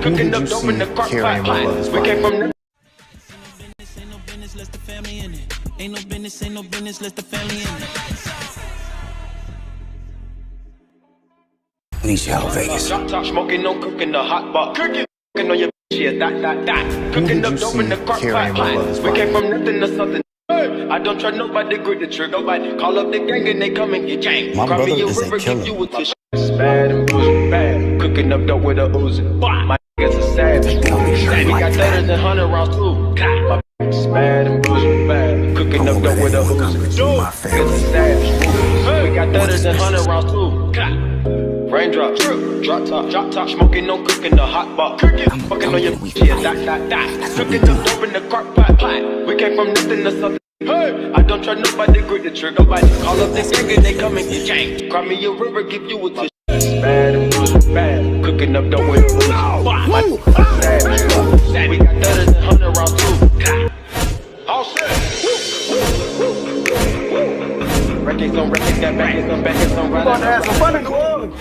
Cooking up dope in the crock pot. We came from Ain't no business, less the family in it. Ain't no business, less the family in it. Initial Vegas. Drop top smoking, no cooking the hot pot. Cooking on your yeah, that. Cooking up dope in the crock pot. We came from nothing to something. I don't try nobody, grip the trigger. Nobody call up the gang and they come and get gang. My Cry brother me a is a river, killer. give you a tissue. Bad and bullshit, bad. Cooking up dope with a Uzi. My niggas a savage. We got 30s and 100 rounds too. My niggas bad and bullshit, bad. Cooking up dope with a Uzi. Niggas a savage. We got 30s and 100 rounds too. Raindrops, drop top, smoking, no cooking the hot pot. Fucking on your yeah, that. Cooking up dope in the crock pot. We came from nothing to something. Hey, I don't try nobody, grip the trigger. Nobody call up the gang and they come and get gang. Cry me a river, give you a tissue. Bad and bullshit, bad. Cooking up dope with a savage. We got 30s and 100 rounds too. All set. Records on records, got backers on right. Gonna have some fun in the club.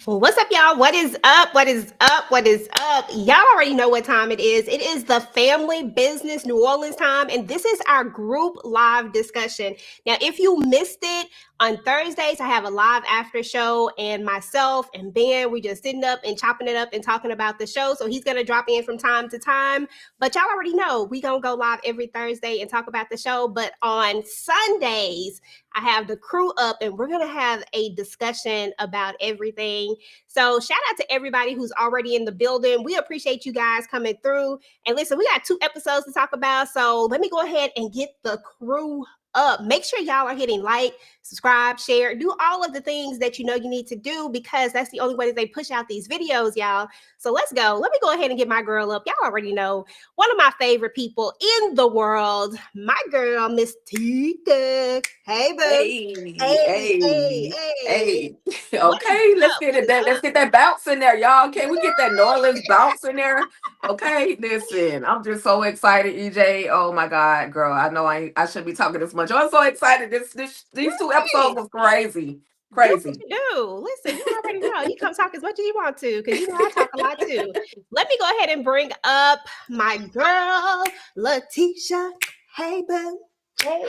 Well, what's up, y'all? What is up? What is up? What is up? Y'all already know what time it is. It is the Family Business New Orleans time, and this is our group live discussion. Now, if you missed it, on Thursdays, I have a live after show, and myself and Ben, we just sitting up and chopping it up and talking about the show. So he's going to drop in from time to time. But y'all already know we going to go live every Thursday and talk about the show. But on Sundays, I have the crew up, and we're going to have a discussion about everything. So shout out to everybody who's already in the building. We appreciate you guys coming through. And listen, we got 2 episodes to talk about. So let me go ahead and get the crew up. Make sure y'all are hitting like, subscribe, share, do all of the things that you know you need to do, because that's the only way that they push out these videos, y'all. So let's go. Let me go ahead and get my girl up. Y'all already know one of my favorite people in the world, my girl, Miss Tika. Hey, boo. Hey. Okay, let's get that bounce in there, y'all. Can we get that New Orleans bounce in there? Okay, listen, I'm just so excited, EJ. Oh my God, girl, I know I shouldn't be talking this much. I'm so excited. These 2 episodes was crazy. Do what you do. Listen, you already know. You come talk as much as you want to, because you know I talk a lot too. Let me go ahead and bring up my girl, Letitia. Hey, boo. Hey.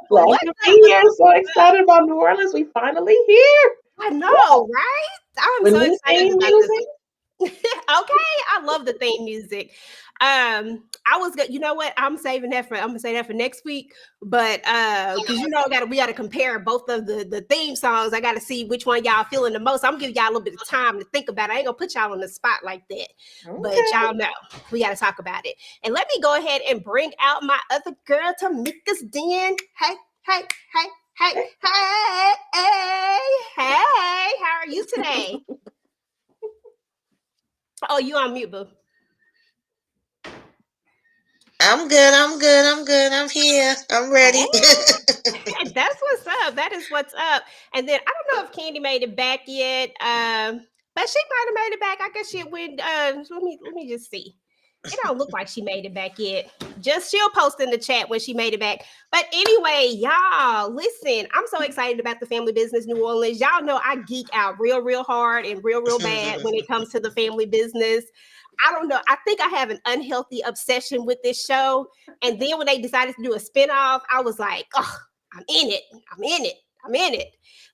Glad to be here. So excited about New Orleans. We finally here. I know, right? I'm so excited about this. Okay, I love the theme music. I was good. You know what? I'm gonna say that for next week. But because you know we gotta compare both of the theme songs. I gotta see which one y'all feeling the most. I'm gonna give y'all a little bit of time to think about it. I ain't gonna put y'all on the spot like that. Okay. But y'all know we gotta talk about it. And let me go ahead and bring out my other girl, Tamika's Den. Hey. How are you today? Oh, you on mute, boo. I'm good. I'm here. I'm ready. That's what's up. That is what's up. And then I don't know if Candy made it back yet. But she might have made it back. I guess she went. Let me just see. It don't look like she made it back yet. Just she'll post in the chat when she made it back. But anyway, y'all, listen, I'm so excited about the Family Business New Orleans. Y'all know I geek out real hard and real bad when it comes to the family business. I don't know. I think I have an unhealthy obsession with this show. And then when they decided to do a spinoff, I was like, oh, I'm in it.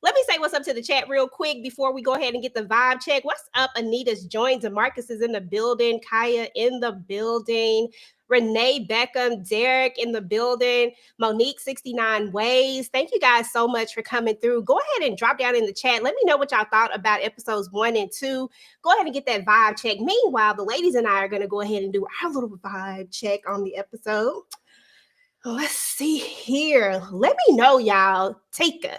Let me say what's up to the chat real quick before we go ahead and get the vibe check. What's up? Anita's joined. DeMarcus is in the building. Kaya in the building. Renee Beckham, Derek in the building. Monique 69 Ways. Thank you guys so much for coming through. Go ahead and drop down in the chat. Let me know what y'all thought about episodes 1 and 2. Go ahead and get that vibe check. Meanwhile, the ladies and I are going to go ahead and do our little vibe check on the episode. Let's see here. Let me know, y'all. Tika.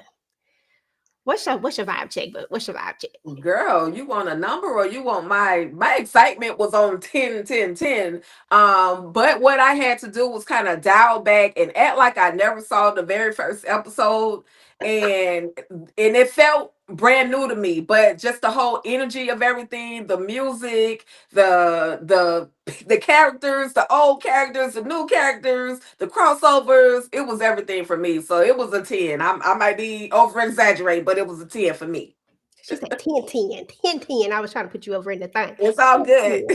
What's your vibe check? But what's your vibe check? Girl, you want a number or you want my excitement was on 10. But what I had to do was kind of dial back and act like I never saw the very first episode. And it felt brand new to me, but just the whole energy of everything, the music, the characters, the old characters, the new characters, the crossovers, it was everything for me. So it was a 10. I might be over exaggerating, but it was a 10 for me. She said 10, 10, 10, 10. I was trying to put you over in the thing. It's all good.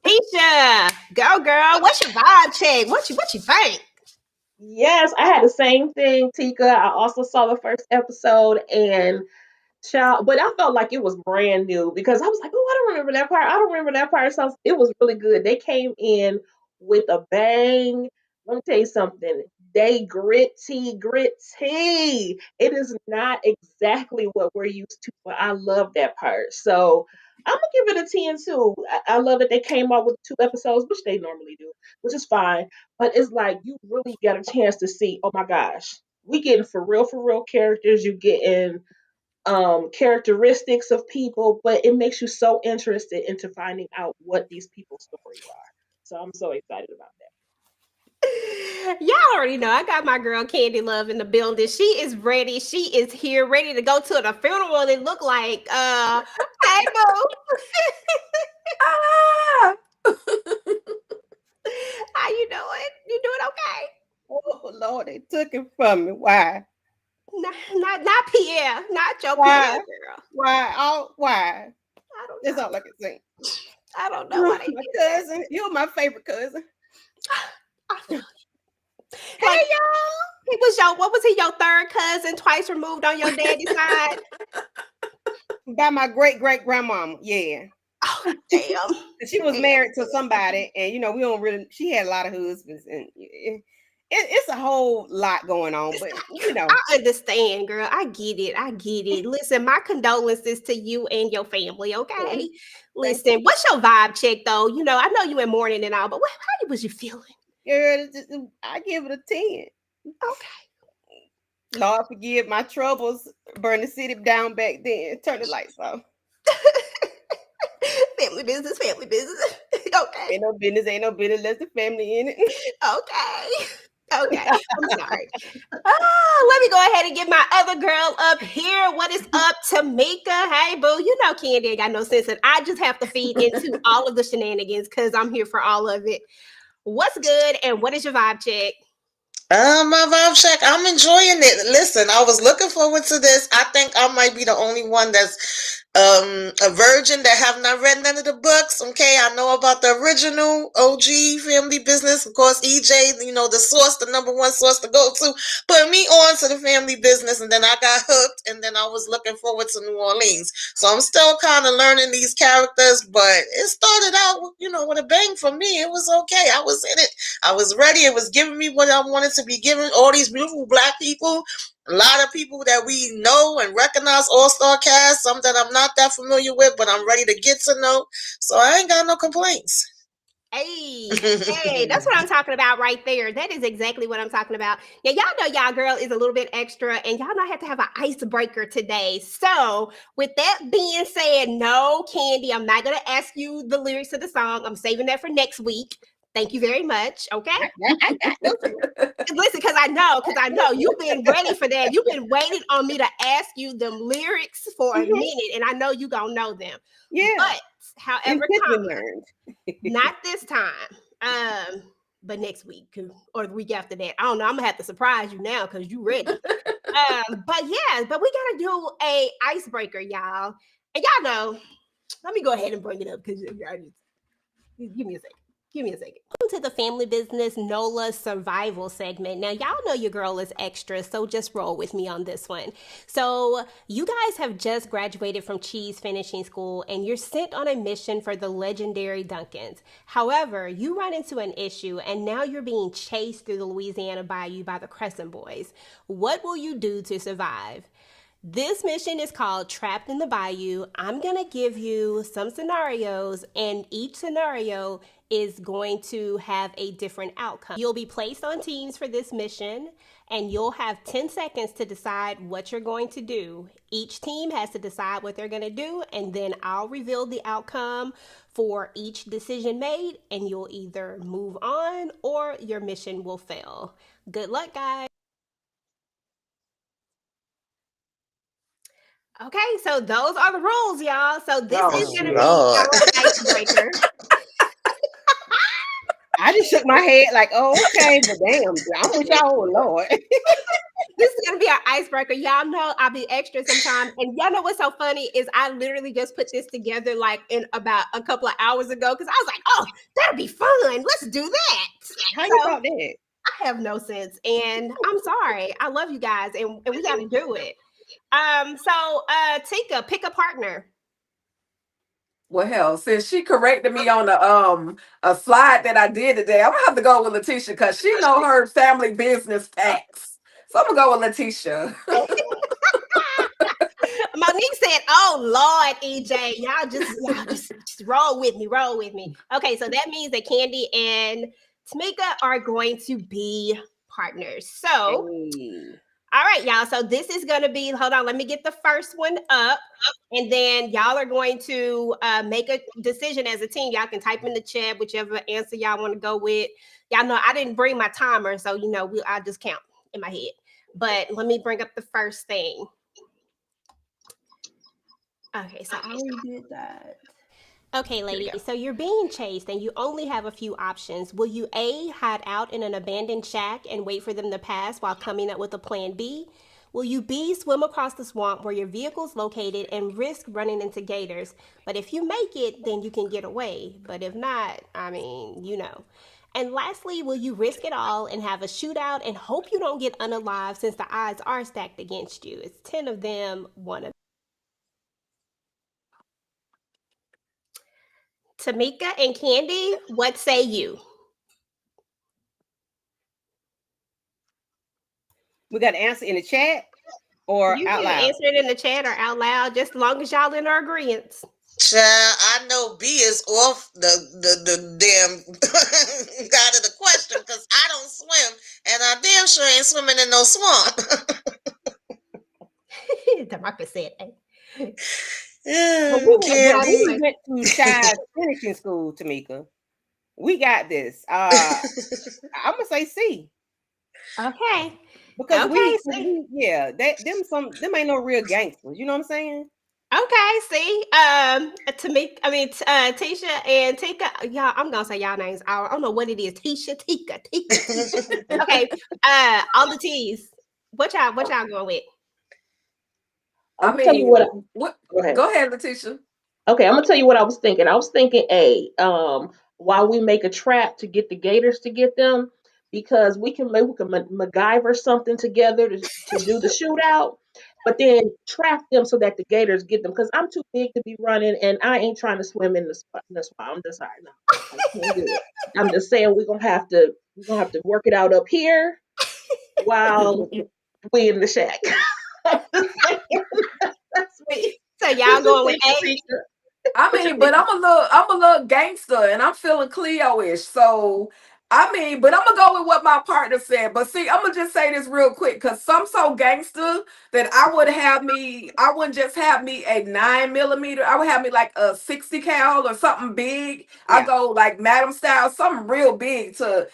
Tisha, go girl. What's your vibe check? What you think? Yes, I had the same thing, Tika. I also saw the first episode and child, but I felt like it was brand new because I was like, oh, I don't remember that part. I don't remember that part. So it was really good. They came in with a bang. Let me tell you something. They gritty. It is not exactly what we're used to, but I love that part. So I'm gonna give it a 10 too. I love that they came out with 2 episodes, which they normally do, which is fine. But it's like you really got a chance to see, oh my gosh, we getting for real characters. You getting characteristics of people, but it makes you so interested into finding out what these people's stories are. So I'm so excited about that. Y'all already know I got my girl Candy Love in the building. She is ready. She is here, ready to go to the funeral. It look like hey boo. Ah! How you doing? You doing okay? Oh Lord, they took it from me. Why? Not Pierre, not your Why? Pierre girl. Why? Oh, why? I don't That's know. all I can say. I don't know why they My did that. cousin, you're my favorite cousin. I feel you. Hey y'all. What was he, your third cousin, twice removed on your daddy's side? By my great grandmama. Yeah. Oh damn. She was married to somebody, and we don't really. She had a lot of husbands, and it's a whole lot going on. But I understand, girl. I get it. Listen, my condolences to you and your family, okay? Listen, what's your vibe check, though? I know you in mourning and all, but how was you feeling? girl, I give it a 10. Okay. Lord forgive my troubles. Burn the city down back then. Turn the lights off. Family business. Okay. Ain't no business, less the family in it. Okay. I'm sorry. Let me go ahead and get my other girl up here. What is up, Tamika? Hey, boo. You know Candy ain't got no sense, and I just have to feed into all of the shenanigans because I'm here for all of it. What's good, and what is your vibe check? My vibe check. I'm enjoying it. Listen, I was looking forward to this. I think I might be the only one that's a virgin that have not read none of the books. Okay, I know about the original OG Family Business. Of course, EJ, the source, the number one source to go to, put me on to the Family Business, and then I got hooked, and then I was looking forward to New Orleans. So I'm still kind of learning these characters, but it started out, with a bang for me. It was okay. I was in it. I was ready. It was giving me what I wanted to be given. All these beautiful Black people, a lot of people that we know and recognize, all-star cast, some that I'm not that familiar with, but I'm ready to get to know. So I ain't got no complaints. Hey, that's what I'm talking about right there. That is exactly what I'm talking about. Yeah, y'all know y'all girl is a little bit extra, and y'all know I have to have an icebreaker today. So, with that being said, no, Candy, I'm not gonna ask you the lyrics of the song. I'm saving that for next week. Thank you very much. Okay. Listen, because I know you've been ready for that. You've been waiting on me to ask you them lyrics for a minute, and I know you gonna know them. Yeah. But however, learned. not this time. But next week or the week after that. I don't know. I'm gonna have to surprise you now because you ready. But we gotta do a icebreaker, y'all. And y'all know, let me go ahead and bring it up because give me a second. Welcome to the Family Business NOLA Survival segment. Now, y'all know your girl is extra, so just roll with me on this one. So, you guys have just graduated from cheese finishing school and you're sent on a mission for the legendary Duncans. However, you run into an issue and now you're being chased through the Louisiana Bayou by the Crescent Boys. What will you do to survive? This mission is called Trapped in the Bayou. I'm going to give you some scenarios, and each scenario is going to have a different outcome. You'll be placed on teams for this mission, and you'll have 10 seconds to decide what you're going to do. Each team has to decide what they're going to do, and then I'll reveal the outcome for each decision made, and you'll either move on or your mission will fail. Good luck, guys. Okay, so those are the rules, y'all. So this Oh is Oh gonna shit. be Lord. our icebreaker. I just shook my head like, oh, okay, but damn, I'm with y'all, oh, Lord. This is gonna be our icebreaker. Y'all know I'll be extra sometimes. And y'all know what's so funny is I literally just put this together like in about a couple of hours ago because I was like, oh, that'll be fun. Let's do that. How you So thought that? I have no sense. And I'm sorry. I love you guys and we gotta do it. Tika, pick a partner. Well, hell, since she corrected me on a slide that I did today, I'm gonna have to go with Letitia because she know her family business facts. So I'm gonna go with Letitia. Monique said, "Oh Lord, EJ, y'all just roll with me, roll with me." Okay, so that means that Candy and Tamika are going to be partners. So, Hey. all right, y'all. So this is going to be. Hold on, let me get the first one up, and then y'all are going to make a decision as a team. Y'all can type in the chat whichever answer y'all want to go with. Y'all know I didn't bring my timer, so I just count in my head. But let me bring up the first thing. Okay, so I already did that. Okay, ladies, so you're being chased and you only have a few options. Will you A, hide out in an abandoned shack and wait for them to pass while coming up with a plan B? Will you B, swim across the swamp where your vehicle's located and risk running into gators? But if you make it, then you can get away. But if not, I mean, you know. And lastly, will you risk it all and have a shootout and hope you don't get unalive since the odds are stacked against you? It's 10 of them, one of Tamika and Candy, what say you? We got to answer in the chat or You out can loud. answer it in the chat or out loud, just as long as y'all in our agreement. Child, I know B is off the damn out of the question because I don't swim and I damn sure ain't swimming in no swamp. Tamika said, hey. But Yeah, we Candy. went to Shy's finishing school, Tamika. We got this. I'm gonna say C Okay. because Okay, see. them ain't no real gangsters. You know what I'm saying? Okay, see. Tamika, Tisha and Tika. Y'all, I'm gonna say y'all names. I don't know what it is. Tisha, Tika. Okay. On the T's. What y'all going with? I'm I gonna tell you mean, what? go ahead. Go ahead, Letitia. Okay, I'm gonna tell you what I was thinking. I was thinking A, while we make a trap to get the gators to get them, because we can MacGyver something together to do the shootout, but then trap them so that the gators get them. Because I'm too big to be running, and I ain't trying to swim in the spot. I'm just sorry, no, I can't do it. I'm just saying we're gonna have to work it out up here while we in the shack. I'm just saying, that's me. So What y'all you going with think, A? teacher? I What you mean, but think? I'm a little gangster and I'm feeling Cleo-ish. So I mean, but I'm gonna go with what my partner said. But see, I'm gonna just say this real quick because some so gangster that I wouldn't just have me a 9 millimeter. I would have me like a 60 cal or something big. I Yeah. go like Madam style, something real big to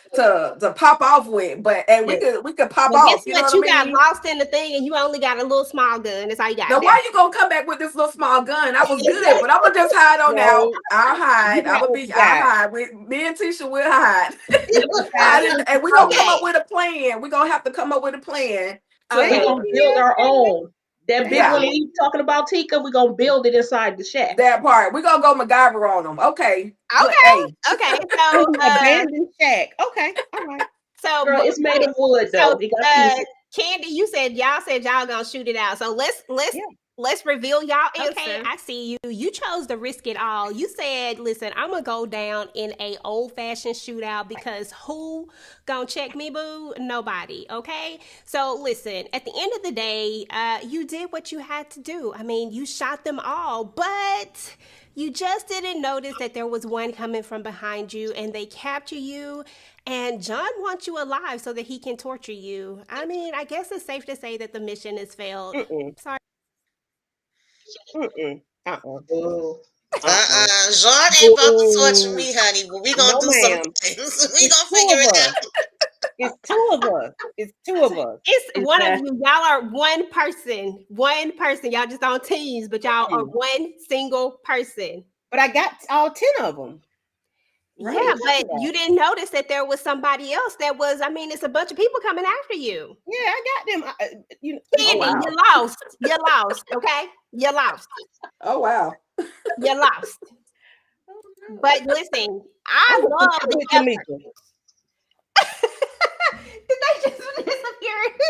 pop off with. But and Yeah. we could pop Well, guess off, you know what? what I You got mean? lost in the thing and you only got a little small gun. That's all you got Now, now. why you gonna come back with this little small gun? I was good, but I'm gonna just hide on out. No, I'll you hide. got what you I'll got. hide. With me and Tisha, we'll hide. You got Hide what it, you and we're gonna come got. up Okay. with a plan. We're gonna have to come up with a plan. Say We're it Uh, gonna build our own. That again. big one yeah, you talking about, Tika, we're gonna build it inside the shack. that part. We're gonna go MacGyver on them. Okay, good. Hey, Okay. Okay. In So the abandoned shack. Okay. All right. so Girl, but it's made wait. of wood So though. It got pieces. Candy, y'all said y'all gonna shoot it out. So let's Yeah. let's reveal y'all Okay, answer. I see you. You chose to risk it all. You said, "Listen, I'm gonna go down in a old fashioned shootout because who gonna check me, boo? Nobody." Okay, so listen. At the end of the day, you did what you had to do. I mean, you shot them all, but you just didn't notice that there was one coming from behind you, and they capture you. And John wants you alive so that he can torture you. I mean, I guess it's safe to say that the mission has failed. Mm-mm. Sorry. Mm-mm. Uh-uh. Boo. Uh-uh. Jean ain't about to torture Boo. me, honey, but we gonna No, do some ma'am. things. We It's gonna two figure of it us. out. It's two of us. It's two of us. It's one of Exactly. you. Y'all are one person. One person. Y'all just on teams, but y'all are one single person. But I got all 10 of them. Yeah, Right. but you didn't notice that there was somebody else that was. I mean, it's a bunch of people coming after you. Yeah, I got them. Oh, Candy, wow. you lost. You lost. Okay, you lost. Oh wow. You lost. Oh, no. But listen, I'm I gonna love put the with Tamika. Did they just disappear?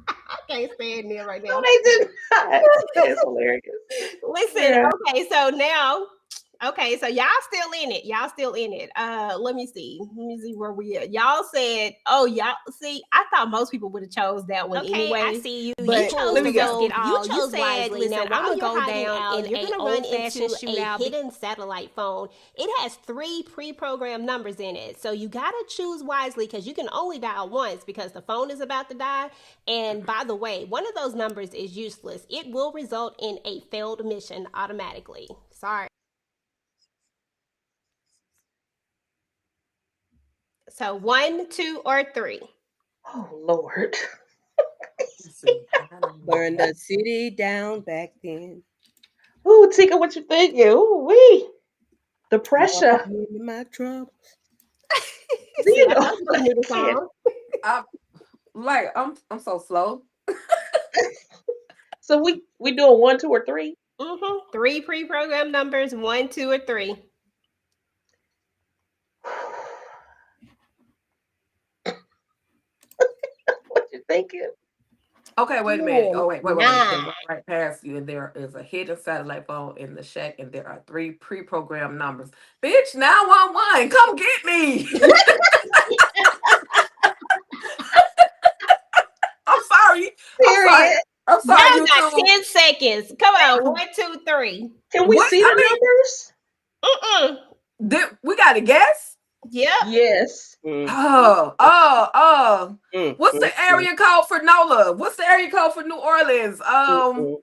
I can't stand there right No, now. they did not. That's hilarious. Listen, Yeah. okay, so now, okay, so y'all still in it. Y'all still in it. Let me see. Let me see where we at. Y'all said, oh, y'all see, I thought most people would have chose that one Okay, anyway. I see you. But You chose let me to go. risk it all. You You chose said, wisely. listen, Now, while I'm you're gonna go hiding down out, in you're a gonna run old-fashioned into a shootout. hidden satellite phone. It has 3 pre-programmed numbers in it, so you gotta choose wisely because you can only dial once because the phone is about to die. And by the way, one of those numbers is useless. It will result in a failed mission automatically. Sorry. So 1, 2, or 3. Oh, Lord. Let's see. I don't Burn know. the city down back then. Ooh, Tika, what you thinking? Ooh, wee. The Lost pressure. me in my trouble. Do See, you I know? told you I knew the Yeah. song. I'm like I'm so slow. So we doing 1, 2, or 3? 3 pre-programmed numbers, 1, 2, or 3. What you thinking? Okay, wait a minute. Oh, Oh wait. They nah. went right past you, and there is a hidden satellite phone in the shack, and there are 3 pre-programmed numbers. Bitch, 911, come get me. I'm sorry. I'm sorry. Period. I'm Y'all sorry, you got two. 10 seconds. Come on, 1, 2, 3. Can we What? see I the numbers? Mm-mm. We got to guess. Yep. Yes. Mm, mm, What's mm, the mm, area code for NOLA? What's the area code for New Orleans? mm, mm,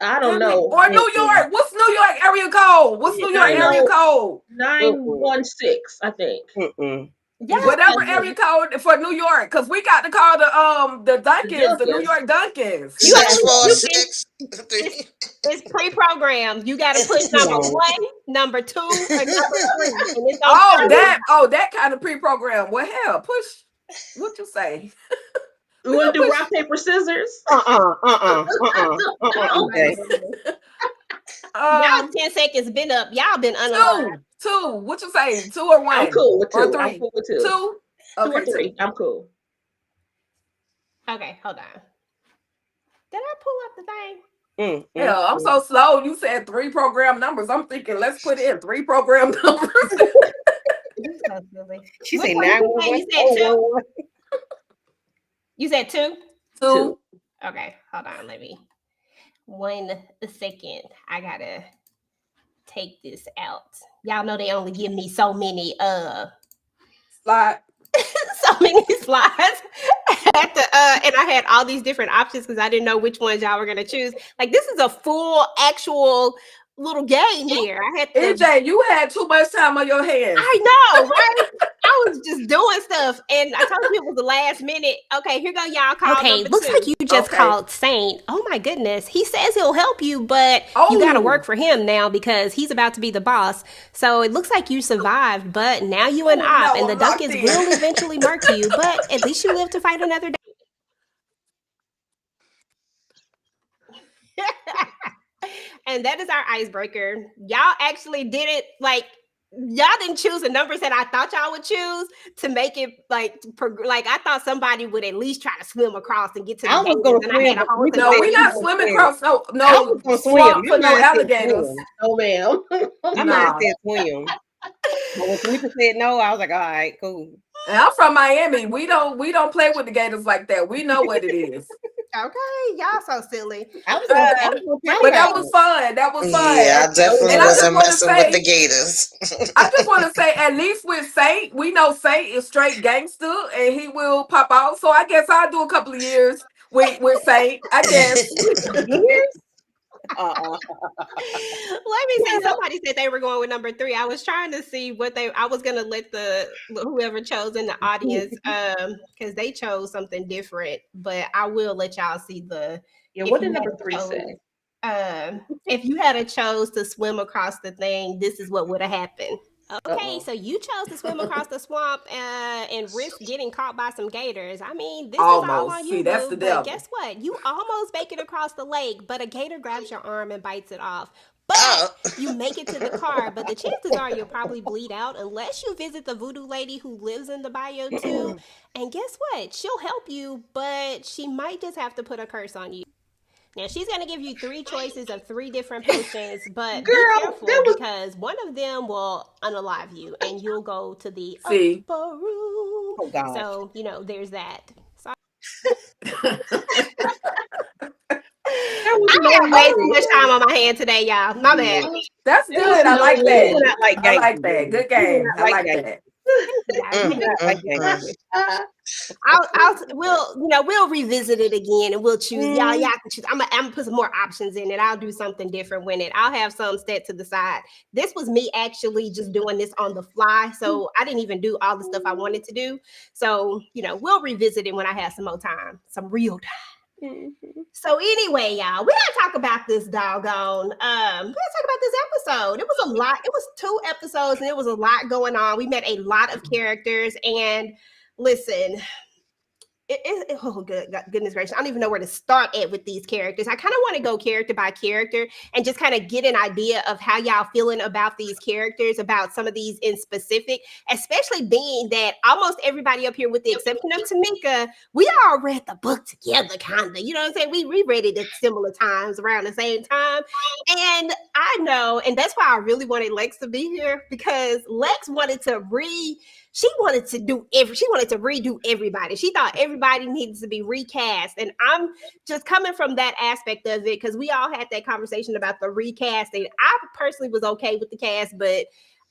I don't Damn it. know. Or mm, New mm, York. What's New York area code? What's New York I mm, area know code? mm, mm, 916, I think. mm. Y'all You just Whatever got area code for New York, because we got to call the The Duncans, the New Dunkers. York Duncans. you Six, only four, you Exactly. six, it's three. it's pre-programmed. You got to push too number long. 1, number 2, or number 3, and it's gonna Oh, tell you. that kind of pre-program. Well, hell, push. What you say? We We want gonna to do push. rock, paper, scissors? Oh my EJ. goodness. Y'all Um, 10 seconds been up. Y'all been unalive. two. What you say? 2 or I'm 1 cool with or 2. I'm 3? cool with 2. 2. 2 or Okay, 2. 3. I'm cool. Okay, hold on. Did I pull up the thing? Hell, I'm so slow. You said 3 program numbers. I'm thinking, let's put in 3 program numbers. This is so silly. She Which said one you said? 911. You said 2? You said 2? 2. 2. Okay, hold on. Let me 1 second. I gotta take this out. Y'all know they only give me so many Slide. so many slides at the and I had all these different options because I didn't know which ones y'all were gonna choose. Like this is a full actual little game here. I had to EJ, you had too much time on your hands. I know, right? I was just doing stuff, and I told you it was the last minute. Okay, here go y'all. Call Okay, number looks 2. like you just Okay. called Saint. Oh my goodness. He says he'll help you, but you got to Oh. work for him now because he's about to be the boss. So it looks like you survived, but now you an Oh, op, no, and the I'm locked Dunkins in. will eventually murk you, but at least you live to fight another day. And that is our icebreaker. Y'all actually did it like y'all didn't choose the numbers that I thought y'all would choose to make it like like I thought somebody would at least try to swim across and get to the I was gators, gonna and I swim, had a but whole Tamika No, said we she was not scenario. gonna swimming swim. across no I was gonna swim. swamp Your for no mind said alligators. swim. Oh, ma'am. My mind Nah. said swim. But when Tamika said no, I was like, all right, cool. And I'm from Miami. We don't play with the gators like that. We know what it is. Okay, y'all so silly. I was Um, gonna let talk me But that about see. was it. fun. That was fun. Yeah, I definitely And I just wasn't want to messing with the say, gators. I just want to say, at least with Saint, we know Saint is straight gangster, and he will pop out. So I guess I'll do a couple of years with Saint. I guess. Years? Let me see. Somebody said they were going with number 3. I was trying to see what I was gonna let the whoever chose in the audience, because they chose something different. But I will let y'all see Yeah, if what you did had number 3 chose, say? if you had a chose to swim across the thing, this is what would have happened. Okay, so you chose to swim across the swamp and risk getting caught by some gators. I mean, this is all on Almost. See, you, that's boo. the But devil. guess what? You almost make it across the lake, but a gator grabs your arm and bites it off. Oh. But you make it to the car, but the chances are you'll probably bleed out unless you visit the voodoo lady who lives in the bayou too. And guess what? She'll help you, but she might just have to put a curse on you. Now she's gonna give you 3 choices of 3 different potions, but be Girl, careful that was because one of them will unalive you and you'll go to the See. upper room. Oh gosh. So, there's that. So there was I no have way too way. much time on my hand today, y'all. My bad. That's There was good. I no like You do that. way. not like I like gangsters, that. baby. Good You do game. not I like like gangsters. that. Thank you guys. You do Mm, not like mm, mm. gangsters. We'll revisit it again and we'll choose. Y'all Mm. can choose. I'm gonna put some more options in it. I'll do something different with it. I'll have some set to the side. This was me actually just doing this on the fly. So I didn't even do all the stuff I wanted to do. So, we'll revisit it when I have some more time, some real time. Mhm. So anyway, y'all, we gotta talk about this doggone. We gotta talk about this episode. It was a lot. It was 2 episodes, and it was a lot going on. We met a lot of characters, and listen, oh goodness gracious, I don't even know where to start at with these characters. I kind of want to go character by character and just kind of get an idea of how y'all feeling about these characters, about some of these in specific, especially being that almost everybody up here, with the exception of Tamika, we all read the book together, kind of. You know what I'm saying? We read it at similar times around the same time. And I know, and that's why I really wanted Lex to be here, because Lex wanted to she wanted to redo everybody. She thought everybody needs to be recast. And I'm just coming from that aspect of it, because we all had that conversation about the recasting. I personally was okay with the cast, but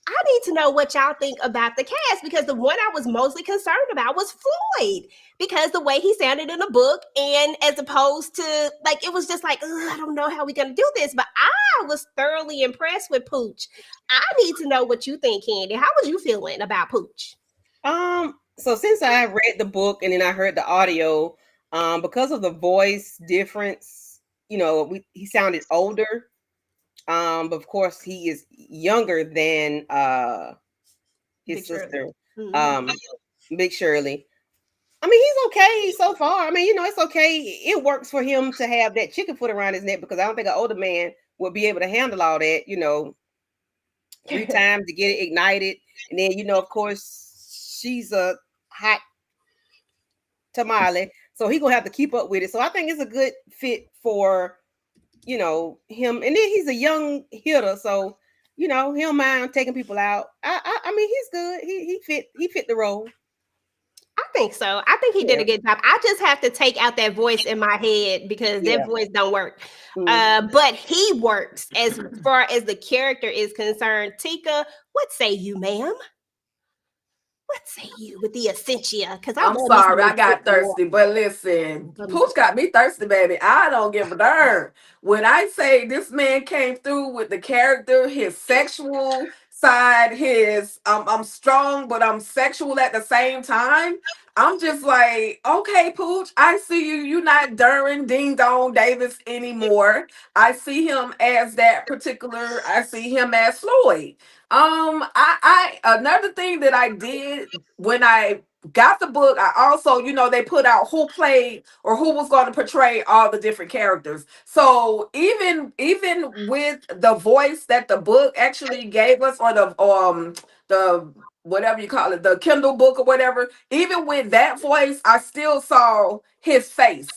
I need to know what y'all think about the cast, because the one I was mostly concerned about was Floyd, because the way he sounded in the book, and as opposed to, like, it was just like, I don't know how we're gonna do this. But I was thoroughly impressed with Pooch. I need to know what you think, Candy. How was you feeling about Pooch? So since I read the book and then I heard the audio, because of the voice difference, he sounded older. But of course he is younger than his Big Shirley. sister, Mhm. um, Big Shirley. I mean, he's okay so far. I mean, it's okay. It works for him to have that chicken foot around his neck, because I don't think an older man would be able to handle all that, 3 times to get it ignited. And then, of course, she's a hot tamale. So he gonna have to keep up with it. So I think it's a good fit for, him. And then he's a young hitter, so he don't mind taking people out. I mean, he's good. He fit the role. I think so. I think he did Yeah. a good job. I just have to take out that voice in my head, because that Yeah. voice don't work. Mhm. But he works as far as the character is concerned. Tika, what say you, ma'am? What say you with the Essentia? Because I I'm love me some sorry, I got Essentia water. thirsty, but listen, Love me Pooch some- got me thirsty, baby. I don't give a darn. When I say this man came through with the character, his sexual side, his I'm strong, but I'm sexual at the same time. I'm just like, okay, Pooch, I see you. You're not Duran Ding Dong Davis anymore. I see him as that particular. I see him as Floyd. I another thing that I did when I got the book, I also, they put out who played or who was going to portray all the different characters. So even with the voice that the book actually gave us, or the whatever you call it, the Kindle book or whatever, even with that voice, I still saw his face.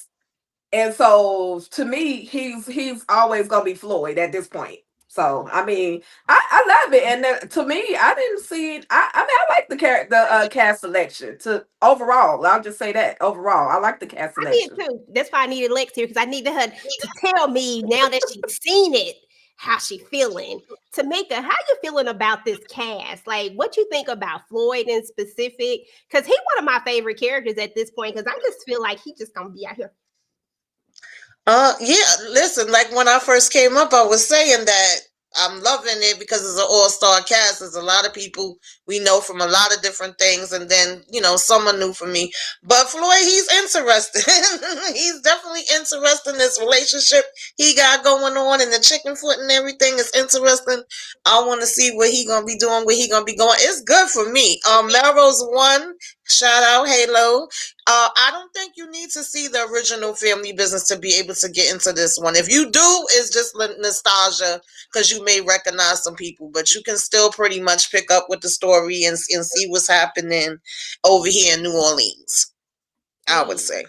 And so to me, he's always gonna be Floyd at this point. So I mean, I love it, and to me, I didn't see it. I mean, I like the character, cast selection. To overall, I'll just say that overall, I like the cast I did selection. too. That's why I needed Lex here, because I needed her to tell me, now that she's seen it, how she feeling. Tamika, how you feeling about this cast? Like, what you think about Floyd in specific? Because he's one of my favorite characters at this point. Because I just feel like he just gonna be out here. Yeah, listen, like when I first came up, I was saying that I'm loving it because it's an all-star cast. There's a lot of people we know from a lot of different things, and then, some are new for me. But Floyd, he's interested. He's definitely interested in this relationship he got going on, and the chicken foot and everything is interesting. I want to see what he gonna be doing, where he gonna be going. It's good for me. Melrose won. Shout out Halo. I don't think you need to see the original Family Business to be able to get into this one. If you do, it's just nostalgia because you may recognize some people, but you can still pretty much pick up with the story and see what's happening over here in New Orleans, I would say.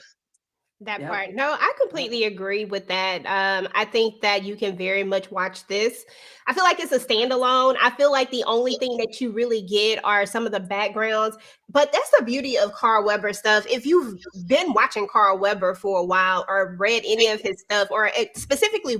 That Yep. part. No, I completely agree with that. I think that you can very much watch this. I feel like it's a standalone. I feel like the only thing that you really get are some of the backgrounds, but that's the beauty of Carl Weber stuff. If you've been watching Carl Weber for a while or read any of his stuff or specifically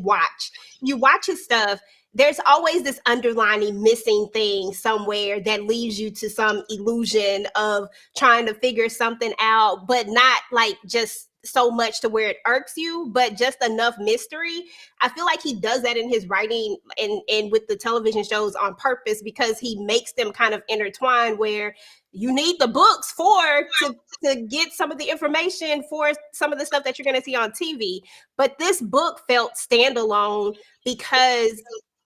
you watch his stuff, there's always this underlining missing thing somewhere that leads you to some illusion of trying to figure something out, but not like just so much to where it irks you, but just enough mystery. I feel like he does that in his writing and with the television shows on purpose because he makes them kind of intertwined where you need the books to get some of the information for some of the stuff that you're going to see on TV. But this book felt standalone because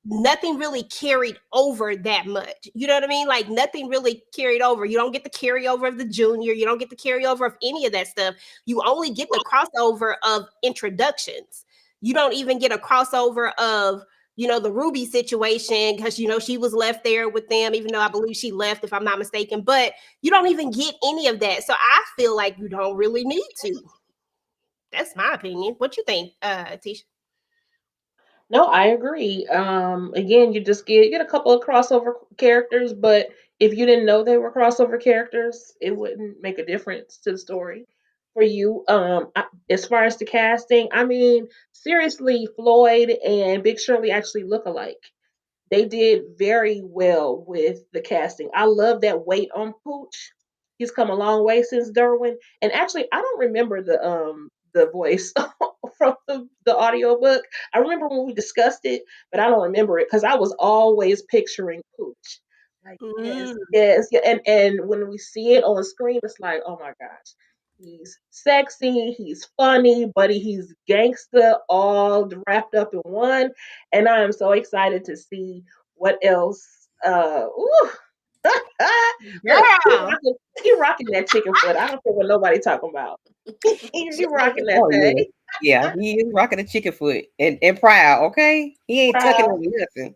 nothing really carried over that much. You know what I mean? Like nothing really carried over. You don't get the carryover of the junior. You don't get the carryover of any of that stuff. You only get the crossover of introductions. You don't even get a crossover of, the Ruby situation because, she was left there with them, even though I believe she left, if I'm not mistaken. But you don't even get any of that. So I feel like you don't really need to. That's my opinion. What you think, Tisha? No, I agree. Again, you just get a couple of crossover characters, but if you didn't know they were crossover characters, it wouldn't make a difference to the story for you. As far as the casting, I mean, seriously, Floyd and Big Shirley actually look alike. They did very well with the casting. I love that weight on Pooch. He's come a long way since Derwin. And actually, I don't remember the voice from the audiobook. I remember when we discussed it, but I don't remember it because I was always picturing Pooch. Like, yes, Mm. yes, yeah. And when we see it on screen, it's like, oh my gosh. He's sexy, he's funny, buddy, he's gangster, all wrapped up in one. And I am so excited to see what else. Ooh. Look, Girl. he rocking that chicken foot. I don't care what nobody talking about. He rocking that Oh thing. yeah, yeah. He is rocking a chicken foot and proud. Okay, he ain't tucking Proud. on nothing.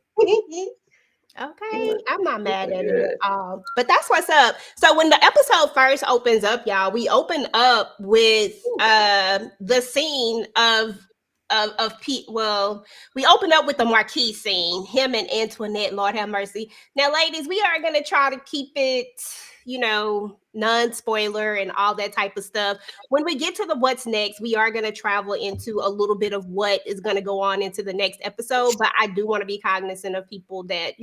Okay, I'm not mad Looking at it good. at all. But that's what's up. So when the episode first opens up, y'all, we open up with the scene of Pete. Well, we open up with the marquee scene, him and Antoinette. Lord have mercy. Now, ladies, we are gonna try to keep it, non-spoiler and all that type of stuff. When we get to the what's next, we are going to travel into a little bit of what is going to go on into the next episode. But I do want to be cognizant of people that,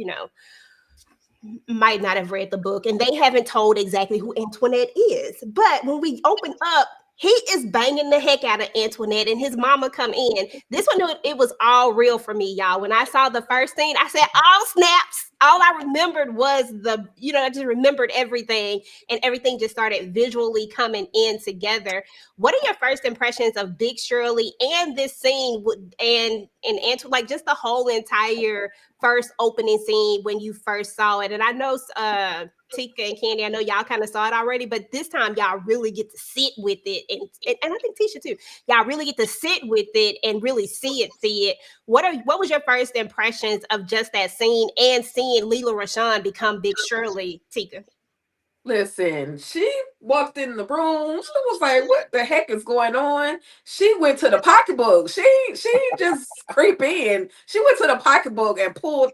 might not have read the book and they haven't told exactly who Antoinette is. But when we open up, he is banging the heck out of Antoinette and his mama come in. This one, it was all real for me, y'all. When I saw the first scene, I said, all snaps. All I remembered was I just remembered everything and everything just started visually coming in together. What are your first impressions of Big Shirley and this scene and Antoinette, like just the whole entire first opening scene when you first saw it? And I know Tika and Candy, I know y'all kind of saw it already, but this time y'all really get to sit with it, and I think Tisha too. Y'all really get to sit with it and really see it. What was your first impressions of just that scene and seeing Leela Rashawn become Big Shirley, Tika? Listen, she walked in the room. She was like, "What the heck is going on?" She went to the pocketbook. She just creep in. She went to the pocketbook and pulled.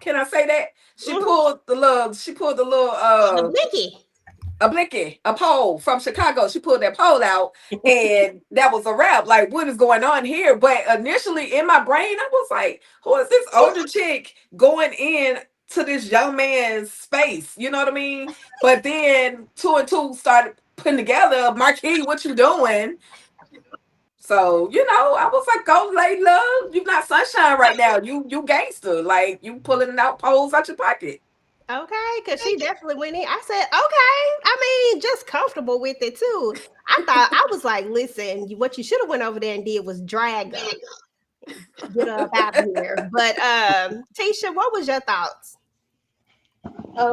Can I say that? She Mhm. pulled the little. She pulled the little The Blinky. a blicky, a pole from Chicago. She pulled that pole out, and that was a wrap. Like, what is going on here? But initially, in my brain, I was like, "Who is this older chick going in to this young man's space?" You know what I mean? But then two and two started putting together. Marquis, what you doing? So, I was like, go lady love. You not sunshine right now. You gangster. Like you pulling out poles out your pocket. Okay, because she definitely went in. I said, okay. I mean, just comfortable with it too. I was like, listen, what you should have went over there and did was drag her, get her up out of here. But Tisha, what was your thoughts? I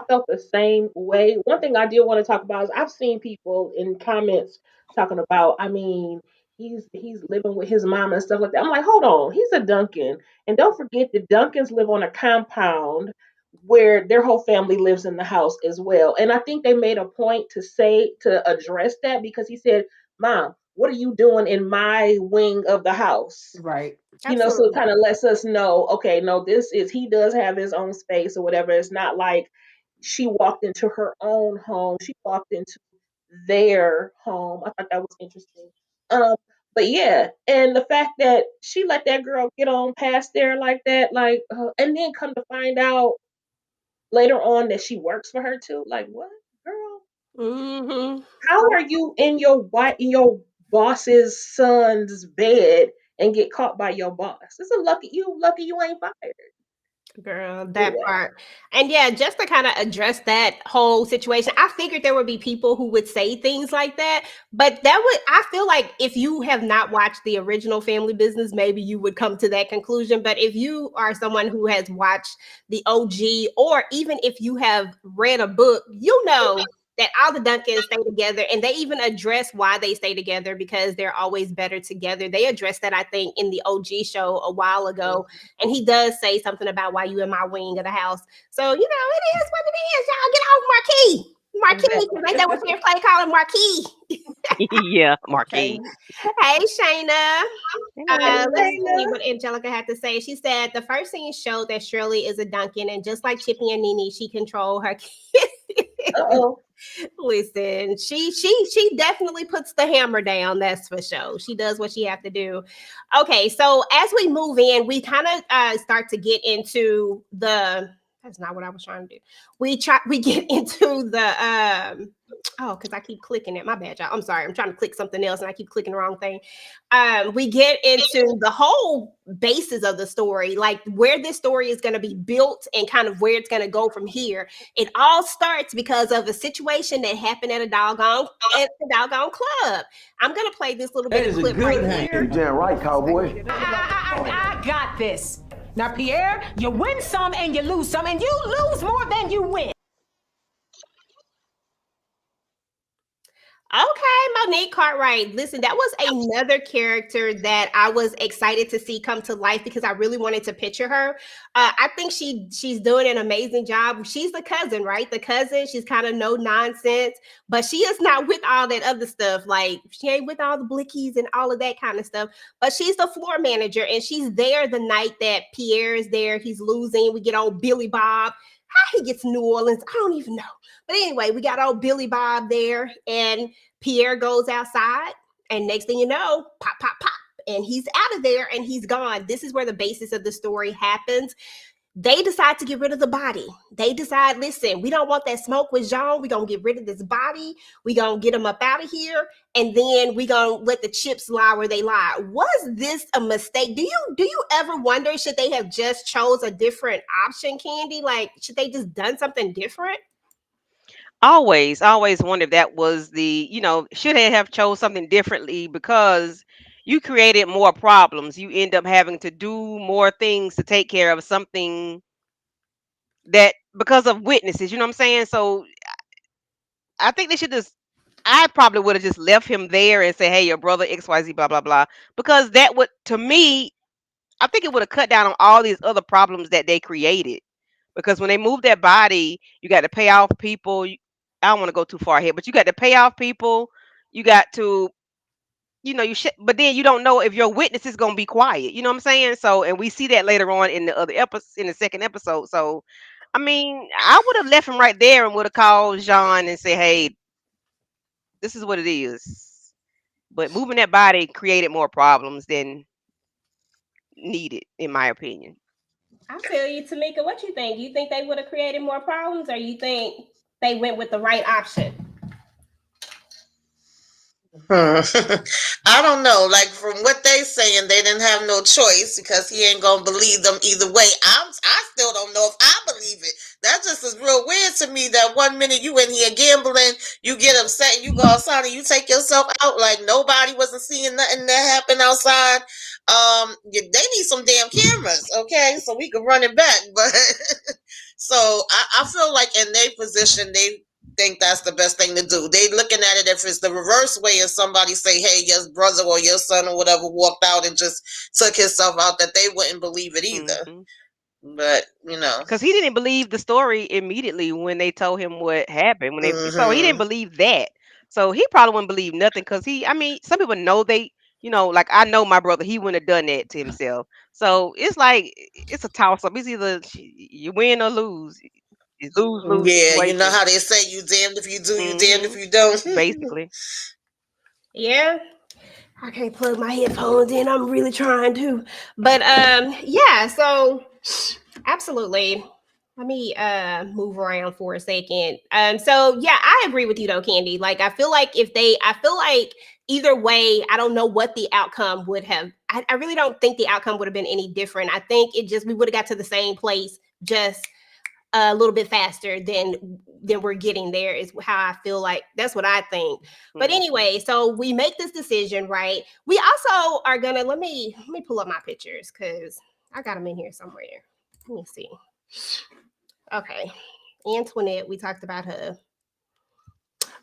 felt the same way. One thing I did want to talk about is I've seen people in comments talking about. I mean, he's living with his mom and stuff like that. I'm like, hold on, he's a Duncan, and don't forget that Duncans live on a compound where their whole family lives in the house as well. And I think they made a point to address that because he said, "Mom, what are you doing in my wing of the house?" Right. So it Absolutely. kind of lets us know, okay, no, he does have his own space or whatever. It's not like she walked into her own home. She walked into their home. I thought that was interesting. Um, but yeah, and the fact that she let that girl get on past there like that, and then come to find out later on that she works for her too. Like, what, girl? Mm-hmm. How are you in your boss's son's bed and get caught by your boss? It's a lucky you ain't fired. Girl, that Anyway, part. And yeah, just to kind of address that whole situation, I figured there would be people who would say things like that. But I feel like if you have not watched the original Family Business, maybe you would come to that conclusion. But if you are someone who has watched the OG, or even if you have read a book, you know that all the Duncans stay together, and they even address why they stay together because they're always better together. They addressed that, I think, in the OG show a while ago, and he does say something about why you in my wing of the house. So, it is what it is. Y'all get off Marquis. Marquis, because ain't that what Fair Play call him, Marquis? Yeah, Okay. Marquis. Hey, Shayna. hey, Let's see Shayna. what Angelica had to say. She said the first scene showed that Shirley is a Duncan, and just like Chippy and Nene, she control her kids. Uh-oh. Listen, she definitely puts the hammer down. That's for sure. She does what she have to do. Okay, so as we move in, we kind of start to get into the. That's not what I was trying to do. We get into the oh, because I keep clicking it. My bad, y'all. I'm sorry. I'm trying to click something else and I keep clicking the wrong thing. We get into the whole basis of the story, like where this story is going to be built and kind of where it's going to go from here. It all starts because of a situation that happened at the doggone club. I'm gonna play this little bit of clip right here. Damn right, cowboy. I got this. Now, Pierre, you win some and you lose some, and you lose more than you win. Okay, Monique Cartwright. Listen, that was another character that I was excited to see come to life because I really wanted to picture her. I think she's doing an amazing job. She's the cousin, right? The cousin. She's kind of no nonsense, but she is not with all that other stuff. Like she ain't with all the blickies and all of that kind of stuff. But she's the floor manager, and she's there the night that Pierre is there. He's losing. We get old Billy Bob. How he gets New Orleans, I don't even know. But anyway, we got old Billy Bob there, and Pierre goes outside, and next thing you know, pop, pop, pop, and he's out of there and he's gone. This is where the basis of the story happens. They decide to get rid of the body. They decide, listen, we don't want that smoke with Jean. We're going to get rid of this body. We're going to get him up out of here. And then we're going to let the chips lie where they lie. Was this a mistake? Do you ever wonder, should they have just chose a different option, Candy? Like, should they just done something different? Always wonder if that was should they have chose something differently because you created more problems. You end up having to do more things to take care of something that because of witnesses, you know what I'm saying? So I think they should just I probably would have just left him there and say, "Hey, your brother XYZ blah blah blah," because that would to me, I think it would have cut down on all these other problems that they created. Because when they move that body, you got to pay off people. I don't want to go too far ahead, but you got to pay off people. You got to, but then you don't know if your witness is going to be quiet. You know what I'm saying? So, and we see that later on in the other episode, in the second episode. So, I mean, I would have left him right there and would have called Jean and say, "Hey, this is what it is." But moving that body created more problems than needed, in my opinion. I feel you, Tamika. What you think? You think they would have created more problems, or you think they went with the right option? I don't know. Like from what they saying, they didn't have no choice because he ain't gonna believe them either way. I still don't know if I believe it. That just is real weird to me. That one minute you in here gambling, you get upset, and you go outside and you take yourself out like nobody wasn't seeing nothing that happened outside. They need some damn cameras, okay, so we can run it back. But so I feel like in their position, they think that's the best thing to do. They looking at it if it's the reverse way and somebody say, hey, your brother or your son or whatever walked out and just took himself out, that they wouldn't believe it either. But Because he didn't believe the story immediately when they told him what happened. So he didn't hmm believe that. So he probably wouldn't believe nothing because I mean, some people know like I know my brother, he wouldn't have done that to himself. So it's like it's a toss up. It's either you win or lose. It's lose lose yeah, you know situation. how they say, you damned if you do, you damned if Hmm. you don't. Basically. Yeah. I can't plug my headphones in. I'm really trying to. But yeah, so absolutely. Let me move around for a second. So yeah, I agree with you though, Candy. Like I feel like either way, I don't know what the outcome would have. I really don't think the outcome would have been any different. I think we would have got to the same place, just a little bit faster than we're getting there, is how I feel. Like that's what I think. But Hmm. anyway, so we make this decision, right? We also are gonna let me pull up my pictures because I got them in here somewhere. Let me see. Okay, Antoinette, we talked about her.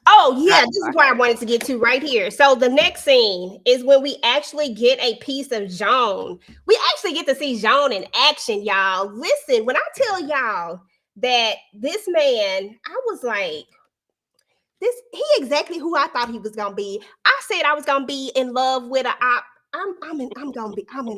Oh yeah, this is where I wanted to get to right here. So the next scene is when we actually get a piece of Jean. We actually get to see Jean in action, y'all. Listen, when I tell y'all that this man, I was like, he exactly who I thought he was gonna be. I said I was gonna be in love with a op. I'm in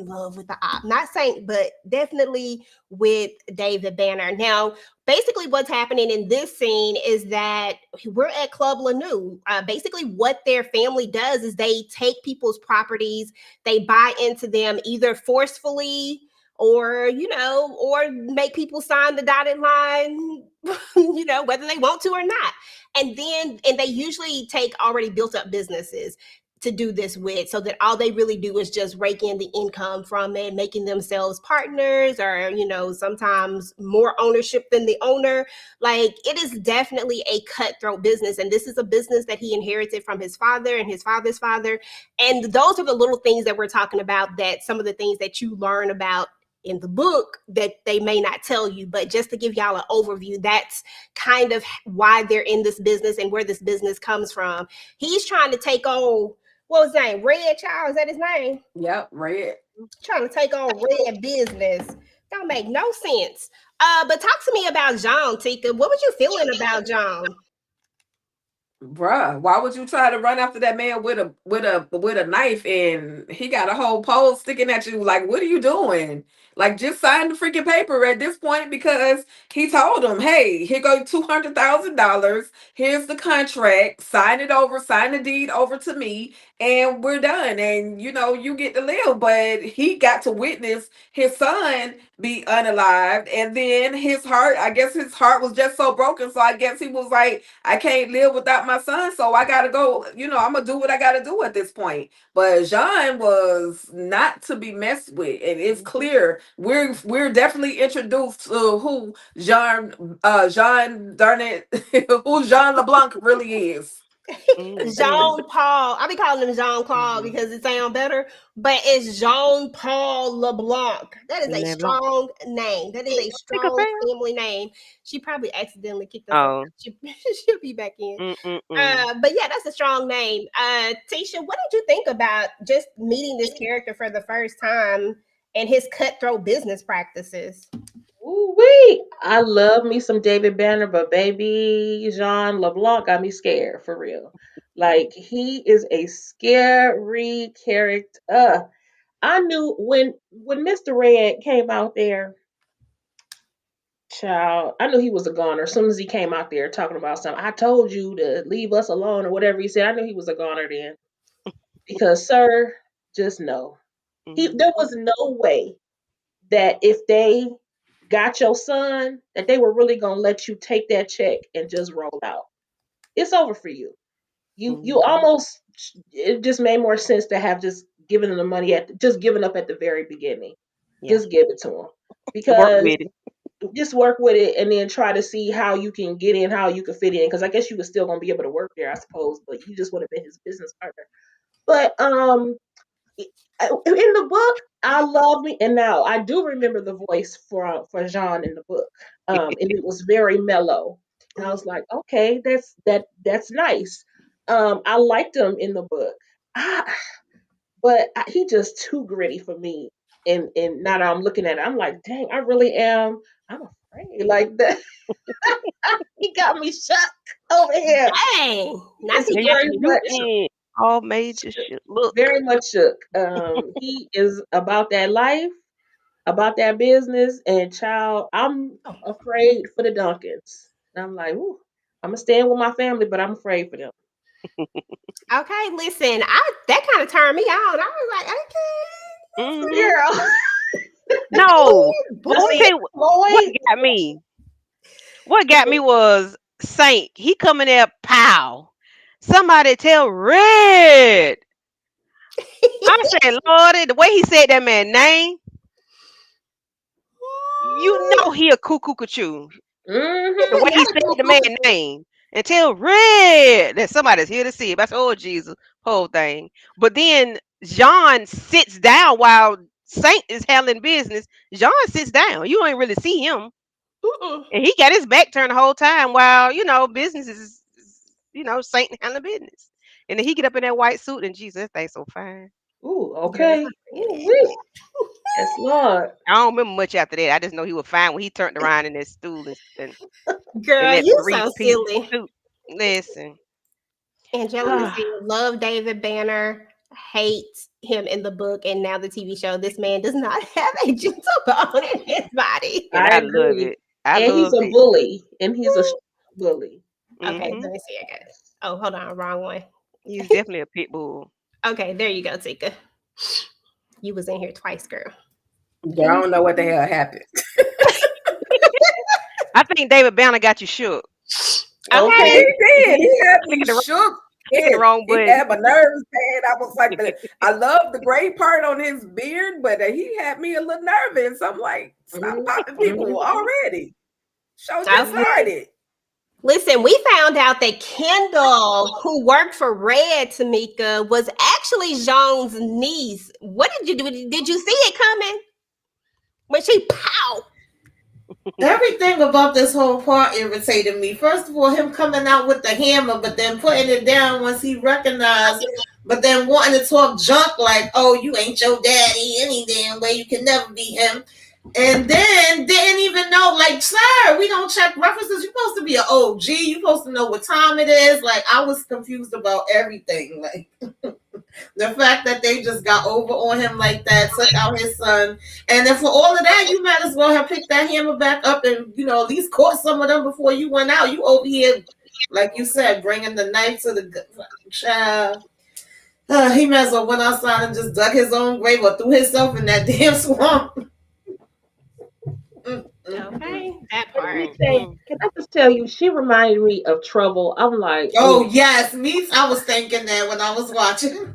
love with the op. Not saying, but definitely with David Banner. Now, basically, what's happening in this scene is that we're at Club Lanou. Basically, what their family does is they take people's properties, they buy into them either forcefully or or make people sign the dotted line, whether they want to or not. And they usually take already built up businesses to do this with, so that all they really do is just rake in the income from it, making themselves partners, or sometimes more ownership than the owner. Like, it is definitely a cutthroat business, and this is a business that he inherited from his father and his father's father. And those are the little things that we're talking about, that some of the things that you learn about in the book that they may not tell you. But just to give y'all an overview, that's kind of why they're in this business and where this business comes from. He's trying to take on, what was his name? Red Child, is that his name? Yep, red. Trying to take on Red business. Don't make no sense. But talk to me about John, Tika. What was you feeling about John? Bruh, why would you try to run after that man with a knife and he got a whole pole sticking at you? Like, what are you doing? Like, just sign the freaking paper at this point, because he told him, "Hey, here go $200,000. Here's the contract. Sign it over. Sign the deed over to me, and we're done. And you get to live." But he got to witness his son be unalived, and then I guess his heart was just so broken. So I guess he was like, I can't live without my son, so I gotta go. I'm gonna do what I gotta do at this point. But Jean was not to be messed with, and it's clear we're definitely introduced to who Jean Darnett, who Jean LeBlanc really is. Hmm. Jean Paul. I be calling him Jean Paul because it sounds better, but it's Jean Paul LeBlanc. That is a LeBlanc. strong name. That is a Tika strong fan? family name. She probably accidentally kicked us out. Oh. She'll be back in. Mm-mm-mm. But yeah, that's a strong name. Tisha, what did you think about just meeting this character for the first time and his cutthroat business practices? Ooh wee! I love me some David Banner, but baby Jean LeBlanc got me scared for real. Like, he is a scary character. I knew when Mr. Red came out there, child, I knew he was a goner. As soon as he came out there talking about something, I told you to leave us alone or whatever he said. I knew he was a goner then. Because, sir, just know. Mhm. There was no way that if they got your son, that they were really gonna let you take that check and just roll out. It's over for you. You almost, it just made more sense to have just given them the money just giving up at the very beginning. Yeah. Just give it to them Work because with it. just work with it and then try to see how you can get in, how you can fit in. Because I guess you were still gonna be able to work there, I suppose, but you just would have been his business partner. But in the book, I love me, and now I do remember the voice for Jean in the book, and it was very mellow, and I was like, okay, that's nice. I liked him in the book, ah, but he just too gritty for me. And now that I'm looking at it, I'm like, dang, I really am. I'm afraid like that. He got me shook over here. Dang, not It's the They very Japanese. much shooting all major shook, shit. Look. very much shook. He is about that life, about that business, and child, I'm afraid for the Duncans. And I'm like, ooh, I'm gonna stand with my family, but I'm afraid for them. Okay, listen, that kind of turned me on. I was like, Hmm. Girl, No. Well, let me Jesse tell and you what Floyd. got me. What got me was Saint. He coming there, pow. Somebody tell Red. I said, Lordy, the way he said that man name, you know he a cuckoo cuckoo. The Mm-hmm. way he said the man's name. And tell Red that somebody's here to see him. I said, oh Jesus, whole thing. But then John sits down while Saint is handling business. John sits down. You ain't really see him. mm-mm. And he got his back turned the whole time while, business Saint handling business. And then he get up in that white suit and Jesus, that thing so fine. Ooh, Girl, okay. stop saying Ooh, that. wee. Yes, Lord. I don't remember much after that. I just know he was fine when he turned around in that stool and Girl, that you so three-piece silly. suit. Listen. Angelica said, love David Banner, hates him in the book, and now the TV show. This man does not have a gentle bone in his body. And I I love agree. it. I And he's loved a it. bully. And he's a bully. Okay, Hmm. let me see. I got it. Oh, hold on, wrong one. He's definitely a pit bull. Okay, there you go, Tika. You was in here twice, girl. Girl, I don't know what the hell happened. I think David Banner got you shook. Okay. He Okay. did. He had me Clicking the, shook. clicking the It. wrong He button. had my nerves bad. I was like, I love the gray part on his beard, but he had me a little nervous. I'm like, stop popping people Mhm. already. Show just Okay. started. Listen, we found out that Kendall, who worked for Red Tamika, was actually Jean's niece. What did you do? Did you see it coming? When she pow. Everything about this whole part irritated me. First of all, him coming out with the hammer, but then putting it down once he recognized, but then wanting to talk junk like, oh, you ain't your daddy any damn way. You can never be him. And then didn't even know, like, sir, we don't check references. You're supposed to be an OG. You're supposed to know what time it is. Like, I was confused about everything. Like, the fact that they just got over on him like that, took out his son. And then for all of that, you might as well have picked that hammer back up and, at least caught some of them before you went out. You over here, like you said, bringing the knife to the child. He might as well went outside and just dug his own grave or threw himself in that damn swamp. Okay, that Let part. me say, can I just tell you, she reminded me of Trouble. I'm like, Oh, oh, yes. Me, I was thinking that when I was watching.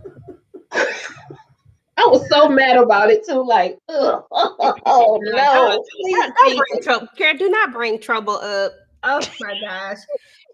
I was so mad about it too. Like, ugh, oh Girl, no, please, don't bring Jesus. trouble. Girl, do not bring trouble up. Oh my gosh.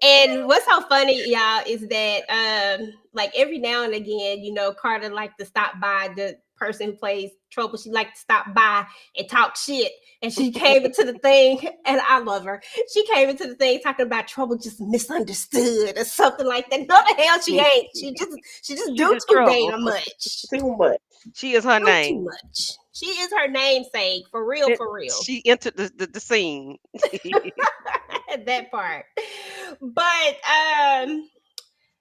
And what's so funny, y'all, is that like every now and again, Carter like to stop by the person who plays Trouble. She like to stop by and talk shit. And she came into the thing, and I love her. She came into the thing talking about Trouble just misunderstood or something like that. No, the hell she ain't. She just She's do just too trouble. damn much. Too much. She is her Do too name. much. She is her namesake, for real, for real. She entered the scene. That part. But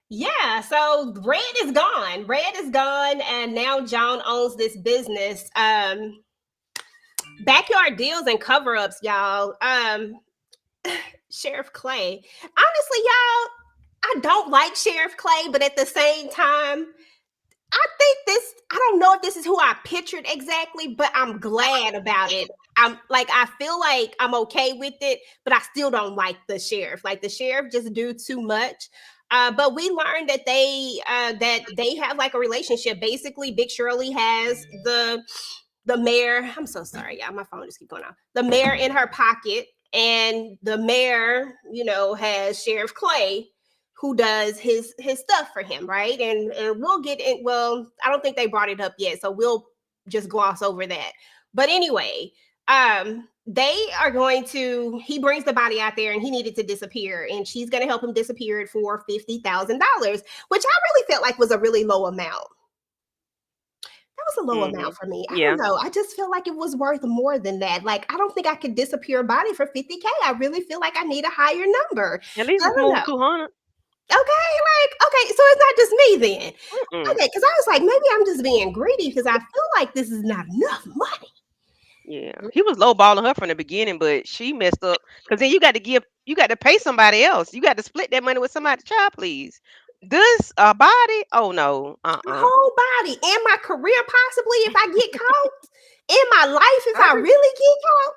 yeah, so Red is gone. Red is gone, and now John owns this business. Backyard deals and cover-ups, y'all. Sheriff Clay. Honestly, y'all, I don't like Sheriff Clay, but at the same time, I don't know if this is who I pictured exactly, but I'm glad about it. I feel like I'm okay with it, but I still don't like the sheriff. Like the sheriff just do too much. But we learned that they have like a relationship. Basically, Big Shirley has the mayor. I'm so sorry, y'all. My phone just keep going off. The mayor in her pocket, and the mayor, has Sheriff Clay, who does his stuff for him, right? And we'll get it. Well, I don't think they brought it up yet, so we'll just gloss over that. But anyway, they are going to. He brings the body out there, and he needed to disappear, and she's going to help him disappear it for $50,000, which I really felt like was a really low amount. That was a low amount for me. I Yeah. don't know. I just feel like it was worth more than that. Like, I don't think I could disappear a body for $50K. I really feel like I need a higher number. At least I it's don't more know. 200. Okay, okay, so it's not just me then. Mm-mm. Okay, because I was like, maybe I'm just being greedy because I feel like this is not enough money. Yeah, he was lowballing her from the beginning, but she messed up because then you got to pay somebody else. You got to split that money with somebody. Child, please. This body? Oh no. My whole body and my career, possibly if I get caught in my life, if I really get caught.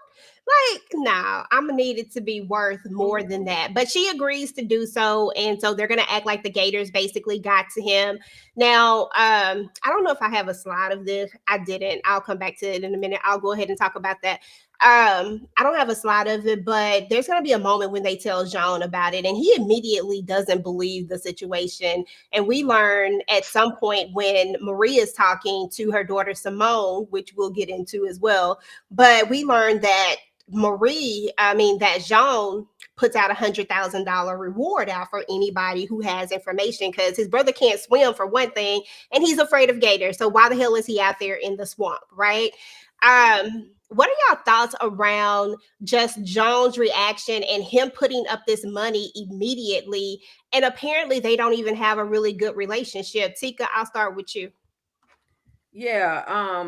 Like, no, I'm gonna need it to be worth more than that. But she agrees to do so, and so they're gonna act like the Gators basically got to him. Now, I don't know if I have a slide of this. I didn't. I'll come back to it in a minute. I'll go ahead and talk about that. I don't have a slide of it, but there's gonna be a moment when they tell Jean about it, and he immediately doesn't believe the situation. And we learn at some point when Marie is talking to her daughter Simone, which we'll get into as well. But we learned that that Jean puts out $100,000 reward out for anybody who has information because his brother can't swim for one thing, and he's afraid of gators. So why the hell is he out there in the swamp, right? What are y'all thoughts around just Jean's reaction and him putting up this money immediately? And apparently they don't even have a really good relationship. Tika, I'll start with you. Yeah.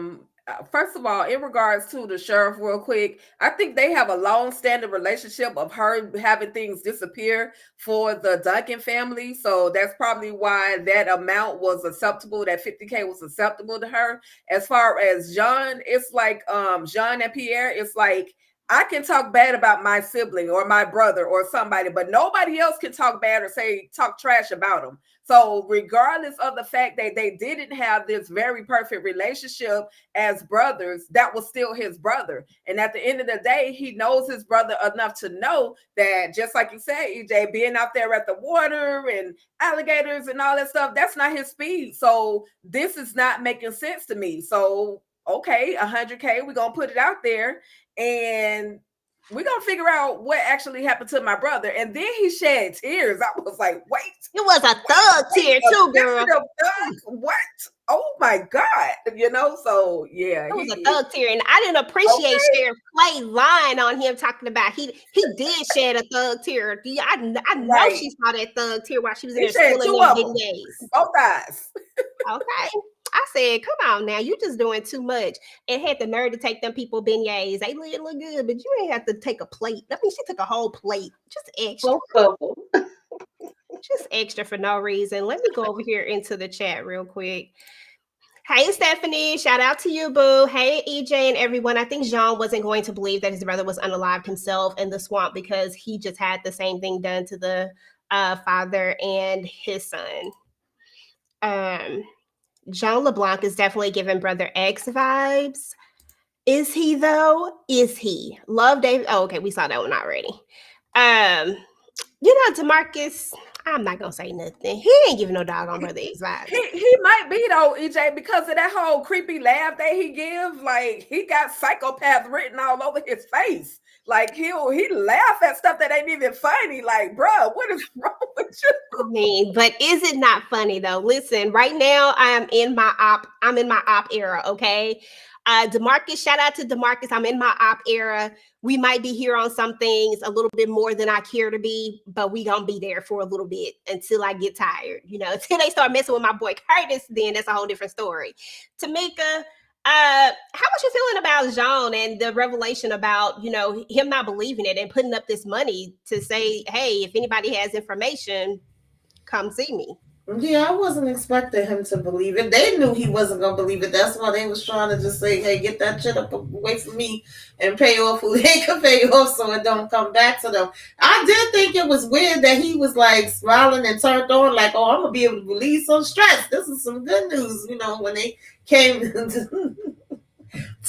First of all, in regards to the sheriff, real quick, I think they have a long-standing relationship of her having things disappear for the Duncan family. So that's probably why that amount was acceptable. That 50K was acceptable to her. As far as Jean, it's like Jean and Pierre, it's like I can talk bad about my sibling or my brother or somebody, but nobody else can talk bad or talk trash about them. So regardless of the fact that they didn't have this very perfect relationship as brothers, that was still his brother. And at the end of the day, he knows his brother enough to know that, just like you said, EJ, being out there at the water and alligators and all that stuff, that's not his speed. So this is not making sense to me. So, okay, 100K, we're going to put it out there and we're going to figure out what actually happened to my brother. And then he shed tears. I was like, wait. It was a thug tear too, girl. What? Oh my God. So yeah. It was a thug tear. And I didn't appreciate Sheriff Clay lying on him talking about he did shed a thug tear. I know she saw that thug tear while she was in there spilling them beignets. Both eyes. Okay. I said, come on now, you just doing too much. And had the nerve to take them people beignets. They look good, but you ain't have to take a plate. I mean, she took a whole plate. Just extra. Just extra for no reason. Let me go over here into the chat real quick. Hey, Stephanie. Shout out to you, boo. Hey, EJ and everyone. I think Jean wasn't going to believe that his brother was unalived himself in the swamp because he just had the same thing done to the father and his son. Jean LeBlanc is definitely giving Brother X vibes. Is he though? Is he? Love David. Oh, okay, we saw that one already. DeMarcus, I'm not gonna say nothing. He ain't giving no dog on Brother X vibes. He might be though, EJ, because of that whole creepy laugh that he gives. Like he got psychopath written all over his face. Like he laugh at stuff that ain't even funny. Like, bro, what is wrong with you? I mean, but is it not funny though? Listen, right now I'm in my op era, okay? DeMarcus, shout out to DeMarcus. I'm in my op era. We might be here on some things a little bit more than I care to be, but we gonna be there for a little bit until I get tired, until they start messing with my boy Curtis, then that's a whole different story. Tamika, how was you feeling about Jean and the revelation about, him not believing it and putting up this money to say, hey, if anybody has information, come see me? Yeah, I wasn't expecting him to believe it. They knew he wasn't gonna believe it. That's why they was trying to just say, "Hey, get that shit up away from me and pay off who they can pay off, so it don't come back to them." I did think it was weird that he was like smiling and turned on, like, "Oh, I'm gonna be able to release some stress. This is some good news." When they came to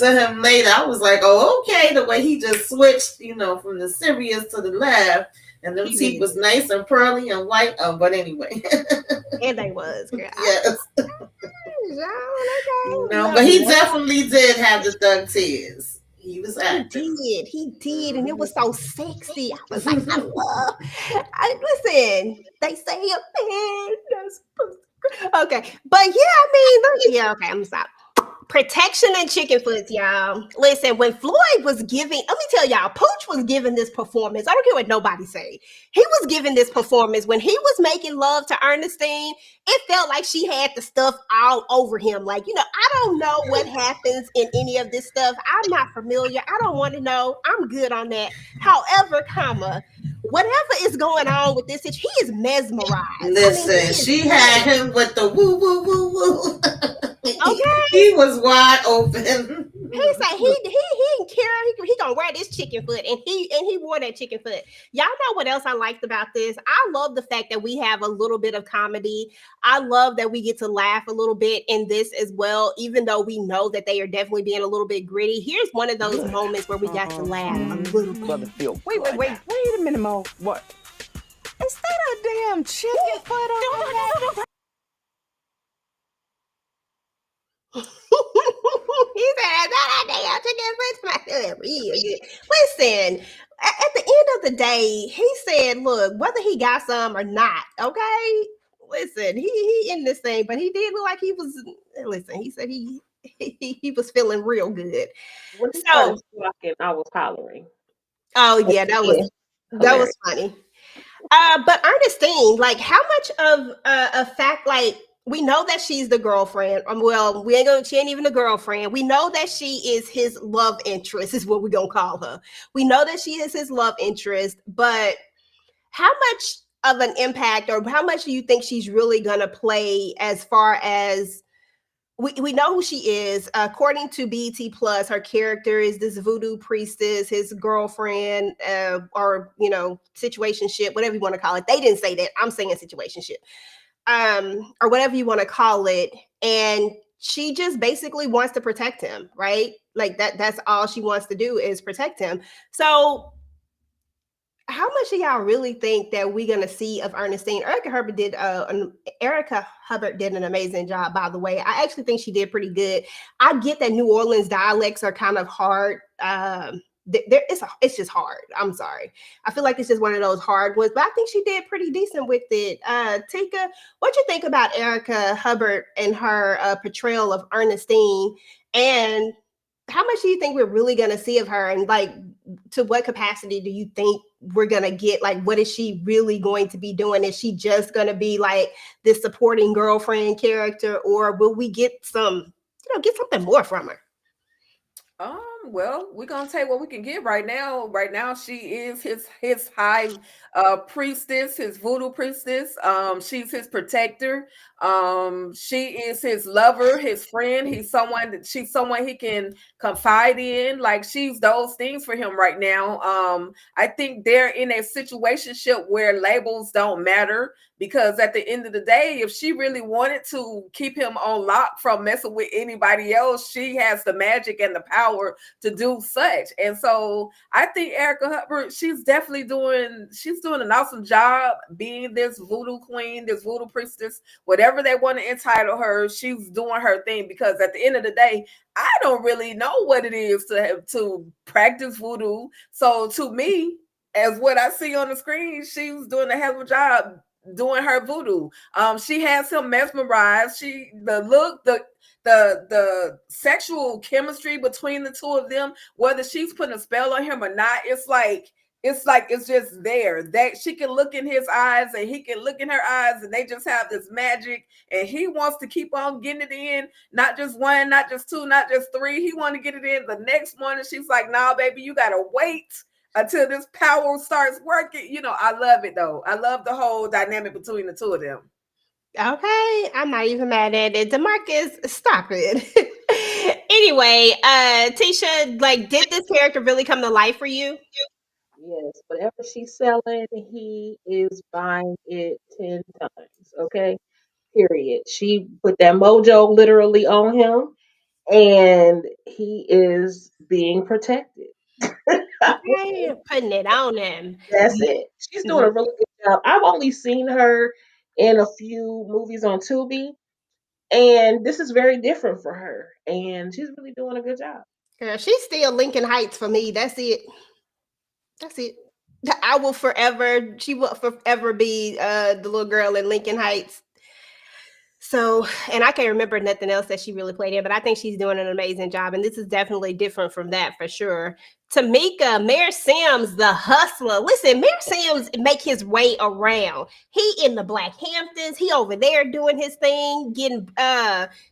him later, I was like, "Oh, okay." The way he just switched, from the serious to the laugh, and them He teeth really was did. nice and pearly and white. But anyway. And they was, girl. Yes. Okay, No, love but he it. definitely did have the thug tears. He was active. He did, and it was so sexy. I was like, listen. They say a man that's okay, but yeah, I mean, yeah, okay, I'm sorry. Protection and chicken foot, y'all. Listen, when Floyd was giving, let me tell y'all, Pooch was giving this performance. I don't care what nobody say. He was giving this performance when he was making love to Ernestine. It felt like she had the stuff all over him. Like, I don't know what happens in any of this stuff. I'm not familiar. I don't want to know. I'm good on that. However, whatever is going on with this, he is mesmerized. I mean, Listen, he is she had so him with the woo woo woo woo. okay. He was wide open. He said he didn't care. He gonna wear this chicken foot, and he wore that chicken foot. Y'all know what else I liked about this? I love the fact that we have a little bit of comedy. I love that we get to laugh a little bit in this as well, even though we know that they are definitely being a little bit gritty. Here's one of those moments where we got to laugh a little bit. Wait a minute, Mo. What? Is that a damn chicken foot over there? He said, "That damn chicken foot real good." Listen, at the end of the day, he said, "Look, whether he got some or not, okay." Listen, he in this thing, but he did look like he was. Listen, he said he was feeling real good. When he So, started squawking, I was hollering. oh yeah, Yeah, that was hilarious. funny. But Ernestine, like, how much of a fact, like, we know that she's the girlfriend. Well, she ain't even a girlfriend. We know that she is his love interest, is what we're gonna call her. We know that she is his love interest, but how much of an impact, or how much do you think she's really gonna play, as far as we know who she is. According to BT Plus, her character is this voodoo priestess, his girlfriend, or situationship, whatever you want to call it. They didn't say that. I'm saying situationship, or whatever you want to call it. And she just basically wants to protect him, right? Like that's all she wants to do is protect him. So how much do y'all really think that we're gonna see of Ernestine? Erica Hubbard did an amazing job, by the way. I actually think she did pretty good. I get that New Orleans dialects are kind of hard. It's just hard. I'm sorry. I feel like it's just one of those hard ones, but I think she did pretty decent with it. Tika, what you think about Erica Hubbard and her portrayal of Ernestine, and how much do you think we're really going to see of her, and like, to what capacity do you think we're going to get? Like, what is she really going to be doing? Is she just going to be like this supporting girlfriend character, or will we get get something more from her? Well, we're gonna take what we can get right now. Right now, she is his high priestess, his voodoo priestess. She's his protector. She is his lover, his friend. She's someone he can confide in. Like, she's those things for him right now. I think they're in a situationship where labels don't matter, because at the end of the day, if she really wanted to keep him on lock from messing with anybody else, she has the magic and the power to do such. And so I think Erica Hubbard, she's doing an awesome job being this voodoo queen, this voodoo priestess, whatever they want to entitle her. She's doing her thing, because at the end of the day, I don't really know what it is to practice voodoo. So to me, as what I see on the screen, she's doing a hell of a job doing her voodoo. She has him mesmerized. The look, the sexual chemistry between the two of them, whether she's putting a spell on him or not, it's just there. That she can look in his eyes and he can look in her eyes, and they just have this magic. And he wants to keep on getting it in, not just one, not just two, not just three. He want to get it in the next one, and she's like, "Nah, baby, you gotta wait until this power starts working." I love it though. I love the whole dynamic between the two of them. Okay, I'm not even mad at it. Demarcus, stop it. Anyway, Tisha, like, did this character really come to life for you? Yes, whatever she's selling, he is buying it 10 times. Okay, period. She put that mojo literally on him, and he is being protected. Okay, putting it on him. That's it. She's doing a really good job. I've only seen her in a few movies on Tubi, and this is very different for her, and she's really doing a good job. Girl, she's still Lincoln Heights for me. That's it. That's it. I will forever. She will forever be the little girl in Lincoln Heights. So, and I can't remember nothing else that she really played in, but I think she's doing an amazing job. And this is definitely different from that for sure. Tamika, Mayor Sims, the hustler. Listen, Mayor Sims make his way around. He in the Black Hamptons. He over there doing his thing, getting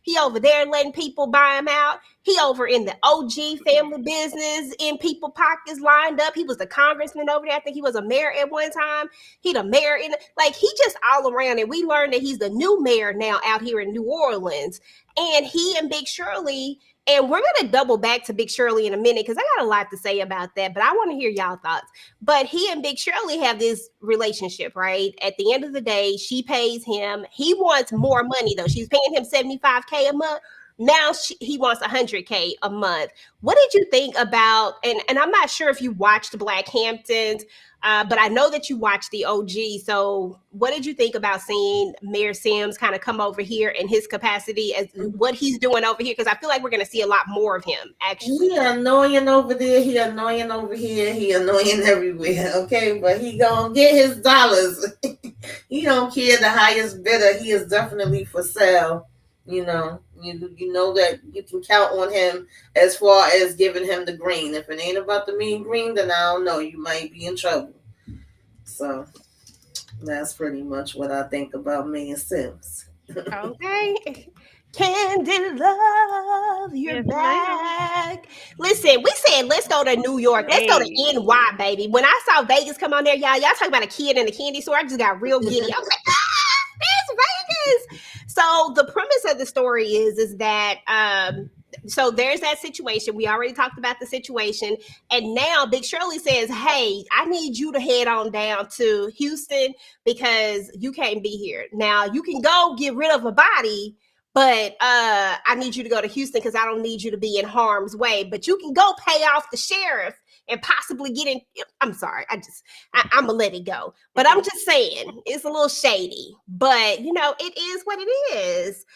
he over there letting people buy him out. He over in the OG family business, in people pockets lined up. He was the congressman over there. I think he was a mayor at one time. He the mayor in like he just all around. And we learned that he's the new mayor now out here in New Orleans. And he and Big Shirley, and we're gonna double back to Big Shirley in a minute because I got a lot to say about that, but I want to hear y'all thoughts. But he and Big Shirley have this relationship, right? At the end of the day, she pays him. He wants more money though. She's paying him 75K a month. Now he wants 100K a month. What did you think about? And I'm not sure if you watched Black Hamptons, but I know that you watched the OG. So, what did you think about seeing Mayor Sims kind of come over here in his capacity as what he's doing over here? Because I feel like we're going to see a lot more of him, actually. He annoying over there. He annoying over here. He annoying everywhere. Okay, but he gonna get his dollars. He don't care the highest bidder. He is definitely for sale. You know that you can count on him as far as giving him the green. If it ain't about the mean green, then I don't know. You might be in trouble. So that's pretty much what I think about me and Sims. Okay. Candy Love, you're Yes, ma'am. back. Listen, we said let's go to New York. Let's go to Hey. NY, baby. When I saw Vegas come on there, y'all talking about a kid in the candy store. I just got real giddy. I was like, there's Vegas. So the premise of the story is that so there's that situation. We already talked about the situation. And now Big Shirley says, hey, I need you to head on down to Houston because you can't be here. Now you can go get rid of a body, but I need you to go to Houston because I don't need you to be in harm's way. But you can go pay off the sheriff and possibly get in. I'm sorry, I'm gonna let it go. But I'm just saying it's a little shady. But it is what it is.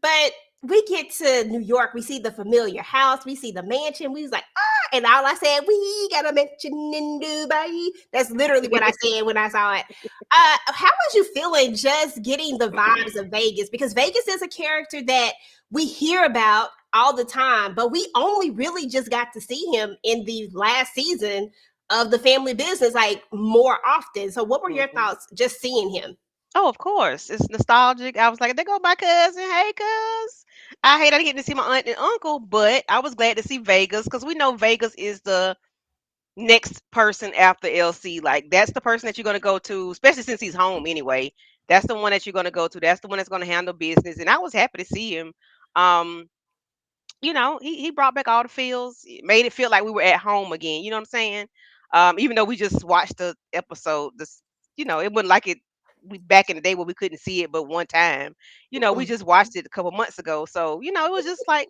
But we get to New York, we see the familiar house, we see the mansion. We was like, and all I said, we got a mansion in Dubai. That's literally what I said when I saw it. How was you feeling just getting the vibes of Vegas? Because Vegas is a character that we hear about all the time, but we only really just got to see him in the last season of the family business, like more often. So, what were your thoughts just seeing him? Oh, of course. It's nostalgic. I was like, there go my cousin. Hey, cuz. I hate I didn't get to see my aunt and uncle, but I was glad to see Vegas because we know Vegas is the next person after LC. Like, that's the person that you're going to go to, especially since he's home anyway. That's the one that you're going to go to. That's the one that's going to handle business. And I was happy to see him. Um, he brought back all the feels, made it feel like we were at home again. You know what I'm saying? Even though we just watched the episode, it wasn't like it. We back in the day where we couldn't see it, but one time, we just watched it a couple months ago. So it was just like,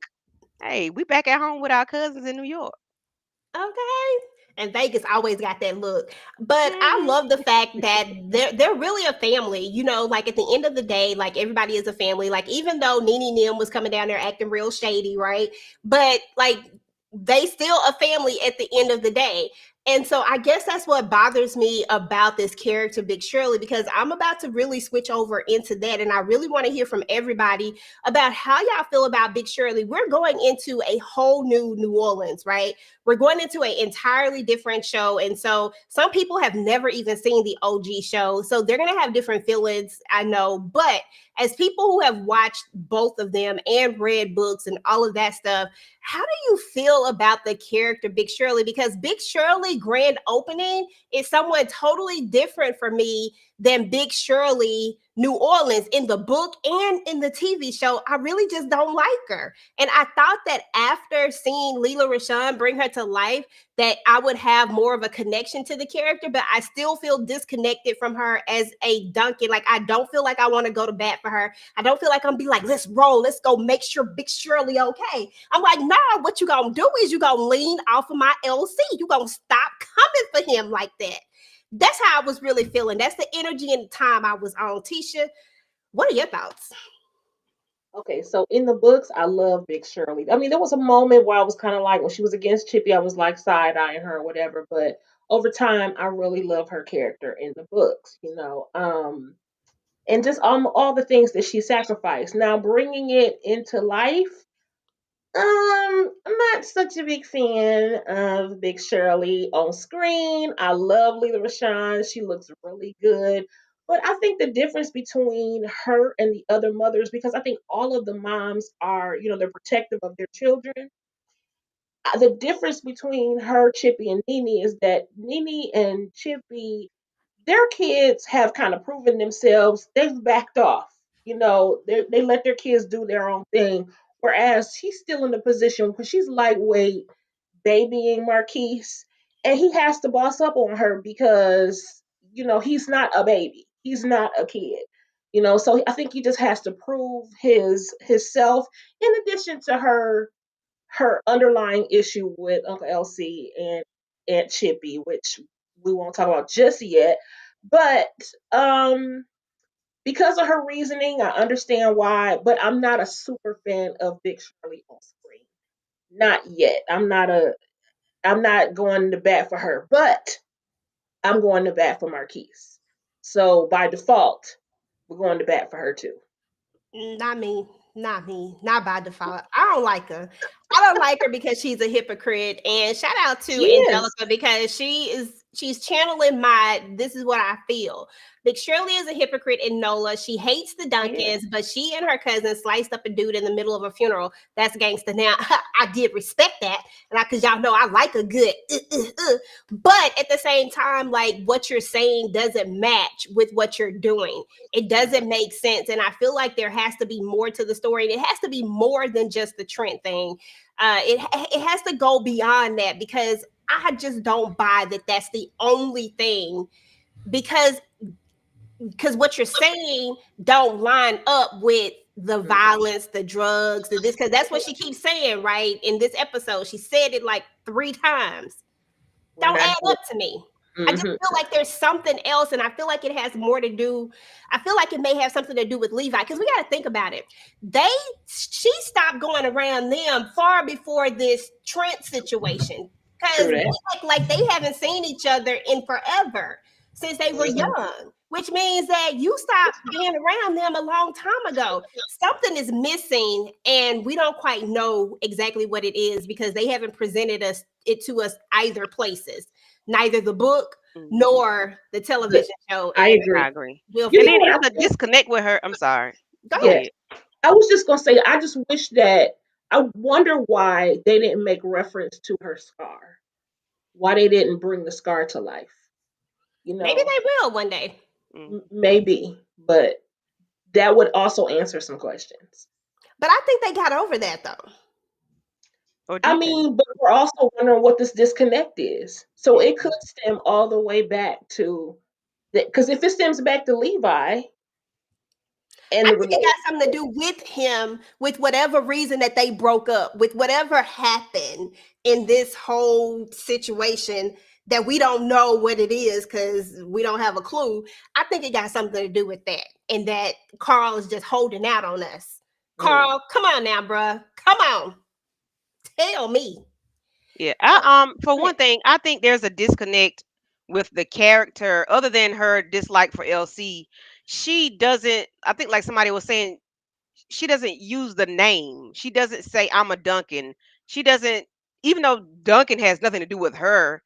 hey, we back at home with our cousins in New York. Okay. And Vegas always got that look. But I Hmm. love the fact that they're really a family. Like at the end of the day, like everybody is a family. Like even though Nene Nim was coming down there acting real shady, right? But like they still a family at the end of the day. And so I guess that's what bothers me about this character, Big Shirley, because I'm about to really switch over into that. And I really want to hear from everybody about how y'all feel about Big Shirley. We're going into a whole new New Orleans, right? We're going into an entirely different show. And so some people have never even seen the OG show. So they're going to have different feelings, I know. But as people who have watched both of them and read books and all of that stuff, how do you feel about the character Big Shirley? Because Big Shirley grand opening is someone totally different for me than Big Shirley New Orleans in the book and in the TV show. I really just don't like her. And I thought that after seeing Leela Rashawn bring her to life, that I would have more of a connection to the character, but I still feel disconnected from her as a Duncan. Like, I don't feel like I want to go to bat for her. I don't feel like I'm be like, let's roll, let's go make sure Big Shirley okay. I'm like, nah, what you gonna do is you gonna lean off of my LC. You gonna stop coming for him like that. That's how I was really feeling. That's the energy and the time I was on. Tisha, what are your thoughts? Okay, so in the books, I love Big Shirley. I mean, there was a moment where I was kind of like, when she was against Chippy, I was like side eyeing her or whatever. But over time, I really love her character in the books, and just all the things that she sacrificed. Now, bringing it into life, I'm not such a big fan of Big Shirley on screen. I love Leela Rashawn. She looks really good. But I think the difference between her and the other mothers, because I think all of the moms are, they're protective of their children. The difference between her, Chippy, and Nene is that Nene and Chippy, their kids have kind of proven themselves. They've backed off. They let their kids do their own thing. Whereas she's still in the position because she's lightweight, babying Marquise, and he has to boss up on her because he's not a baby. He's not a kid. So I think he just has to prove his self. In addition to her underlying issue with Uncle LC and Aunt Chippy, which we won't talk about just yet. But because of her reasoning, I understand why. But I'm not a super fan of Big Shirley on screen. Not yet. I'm not going to bat for her, but I'm going to bat for Marquise. So by default, we're going to bat for her too. Not me. Not me. Not by default. I don't like her. I don't like her because she's a hypocrite. And shout out to She is. Angelica because she's channeling my this is what I feel. Big Shirley is a hypocrite in NOLA. She hates the She is. Duncans, but she and her cousin sliced up a dude in the middle of a funeral. That's gangster. Now, I did respect that. And because y'all know I like a good but at the same time, like what you're saying doesn't match with what you're doing. It doesn't make sense. And I feel like there has to be more to the story. And it has to be more than just the Trent thing. It has to go beyond that because I just don't buy that that's the only thing because what you're saying don't line up with the violence, the drugs, the this, because that's what she keeps saying, right? In this episode, she said it like 3 times. Well, Don't not add up to me. I just mm-hmm. feel like there's something else, and I feel like it has more to do. I feel like it may have something to do with Levi because we got to think about it. She stopped going around them far before this Trent situation because True they that. act like they haven't seen each other in forever since they were Mhm. young, which means that you stopped being around them a long time ago. Something is missing, and we don't quite know exactly what it is because they haven't presented it to us either places, neither the book Mhm. nor the But television show. I And agree. I agree. we'll You And figure know then what I it's a think? disconnect with her. I'm sorry. go Go ahead. Yeah, ahead. I was just gonna say. I just wish that I wonder why they didn't make reference to her scar. Why they didn't bring the scar to life. You Maybe know, they will one day. Mhm. maybe, but that would also answer some questions. But I think they got over that though. Or I did they? mean, but we're also wondering what this disconnect is. So it could Mhm. stem all the way back to that. Because if it stems back to Levi and I the think it got relationship, something to do with him, with whatever reason that they broke up, with whatever happened in this whole situation that we don't know what it is because we don't have a clue. I think it got something to do with that, and that Carl is just holding out on us. mm, Carl, come on now, bruh. Come on. Tell me. Yeah. So, For go one ahead. thing, I think there's a disconnect with the character. Other than her dislike for LC, she doesn't. I think, like somebody was saying, she doesn't use the name. She doesn't say I'm a Duncan. She doesn't, even though Duncan has nothing to do with her,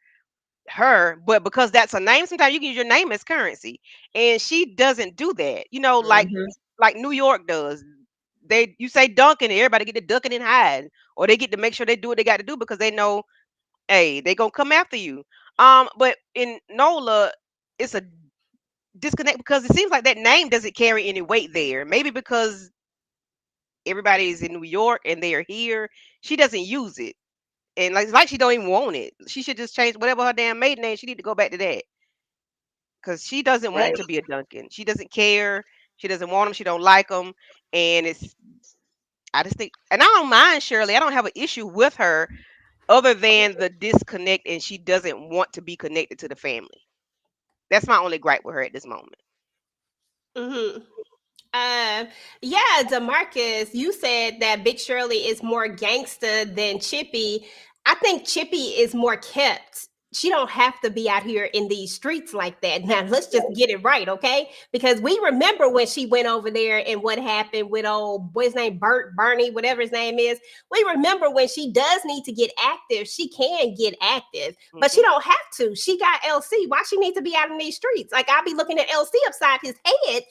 but because that's a name, sometimes you can use your name as currency. And she doesn't do that. mhm. Like New York does. You say Duncan, and everybody get to ducking and hide, or they get to make sure they do what they got to do because they know, hey, they gonna come after you. But in NOLA, it's a disconnect because it seems like that name doesn't carry any weight there. Maybe because everybody is in New York and they are here, she doesn't use it. And like, it's like she don't even want it. She should just change whatever her damn maiden name. She need to go back to that because she doesn't want Right. to be a Duncan. She doesn't care. She doesn't want them. She don't like them. And it's I just think, and I don't mind Shirley. I don't have an issue with her other than the disconnect, and she doesn't want to be connected to the family. That's my only gripe with her at this moment. Mm-hmm. Yeah, Demarcus, you said that Big Shirley is more gangster than Chippy. I think Chippy is more kept. She don't have to be out here in these streets like that. Now let's just get it right, okay? Because we remember when she went over there and what happened with old what's his name, Bernie, whatever his name is. We remember when she does need to get active, she can get active, but she don't have to. She got LC. Why she need to be out in these streets? Like I'll be looking at LC upside his head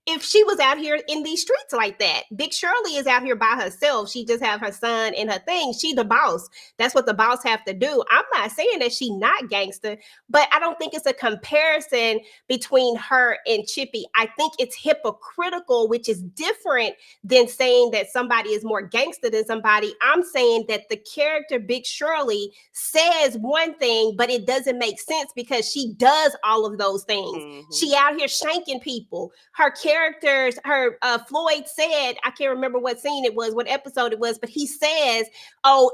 if she was out here in these streets like that. Big Shirley is out here by herself. She just have her son and her thing. She the boss. That's what the boss have to do. I'm not saying that she not gangster, but I don't think it's a comparison between her and Chippy. I think it's hypocritical, which is different than saying that somebody is more gangster than somebody. I'm saying that the character Big Shirley says one thing, but it doesn't make sense because she does all of those things. She out here shanking people. Her characters, Floyd said, I can't remember what scene it was, what episode it was, but he says, "Oh,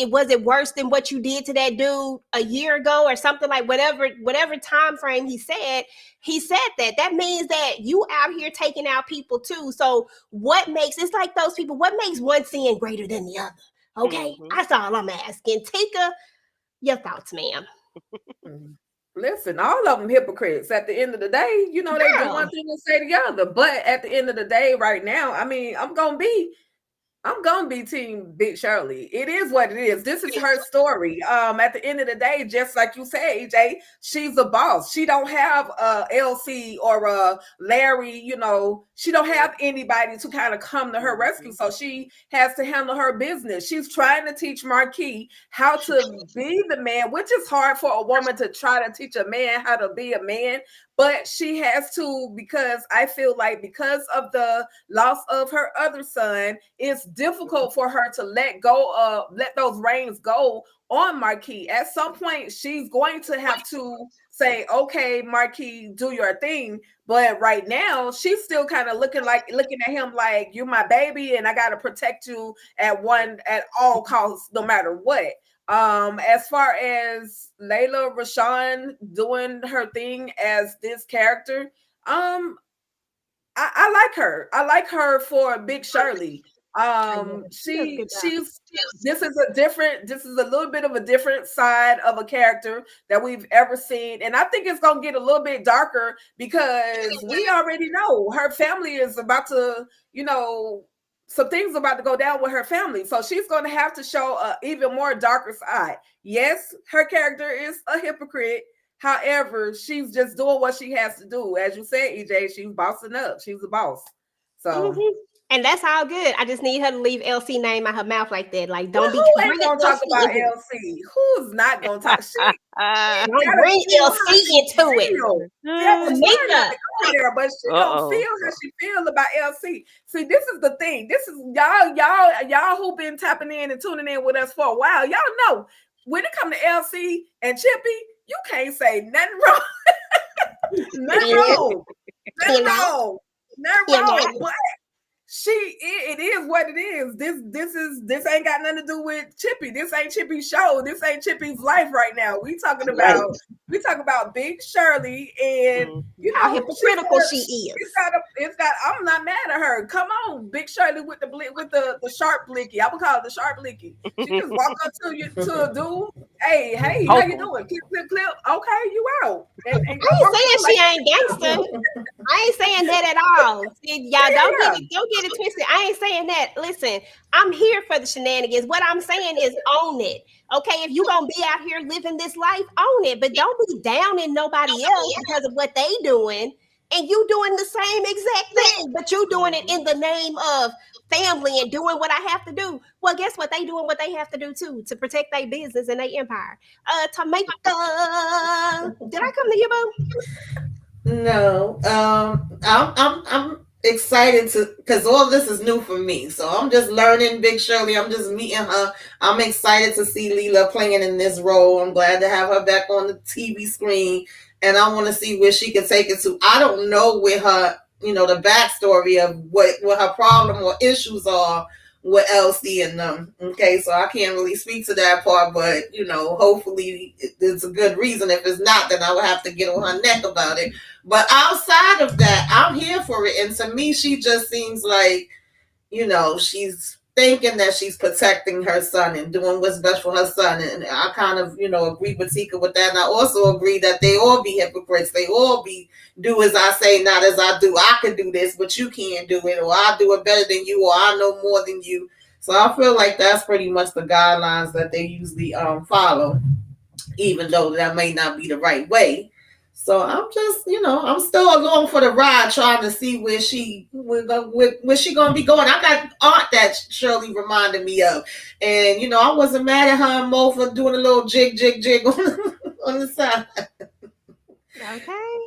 was it worse than what you did to that dude a year ago or something like whatever time frame he said." He said that. That means that you out here taking out people too. So what makes it's like those people? What makes one sin greater than the other? Okay, that's all I'm asking. Tika, your thoughts, ma'am. Listen, all of them hypocrites. At the end of the day, you know, they do one thing and say the other. But at the end of the day, right now, I mean, I'm gonna be team Big Shirley. It is what it is. This is her story. At the end of the day, just like you said, AJ, she's a boss. She don't have LC or Larry, you know, she don't have anybody to kind of come to her rescue. So she has to handle her business. She's trying to teach Marquis how to be the man, which is hard for a woman to try to teach a man how to be a man. But she has to, because I feel like because of the loss of her other son, it's difficult for her to let those reins go on Marquis. At some point, she's going to have to say, "Okay, Marquis, do your thing." But right now, she's still kind of looking at him like, "You're my baby, and I got to protect you at all costs, no matter what." As far as Layla Rashawn doing her thing as this character, I like her. I like her for Big Shirley. This is a little bit of a different side of a character that we've ever seen. And I think it's gonna get a little bit darker because we already know her family is about to, you know, some things about to go down with her family. So she's going to have to show a even more darker side. Yes, her character is a hypocrite. However, she's just doing what she has to do. As you said, EJ, she's bossing up. She's a boss. So And that's all good. I just need her to leave LC name out her mouth like that. Like, don't who ain't gonna talk about LC? Who's not gonna talk shit? Don't bring LC into it. But she gonna feel how she feel about LC. See, this is the thing. This is y'all who been tapping in and tuning in with us for a while. Y'all know when it come to LC and Chippy, you can't say nothing wrong. Nothing wrong. Nothing wrong. Nothing wrong. But it is what it is. This ain't got nothing to do with Chippy. This ain't Chippy's show. This ain't Chippy's life right now. We talking about Big Shirley, and you know how hypocritical she is. It's got. I'm not mad at her. Come on, Big Shirley with the sharp blicky. I would call it the sharp blicky. She just walk up to a dude. Hey, how you doing? Clip. Okay, you out. I ain't saying she ain't gangster. I ain't saying that at all. See, y'all don't get it twisted. I ain't saying that. Listen, I'm here for the shenanigans. What I'm saying is own it. Okay, if you gonna be out here living this life, own it. But don't be downing nobody else because of what they doing, and you doing the same exact thing, but you doing it in the name of family and doing what I have to do. Well, guess what? They doing what they have to do too to protect their business and their empire. Tomato. Did I come to you, boo? No, I'm excited to because all this is new for me. So I'm just learning Big Shirley. I'm just meeting her. I'm excited to see Leela playing in this role. I'm glad to have her back on the TV screen, and I want to see where she can take it to. I don't know where her, the backstory of what her problem or issues are with Elsie and them. Okay, so I can't really speak to that part, but hopefully it's a good reason. If it's not, then I will have to get on her neck about it. But outside of that, I'm here for it. And to me, she just seems like, she's thinking that she's protecting her son and doing what's best for her son. And I kind of, agree with Tika with that. And I also agree that they all be hypocrites. They all be do as I say, not as I do. I could do this, but you can't do it. Or I do it better than you, or I know more than you. So I feel like that's pretty much the guidelines that they usually follow, even though that may not be the right way. So I'm just, I'm still along for the ride, trying to see where she gonna be going. I got aunt that Shirley reminded me of, and I wasn't mad at her and Mo for doing a little jig on on the side. Okay.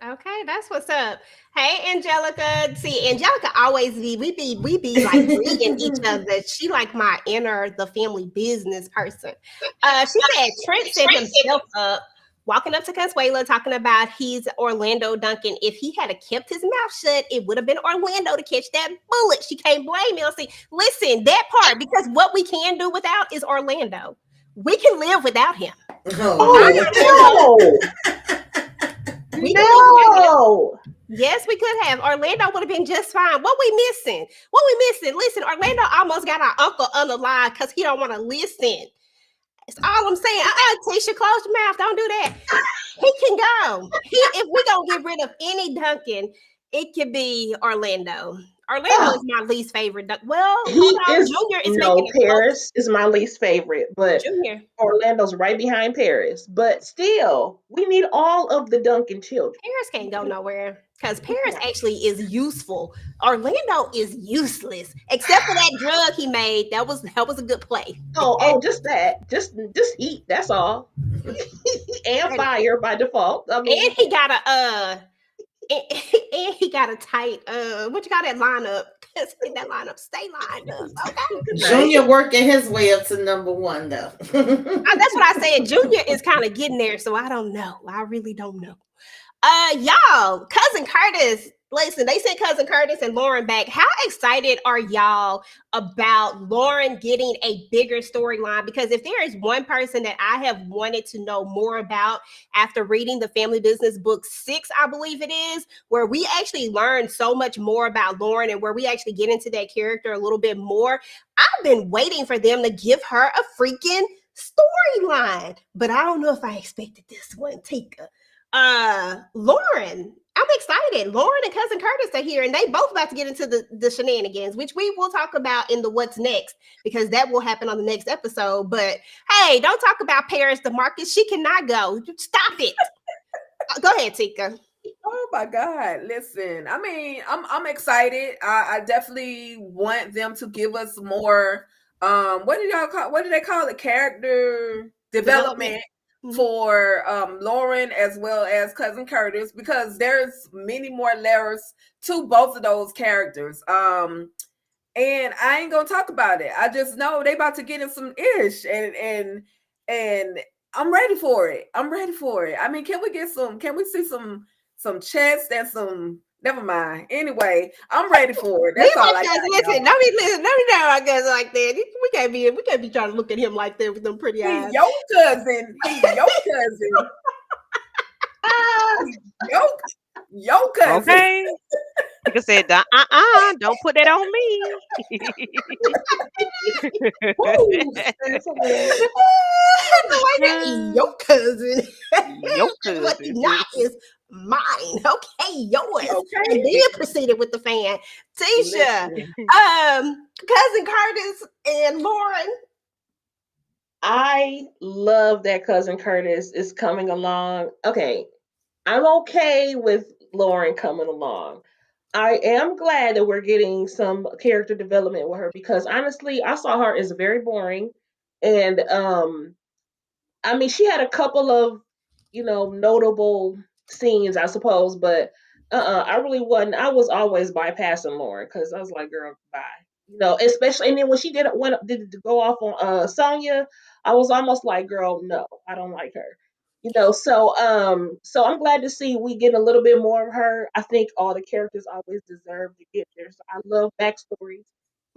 Okay, that's what's up. Hey, Angelica. See, Angelica always we be like reading each other. She like my inner the family business person. She said Trent set himself up, walking up to Consuela, talking about he's Orlando Duncan. If he had kept his mouth shut, it would have been Orlando to catch that bullet. She can't blame Elsie. Listen, that part, because what we can do without is Orlando. We can live without him. Oh, Oh We can live without him. no! Yes, we could have. Orlando would have been just fine. What we missing? What we missing? Listen, Orlando almost got our uncle unalive because he don't want to listen. That's all I'm saying. Tisha, close your mouth. Don't do that. He can go. If we gonna get rid of any Duncan, it could be Orlando. Orlando is my least favorite. Well, hold He on. is Junior is making no it close. Paris is my least favorite, but Junior. Orlando's right behind Paris. But still, we need all of the Duncan children. Paris can't go nowhere because We Paris cannot. actually is useful. Orlando is useless, except for that drug he made. That was a good play. Oh, just that. Just eat. That's all. And And, fire by default. I mean, and he got a and, and he got a tight what you call that lineup? In that lineup, stay lined up, okay? good night. Junior working his way up to number one though. That's what I said. Junior is kind of getting there, so I don't know. I really don't know. Y'all, cousin Curtis. Listen, they sent cousin Curtis and Lauren back. How excited are y'all about Lauren getting a bigger storyline? Because if there is one person that I have wanted to know more about after reading the Family Business book 6, I believe it is, where we actually learn so much more about Lauren and where we actually get into that character a little bit more. I've been waiting for them to give her a freaking storyline, but I don't know if I expected this one, Tika. Lauren, I'm excited. Lauren and cousin Curtis are here, and they both about to get into the shenanigans, which we will talk about in the what's next, because that will happen on the next episode. But hey, don't talk about Paris DeMarcus. She cannot go. Stop it. Go ahead, Tika. Oh my God. Listen, I mean, I'm excited. I definitely want them to give us more what do they call it? Character development for Lauren as well as cousin Curtis, because there's many more layers to both of those characters. And I ain't gonna talk about it. I just know they about to get in some ish, and I'm ready for it. I'm ready for it. I mean, can we see some chest and some, never mind. Anyway, I'm ready for it. That's all I got. Listen, let me know I guess like that. We can't be trying to look at him like that with them pretty eyes. He's your cousin. He's your cousin. Your cousin. Okay. Tika said, don't put that on me. Your cousin. Your What he cousin. not is mine. Okay, yours. Okay. And then proceeded with the fan. Tisha, Listen. cousin Curtis and Lauren. I love that cousin Curtis is coming along. Okay, I'm okay with Lauren coming along. I am glad that we're getting some character development with her, because honestly, I saw her as very boring. And I mean, she had a couple of, notable scenes, I suppose. But I really wasn't. I was always bypassing Lauren because I was like, girl, bye. Especially and then when she did to go off on Sonya, I was almost like, girl, no, I don't like her. So I'm glad to see we get a little bit more of her. I think all the characters always deserve to get there. So I love backstories.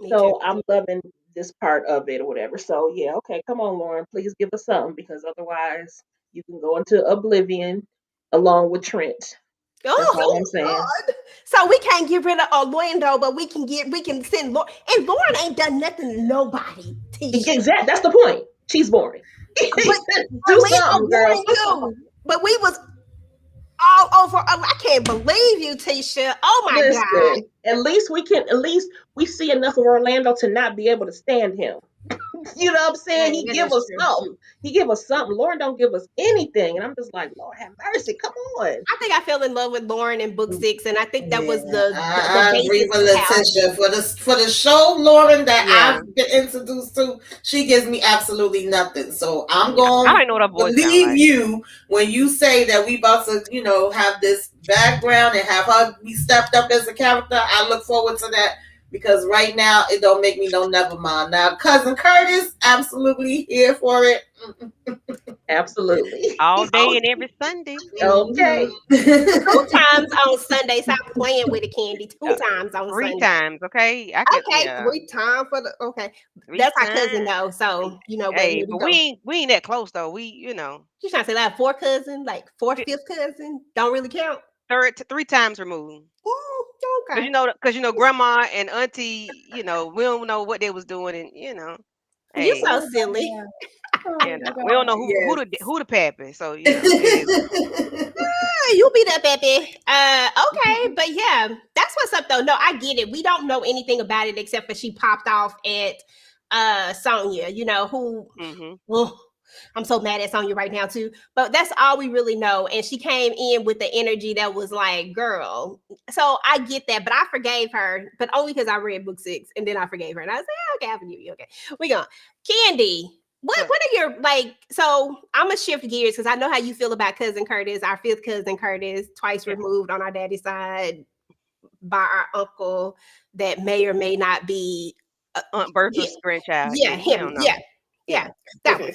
Me too. So I'm loving this part of it or whatever. So yeah, okay, come on, Lauren, please give us something because otherwise you can go into oblivion along with Trent. That's all Oh I'm saying. God! So we can't get rid of Orlando, but we can send Lauren. And Lauren ain't done nothing to nobody. Tisha, Exactly. That's the point. She's boring. but Do Orlando something, girl. boring too. But we was all over. Oh, I can't believe you, Tisha. Oh my God! Listen, at least we see enough of Orlando to not be able to stand him. You know what I'm saying? He That give is us true. something. He give us something. Lauren don't give us anything. And I'm just like, Lord have mercy. Come on. I think I fell in love with Lauren in book 6, and I think that Yeah, was the I agree basis with of how. Letitia. For the show, Lauren, that Yeah, I've been introduced to, she gives me absolutely nothing. So I'm yeah. I going don't to know what her voice sound believe like. you when you say that we about to, have this background and have her be stepped up as a character. I look forward to that because right now it don't make me no never mind. Now, cousin Curtis, absolutely here for it. Absolutely. All day and every Sunday. Okay. Mhm. 2 times on Sunday. Stop playing with the candy. Two Uh, times on three Sunday. times, okay? I could, Okay, yeah, 3 times for the okay. three That's my cousin times. though, so baby, Hey, here we but go. we ain't that close though. She's trying to say that four cousin, like fourth, Fi- fifth cousin, don't really count. three times removed. Cause Okay. grandma and auntie, we don't know what they was doing, and You hey, so silly. we don't know Yes. who the pappy. So it is. You be that baby. Okay, but yeah, that's what's up though. No, I get it. We don't know anything about it except for she popped off at Sonya, who Mm-hmm. well, I'm so mad at Sonya right now too. But that's all we really know. And she came in with the energy that was like, girl. So I get that, but I forgave her, but only because I read book 6 and then I forgave her. And I said, okay, I forgive you. Okay. We gone. Candy. What? What are your like? So I'm gonna shift gears because I know how you feel about cousin Curtis, our fifth cousin Curtis, twice Yeah. removed on our daddy's side by our uncle that may or may not be Aunt yeah, Bertha's grandchild. yeah, Yeah, we him, don't know. yeah, Yeah. yeah, that one.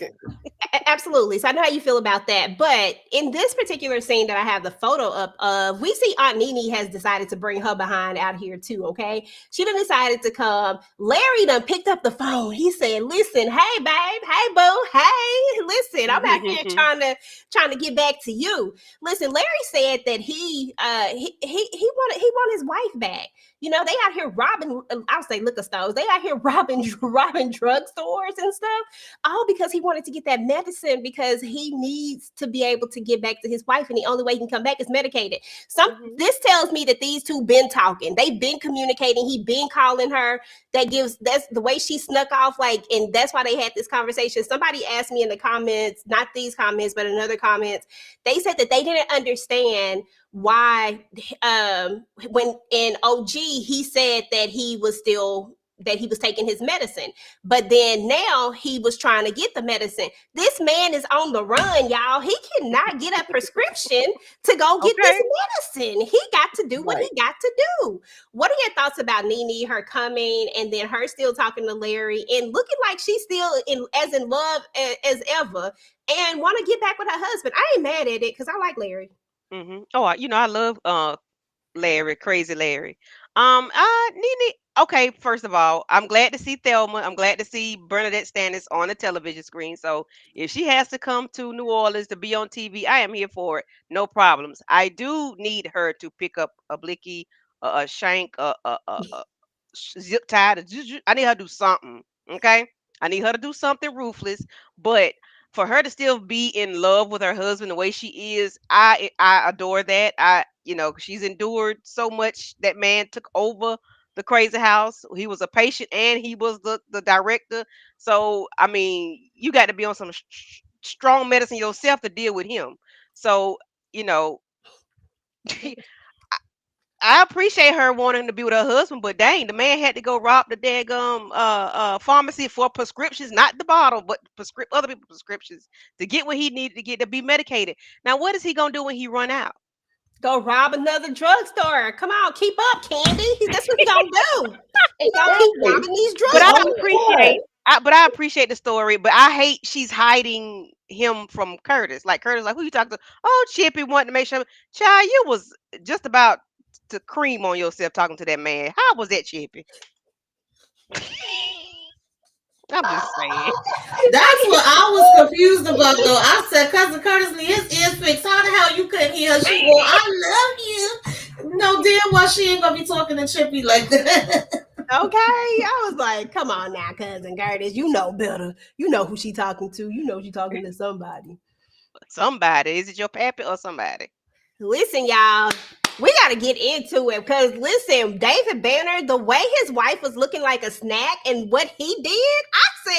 Absolutely. So I know how you feel about that. But in this particular scene that I have the photo up of, we see Aunt Nene has decided to bring her behind out here too. Okay. She done decided to come. Larry done picked up the phone. He said, listen, hey babe, hey boo, hey, listen, I'm out here trying to get back to you. Listen, Larry said that he want his wife back. They out here robbing, I'll say liquor stores. They out here robbing drugstores and stuff all because he wanted to get that medicine because he needs to be able to get back to his wife, and the only way he can come back is medicated. Mm-hmm. This tells me that these two been talking. They've been communicating. He been calling her. That's the way she snuck off, and that's why they had this conversation. Somebody asked me in the comments, not these comments, but another comments. They said that they didn't understand why when in OG he said that he was taking his medicine. But then now he was trying to get the medicine. This man is on the run, y'all. He cannot get a prescription to go get this Okay. medicine. He got to do what he Right. got to do. What are your thoughts about Nene, her coming, and then her still talking to Larry and looking like she's still in love as ever and want to get back with her husband? I ain't mad at it because I like Larry. Mm-hmm. Oh, I love Larry, crazy Larry. Nene. Okay, first of all, I'm glad to see Thelma. I'm glad to see Bernadette Stannis on the television screen. So if she has to come to New Orleans to be on TV, I am here for it. No problems. I do need her to pick up a blicky, a shank, a zip tied. I need her to do something. Okay, I need her to do something ruthless. But for her to still be in love with her husband the way she is, I adore that. She's endured so much. That man took over the crazy house. He was a patient and he was the director. So I mean, you got to be on some strong medicine yourself to deal with him. So you know. I appreciate her wanting to be with her husband, but dang, the man had to go rob the daggum pharmacy for prescriptions, not the bottle, but other people's prescriptions to get what he needed to get to be medicated. Now, what is he gonna do when he run out? Go rob another drugstore. Come on, keep up, Candy. That's what he gonna do. He gonna keep Exactly. robbing these But I Oh my drugstores. God. appreciate, but I appreciate the story. But I hate she's hiding him from Curtis. Like Curtis, like who you talking to? Oh, Chippy wanted to make sure. Child, you was just about to cream on yourself talking to that man. How was that, Chippy? I'm just saying. That's what I was confused about, though. I said, Cousin Curtis need his ears fixed. How the hell you couldn't hear her? She, well, I love you. No, damn well she ain't gonna be talking to Chippy like that. Okay, I was like, come on now, cousin Curtis, you know better. You know who she talking to. You know she talking to somebody. Somebody. Is it your pappy or somebody? Listen, y'all, we got to get into it because listen, David Banner, the way his wife was looking like a snack and what he did, I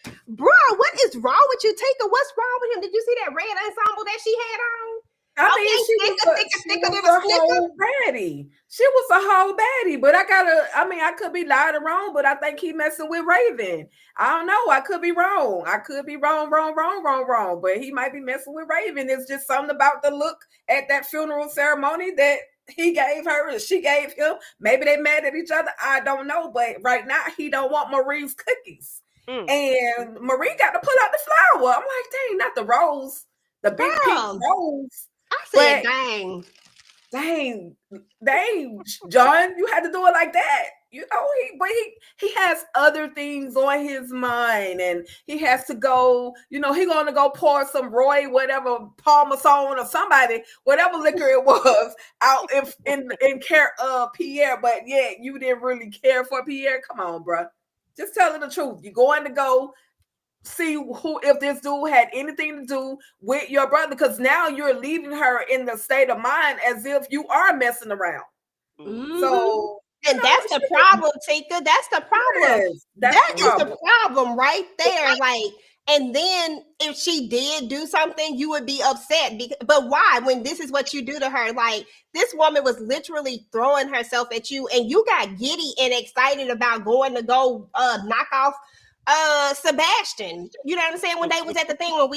said, bro, what is wrong with you, Tika? What's wrong with him? Did you see that red ensemble that she had on? I mean, Okay, she thicker was than a a snicker. whole baddie. She was a whole baddie, but I mean, I could be lied or wrong, but I think he messing with Raven. I don't know. I could be wrong. I could be wrong. But he might be messing with Raven. It's just something about the look at that funeral ceremony that he gave her and she gave him. Maybe they mad at each other. I don't know. But right now, he don't want Marie's cookies. Mm. And Marie got to pull out the flower. I'm like, dang, not the rose, the big pink Girl, rose. I said, But dang, John, you had to do it like that. You know, he has other things on his mind, and he has to go. You know, he going to go pour some Roy, whatever Parmesan or somebody, whatever liquor it was, out in care of Pierre. But yeah, you didn't really care for Pierre. Come on, bro. Just tell her the truth. You're going to go see who if this dude had anything to do with your brother, because now you're leaving her in the state of mind as if you are messing around. mm-hmm. So And that's the problem, Tika. That's the problem. yes, that's That the is the problem. problem right there. Like, and then if she did do something, you would be upset. But why? When this is what you do to her, like this woman was literally throwing herself at you, and you got giddy and excited about going to go knock off Sebastian. You know what I'm saying? When they was at the thing when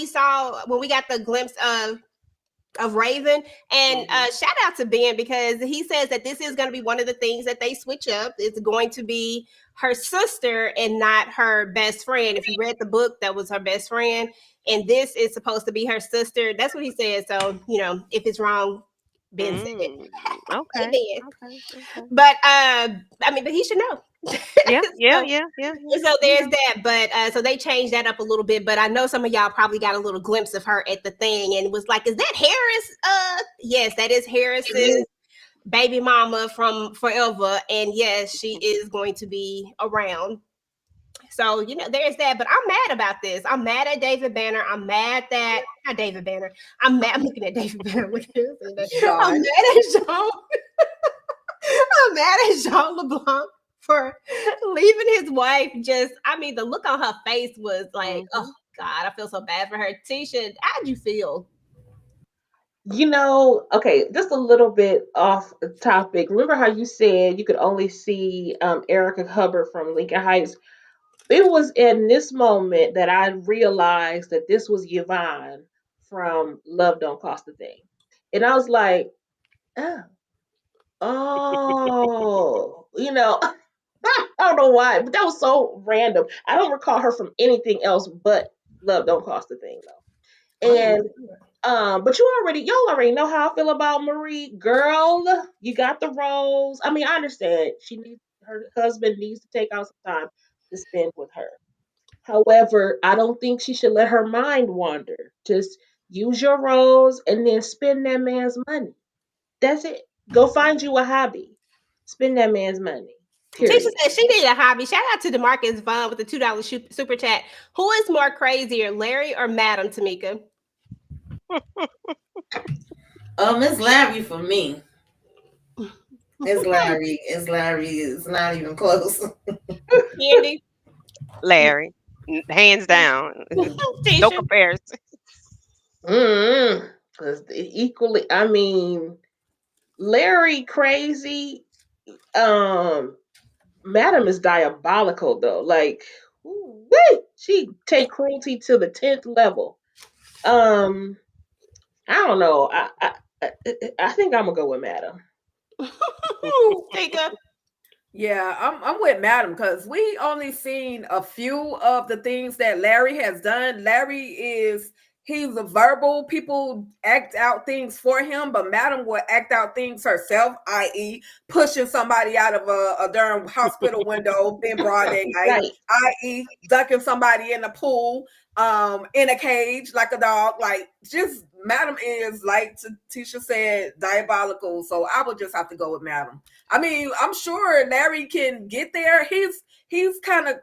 we got the glimpse of Raven. And shout out to Ben because he says that this is going to be one of the things that they switch up. It's going to be her sister and not her best friend. If you read the book, that was her best friend. And this is supposed to be her sister. That's what he said. So, you know, if it's wrong, Ben said it. Okay. Ben. Okay. But I mean, but he should know. Yeah. So there's that, but so they changed that up a little bit. But I know some of y'all probably got a little glimpse of her at the thing and was like, "Is that Harris?" Yes, that is Harris's baby mama from Forever, and yes, she is going to be around. So you know, there's that. But I'm mad about this. I'm mad at David Banner. I'm mad that not David Banner. I'm mad. I'm looking at David Banner. Look at this. I'm Sean. mad at Jean. I'm mad at Jean LeBlanc for leaving his wife. Just, I mean, the look on her face was like, oh God, I feel so bad for her. Tisha, how'd you feel? You know, okay, just a little bit off topic. Remember how you said you could only see Erica Hubbard from Lincoln Heights? It was in this moment that I realized that this was Yvonne from Love Don't Cost a Thing. And I was like, oh, you know, I don't know why, but that was so random. I don't recall her from anything else but Love Don't Cost a Thing though. And but y'all already know how I feel about Marie. Girl, you got the roles. I mean, I understand her husband needs to take out some time to spend with her. However, I don't think she should let her mind wander. Just use your roles and then spend that man's money. That's it. Go find you a hobby. Spend that man's money. Tisha Period. said she needed a hobby. Shout out to Demarcus Vaughn with the $2 super chat. Who is more crazier, Larry or Madam Tamika? It's Larry for me. It's Larry. It's Larry. It's not even close. Candy? Larry, hands down, no Tisha? comparison. Mm-hmm. Equally, I mean, Larry crazy. Um, Madam is diabolical though. Like, wait, she take cruelty to the 10th level. I don't know. I think I'm gonna go with Madam. Tika. Yeah, I'm with Madam because we only seen a few of the things that Larry has done. He's a verbal. People act out things for him, but Madam will act out things herself, i.e., pushing somebody out of a darn hospital window in broad daylight, Right. i.e., ducking somebody in the pool, in a cage like a dog. Like, just Madam is, like Tisha said, diabolical. So I would just have to go with Madam. I mean, I'm sure Larry can get there. He's kind of,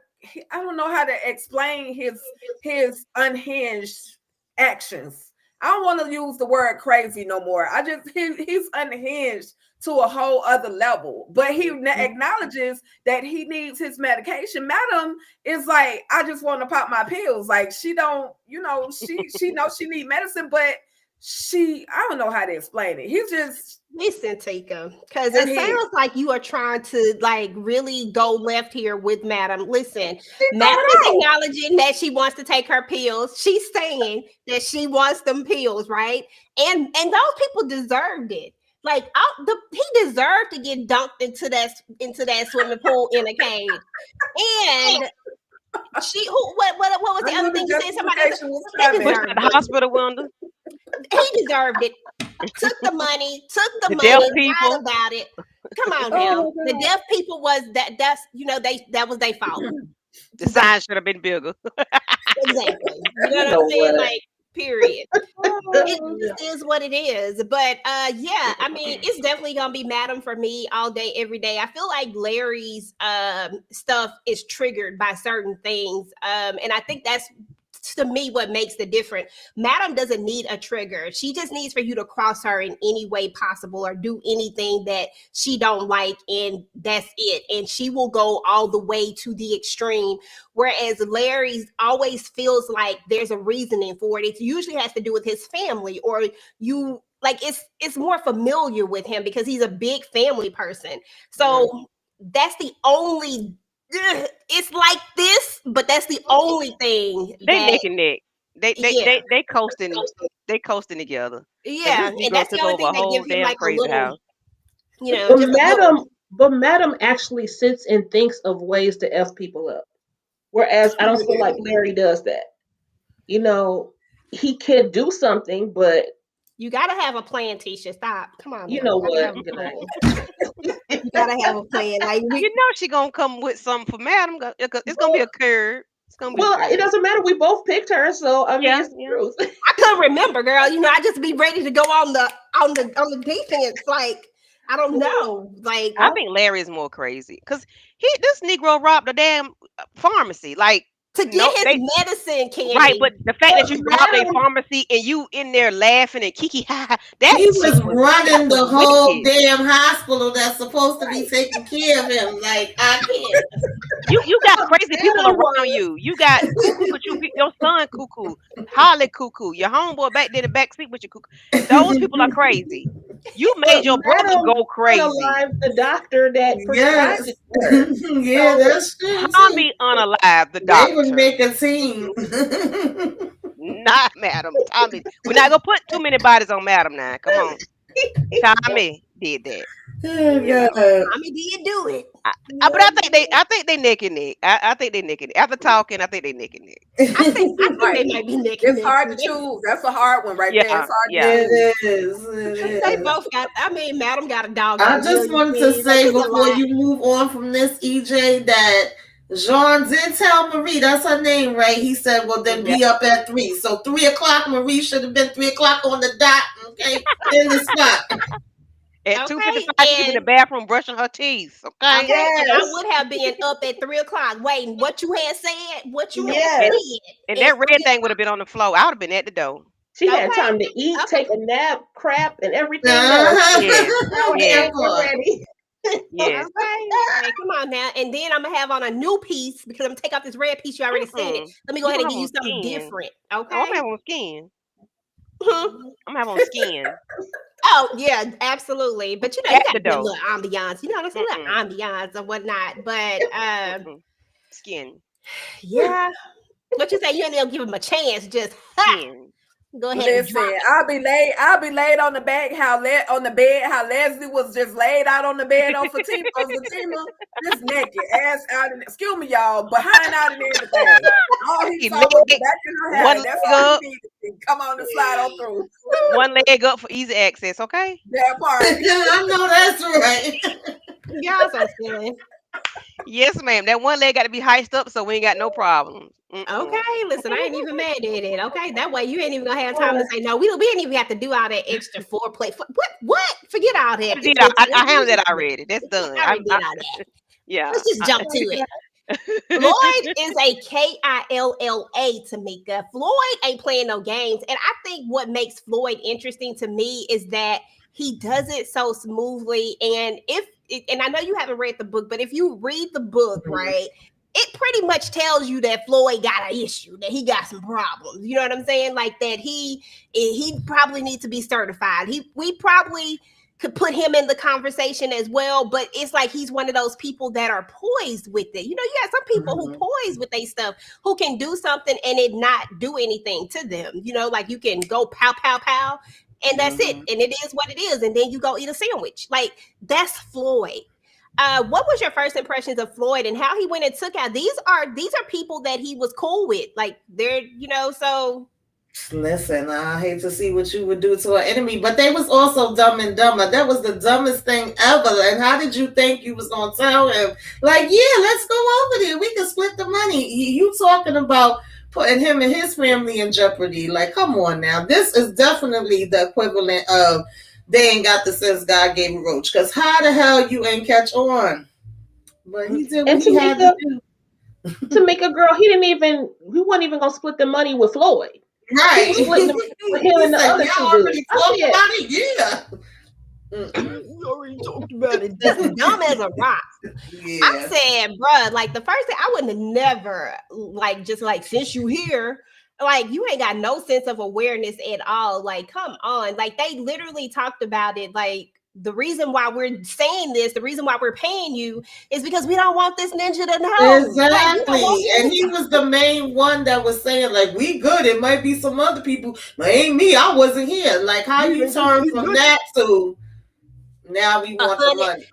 I don't know how to explain his unhinged actions. I don't want to use the word crazy no more. He's unhinged to a whole other level. But he acknowledges that he needs his medication. Madam is like, I just want to pop my pills. Like, she don't, she knows she need medicine, but I don't know how to explain it. He's just, listen, Tika, because it sounds like you are trying to like really go left here with Madam. Listen, Madam is acknowledging that she wants to take her pills. She's saying that she wants them pills, right? And those people deserved it. Like he deserved to get dunked into that swimming pool in a cage. And what was the other thing you said? Somebody else, he deserved the hospital window. He deserved it. Took the money, The deaf people. lied about it. Come on now. The deaf people that was their fault. The sign should have been bigger. Exactly. You know what I'm saying? Like, period. It just is what it is. But yeah, I mean, it's definitely gonna be Madam for me all day, every day. I feel like Larry's stuff is triggered by certain things. And I think that's, to me, what makes the difference. Madam doesn't need a trigger. She just needs for you to cross her in any way possible or do anything that she don't like, and that's it. And she will go all the way to the extreme. Whereas Larry's always feels like there's a reasoning for it. It usually has to do with his family, or you like it's more familiar with him because he's a big family person. So that's the only. It's like this, but that's the only thing. They neck and neck. They coasting. They coasting together. Yeah, and that's the only thing that gives him like a little, house. But Madam actually sits and thinks of ways to F people up. Whereas I don't feel like Larry does that. He can do something, but you gotta have a plan, Tisha. Stop. Come on. You know what? You gotta have a plan. Like she gonna come with something for Madam. It's gonna be a curve. It's gonna be it doesn't matter. We both picked her, so I mean, it's the truth. I couldn't remember, girl. I just be ready to go on the defense. Like, I don't know. Like, I think Larry is more crazy because this Negro robbed a damn pharmacy. Like, to get his medicine, Candy. Right, but the fact that you robbed a pharmacy and you in there laughing and kiki ha, he was running the whole damn hospital that's supposed to be taking care of him. Like, I can't. You got crazy people around you. You got cuckoo, but your son cuckoo, Holly cuckoo, your homeboy back there in the back seat with your cuckoo. Those people are crazy. You made your brother go crazy. The doctor that prescribed it. Yeah, that's true. Tommy unalive the doctor. They would make a team. Not Madam Tommy. We're not gonna put too many bodies on Madam now. Come on. Tommy did that. Tommy did do it. But I think they neck and neck. I think they neck and neck. After talking, I think they neck and neck. I think they might be neck and neck. It's hard to choose. That's a hard one right there. It's hard it is. They both got. I mean, Madam got a dog. I just wanted to say before you move on from this, EJ, that Jean did tell Marie, that's her name, right? He said, well, then be up at 3. So 3 o'clock, Marie should have been 3 o'clock on the dot, okay? In the spot. At 2:55, she's in the bathroom brushing her teeth, okay? And I would have been up at 3 o'clock waiting. What you had said, what you had said. And that red thing would have been on the floor. I would have been at the door. She had time to eat, take a nap, crap, and everything else. Yeah. Yeah. Okay, come on now. And then I'm gonna have on a new piece because I'm gonna take off this red piece. You already said it. Let me go ahead and give you something different. Okay. I'm having on skin. I'm having on skin. Oh yeah, absolutely. But you got a little ambiance. You know what I'm saying? Little ambiance or whatnot. But skin. Yeah. What you say? You ain't gonna give him a chance. Just skin. Go ahead and drop Listen, it. I'll be laid on the back, on the bed, how Leslie was just laid out on the bed on Fatima, just naked, ass out and excuse me, y'all, behind out and everything. All he He saw was the leg, back of her one hair. That's leg all up, he needed. Come on and slide on through. one leg up for easy access. Okay. That part. I know that's right. Y'all so silly. Yes, ma'am. That one leg got to be hyced up so we ain't got no problems. Mm-mm. Okay, listen, I ain't even mad at it. Okay, that way you ain't even gonna have time to say no. We ain't even have to do all that extra foreplay. What? Forget all that. I It's did. I handled that intimate. already. That's done. I already did all that. Yeah. Let's just jump to it. Floyd is a Killa, Tamika. Floyd ain't playing no games. And I think what makes Floyd interesting to me is that he does it so smoothly. And I know you haven't read the book, but if you read the book, right, it pretty much tells you that Floyd got an issue, that he got some problems. You know what I'm saying? Like that he probably needs to be certified. We probably could put him in the conversation as well, but it's like he's one of those people that are poised with it. You know, you got some people who poised with their stuff, who can do something and it not do anything to them. You know, like you can go pow, pow, pow, and that's it. And it is what it is. And then you go eat a sandwich. Like that's Floyd. What was your first impressions of Floyd and how he went and took out? These are people that he was cool with. Like they're, you know, so Listen, I hate to see what you would do to an enemy, but they was also Dumb and Dumber. That was the dumbest thing ever. And how did you think you was gonna tell him? Like, yeah, let's go over there. We can split the money. You talking about putting him and his family in jeopardy? Like, come on now. This is definitely the equivalent of they ain't got the sense God gave a roach. Because how the hell you ain't catch on? But he did what And he had to do. To make a girl, he wasn't even gonna split the money with Floyd. He Right. was splitting the money with him He and the said, other y'all two dudes. already I talked said, about it? Yeah. we already talked about it. Just dumb as a rock. Yeah. I said, bruh, like the first thing I wouldn't have never like just like since you here, like you ain't got no sense of awareness at all. Like, come on. Like they literally talked about it. Like the reason why we're saying this, the reason why we're paying you is because we don't want this ninja to know. Exactly. Like, And he was the main one that was saying, like, we good. It might be some other people, but ain't me. I wasn't here. Like, how you turn from that to now we want the money?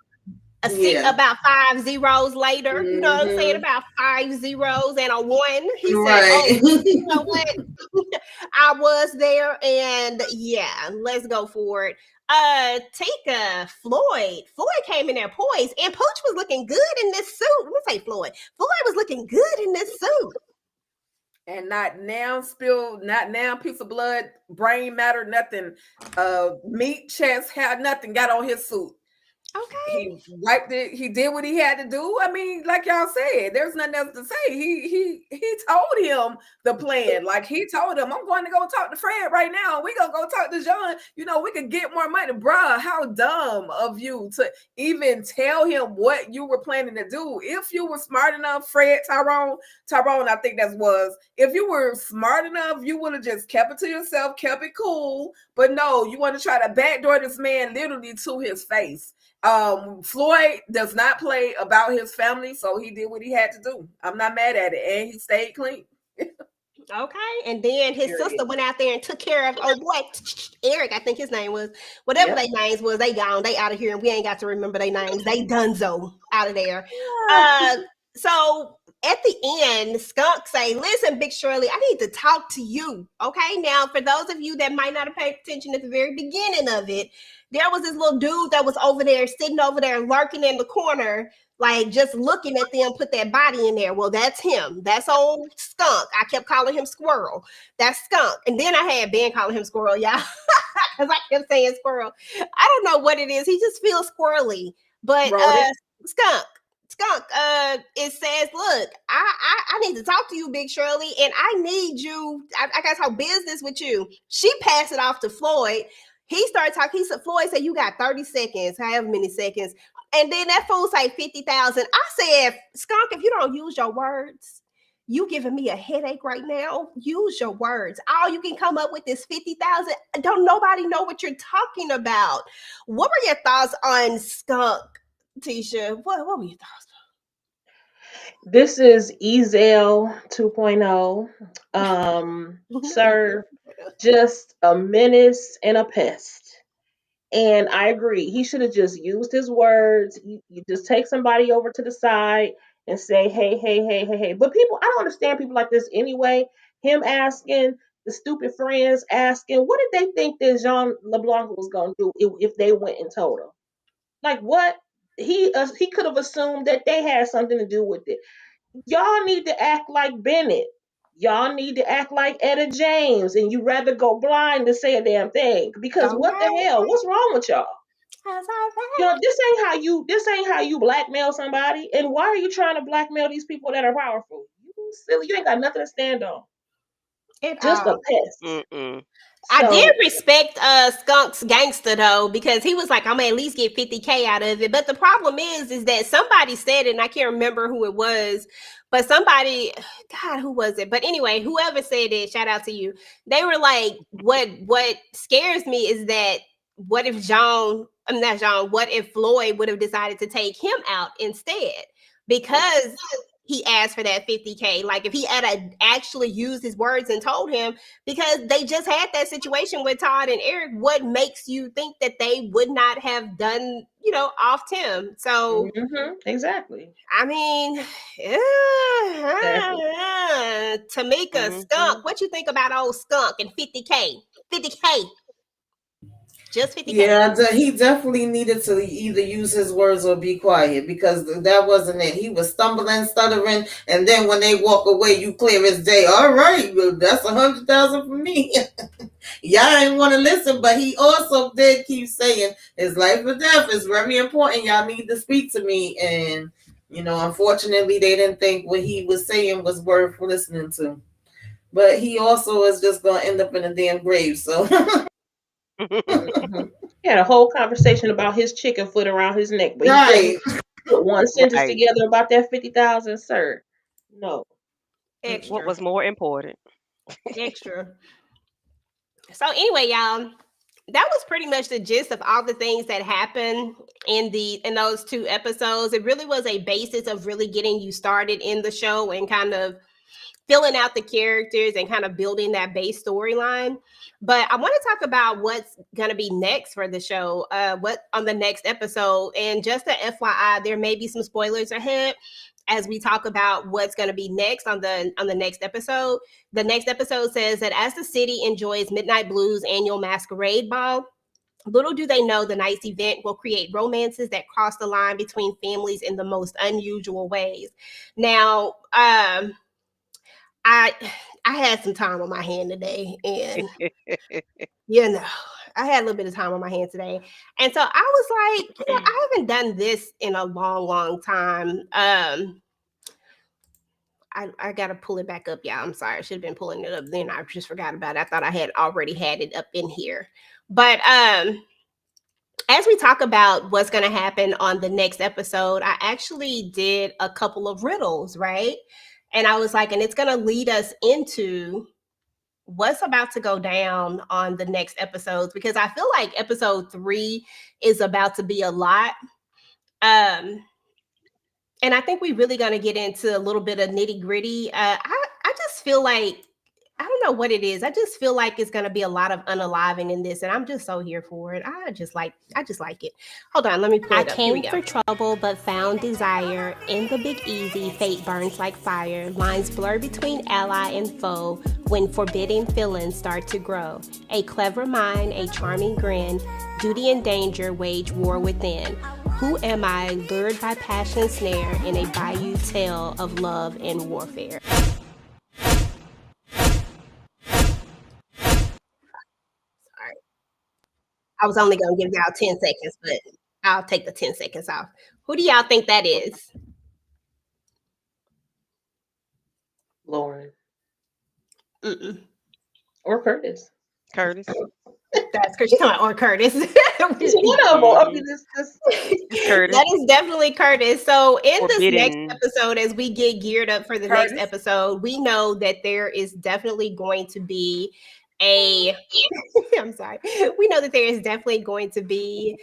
about 5 zeros later, you know what I'm saying? About 5 zeros and a 1. He said, oh, Right. you know what? I was there and yeah, let's go for it. Tika, Floyd came in there poised and Pooch was looking good in this suit. Let me say Floyd was looking good in this suit. And not now piece of blood, brain matter, nothing. Meat, chest, hair, nothing got on his suit. Okay. He wiped it. He did what he had to do. I mean, like y'all said, there's nothing else to say. He told him the plan. Like he told him, I'm going to go talk to Fred right now. We gonna go talk to John. You know, we could get more money, bruh. How dumb of you to even tell him what you were planning to do. If you were smart enough, Fred, Tyrone, I think that was. If you were smart enough, you would have just kept it to yourself, kept it cool. But no, you want to try to backdoor this man literally to his face. Floyd does not play about his family, so he did what he had to do. I'm not mad at it, and he stayed clean. Okay, and then his sister went out there and took care of boy Eric, I think his name was. Whatever their names was, they gone, they out of here, and we ain't got to remember their names. They donezo out of there. So at the end, Skunk say, "Listen, Big Shirley, I need to talk to you." Okay, now for those of you that might not have paid attention at the very beginning of it, there was this little dude that was over there, sitting over there, lurking in the corner, like just looking at them put that body in there. Well, that's him. That's old Skunk. I kept calling him Squirrel. That's Skunk. And then I had Ben calling him Squirrel, y'all, because I kept saying Squirrel. I don't know what it is. He just feels squirrely. But Skunk, it says, look, I need to talk to you, Big Shirley, and I need you. I got to talk business with you. She passed it off to Floyd. He started talking. He said, Floyd said, you got 30 seconds, however many seconds. And then that fool say 50,000. I said, Skunk, if you don't use your words, you giving me a headache right now. Use your words. All you can come up with is 50,000. Don't nobody know what you're talking about. What were your thoughts on Skunk, Tisha? What were your thoughts? This is Ezel 2.0. Sir, just a menace and a pest. And I agree. He should have just used his words. You just take somebody over to the side and say, hey, hey, hey, hey, hey. But people, I don't understand people like this anyway. Him asking, the stupid friends asking, what did they think that Jean LeBlanc was going to do if they went and told him? Like, what? He could have assumed that they had something to do with it. Y'all need to act like Bennett. Y'all need to act like Etta James, and you rather go blind than say a damn thing. Because what the Okay. hell? What's wrong with y'all? That's all You right. know, this ain't how you blackmail somebody. And why are you trying to blackmail these people that are powerful? You silly, you ain't got nothing to stand on. At Just a all. pest. Mm-mm. I did So respect Skunk's gangster though, because he was like, I'm gonna at least get 50K out of it. But the problem is that somebody said it, and I can't remember who it was, but somebody, God, who was it? But anyway, whoever said it, shout out to you. They were like, what scares me is that what if I'm not Jean, what if Floyd would have decided to take him out instead? Because he asked for that 50K. Like if he had actually used his words and told him, because they just had that situation with Todd and Eric. What makes you think that they would not have done, off Tim? So, exactly. I mean, Exactly. Tamika Mm-hmm. Skunk, what you think about old Skunk and 50K? 50K, just 50K. Yeah, he definitely needed to either use his words or be quiet because that wasn't it. He was stumbling, stuttering, and then when they walk away, you clear as day. All right, well, that's 100,000 for me. Y'all ain't want to listen, but he also did keep saying his life or death is very important. Y'all need to speak to me, and unfortunately, they didn't think what he was saying was worth listening to. But he also is just gonna end up in a damn grave. So. He had a whole conversation about his chicken foot around his neck, but he couldn't Right. put one sentence Right. together about that 50,000, sir. No. What Extra, was more important? extra. So anyway, y'all, that was pretty much the gist of all the things that happened in those 2 episodes. It really was a basis of really getting you started in the show and kind of filling out the characters and kind of building that base storyline. But I want to talk about what's going to be next for the show, what on the next episode. And just a FYI, there may be some spoilers ahead as we talk about what's going to be next on the next episode. The next episode says that as the city enjoys Midnight Blues annual masquerade ball, little do they know the night's event will create romances that cross the line between families in the most unusual ways. Now, I had some time on my hand today, and I had a little bit of time on my hand today, and so I was like, I haven't done this in a long, long time. I gotta pull it back up, y'all. I'm sorry, I should have been pulling it up then. I just forgot about it. I thought I had already had it up in here, but as we talk about what's going to happen on the next episode, I actually did a couple of riddles, right? And I was like, and it's going to lead us into what's about to go down on the next episodes, because I feel like episode 3 is about to be a lot. And I think we're really going to get into a little bit of nitty gritty. I just feel like, I don't know what it is. I just feel like it's going to be a lot of unaliving in this, and I'm just so here for it. I just like it. Hold on, let me pull I it up. Here we came go. for trouble but found desire. In the Big Easy, fate burns like fire. Lines blur between ally and foe when forbidden feelings start to grow. A clever mind, a charming grin. Duty and danger wage war within. Who am I, lured by passion's snare in a bayou tale of love and warfare? Sorry. I was only going to give y'all 10 seconds, but I'll take the 10 seconds off. Who do y'all think that is? Lauren. Mm-mm. Or Curtis. Curtis. That's Curtis. Or Curtis. It's one of them. I mean, It's Curtis. That is definitely Curtis. So in this next Forbidden. episode, as we get geared up for the next Curtis. episode, we know that there is definitely going to be a I'm sorry. We know that there is definitely going to be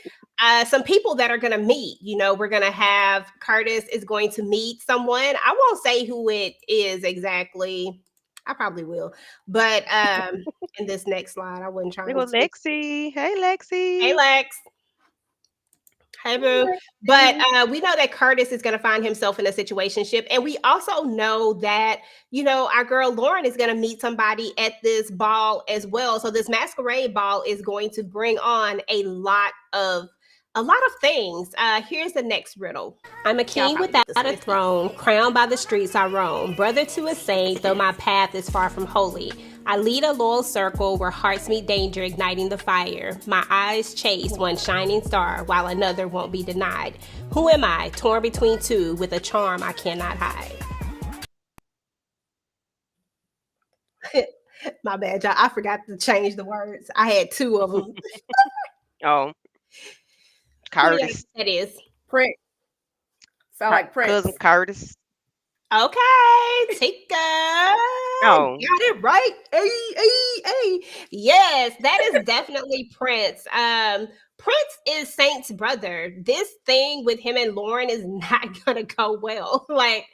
some people that are going to meet. You know, we're going to have Curtis is going to meet someone. I won't say who it is exactly. I probably will. But in this next slide, I wasn't There trying go to. Lexi. Hey, Hey, Lexi. Lex. Hey, boo. But we know that Curtis is going to find himself in a situationship. And we also know that, you know, our girl Lauren is going to meet somebody at this ball as well. So this masquerade ball is going to bring on a lot of things. Here's the next riddle. I'm a king without a throne, crowned by the streets I roam. Brother to a saint, though my path is far from holy. I lead a loyal circle where hearts meet danger, igniting the fire. My eyes chase one shining star, while another won't be denied. Who am I, torn between two, with a charm I cannot hide? My bad, y'all. I forgot to change the words. I had two of them. Oh, Who do y'all Curtis. think that is? Prince. Sound like Prince. Cousin Curtis. Okay, Tika. Oh, Got it right. Hey, hey, hey. Yes, that is definitely Prince. Prince is Saint's brother. This thing with him and Lauren is not gonna go well. Like,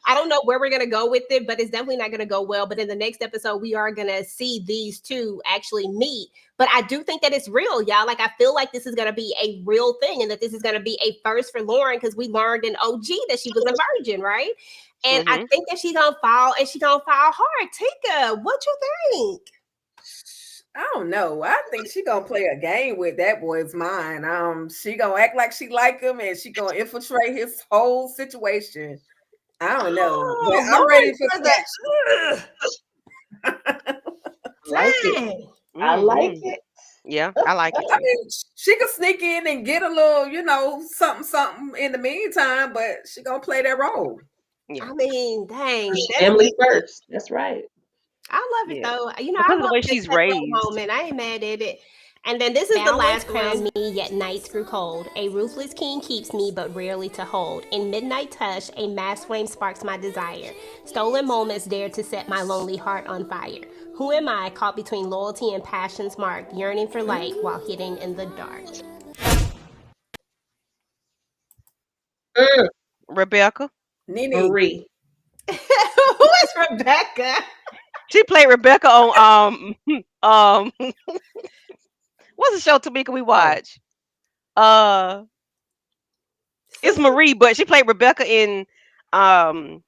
I don't know where we're gonna go with it, but it's definitely not gonna go well. But in the next episode, we are gonna see these two actually meet. But I do think that it's real, y'all. Like, I feel like this is gonna be a real thing, and that this is gonna be a first for Lauren because we learned in OG that she was a virgin, right? And I mm-hmm. think that she's gonna fall, and she's gonna fall hard. Tika, what you think? I don't know. I think she gonna play a game with that boy's mind. She gonna act like she like him, and she gonna infiltrate his whole situation. I don't know, but Oh, I'm ready Lauren for was that. Like it. dang. I like Mm-hmm. it. Yeah, I like it I too. mean, she could sneak in and get a little, something in the meantime, but she gonna play that role. Yeah, I mean, dang, that's Family first. That's right. I love it yeah. though. You know, I Because of the love way this she's type of raised. moment. I ain't mad at it. And then this is the last one. Me, yet nights grew cold. A ruthless king keeps me, but rarely to hold. In midnight hush, a mass flame sparks my desire. Stolen moments dare to set my lonely heart on fire. Who am I, caught between loyalty and passion's mark, yearning for light while hidden in the dark? Mm, Rebecca. Nene. Marie. Who is Rebecca? She played Rebecca on um what's the show, Tamika, we Oh, watch? Uh it's Marie, but she played Rebecca in um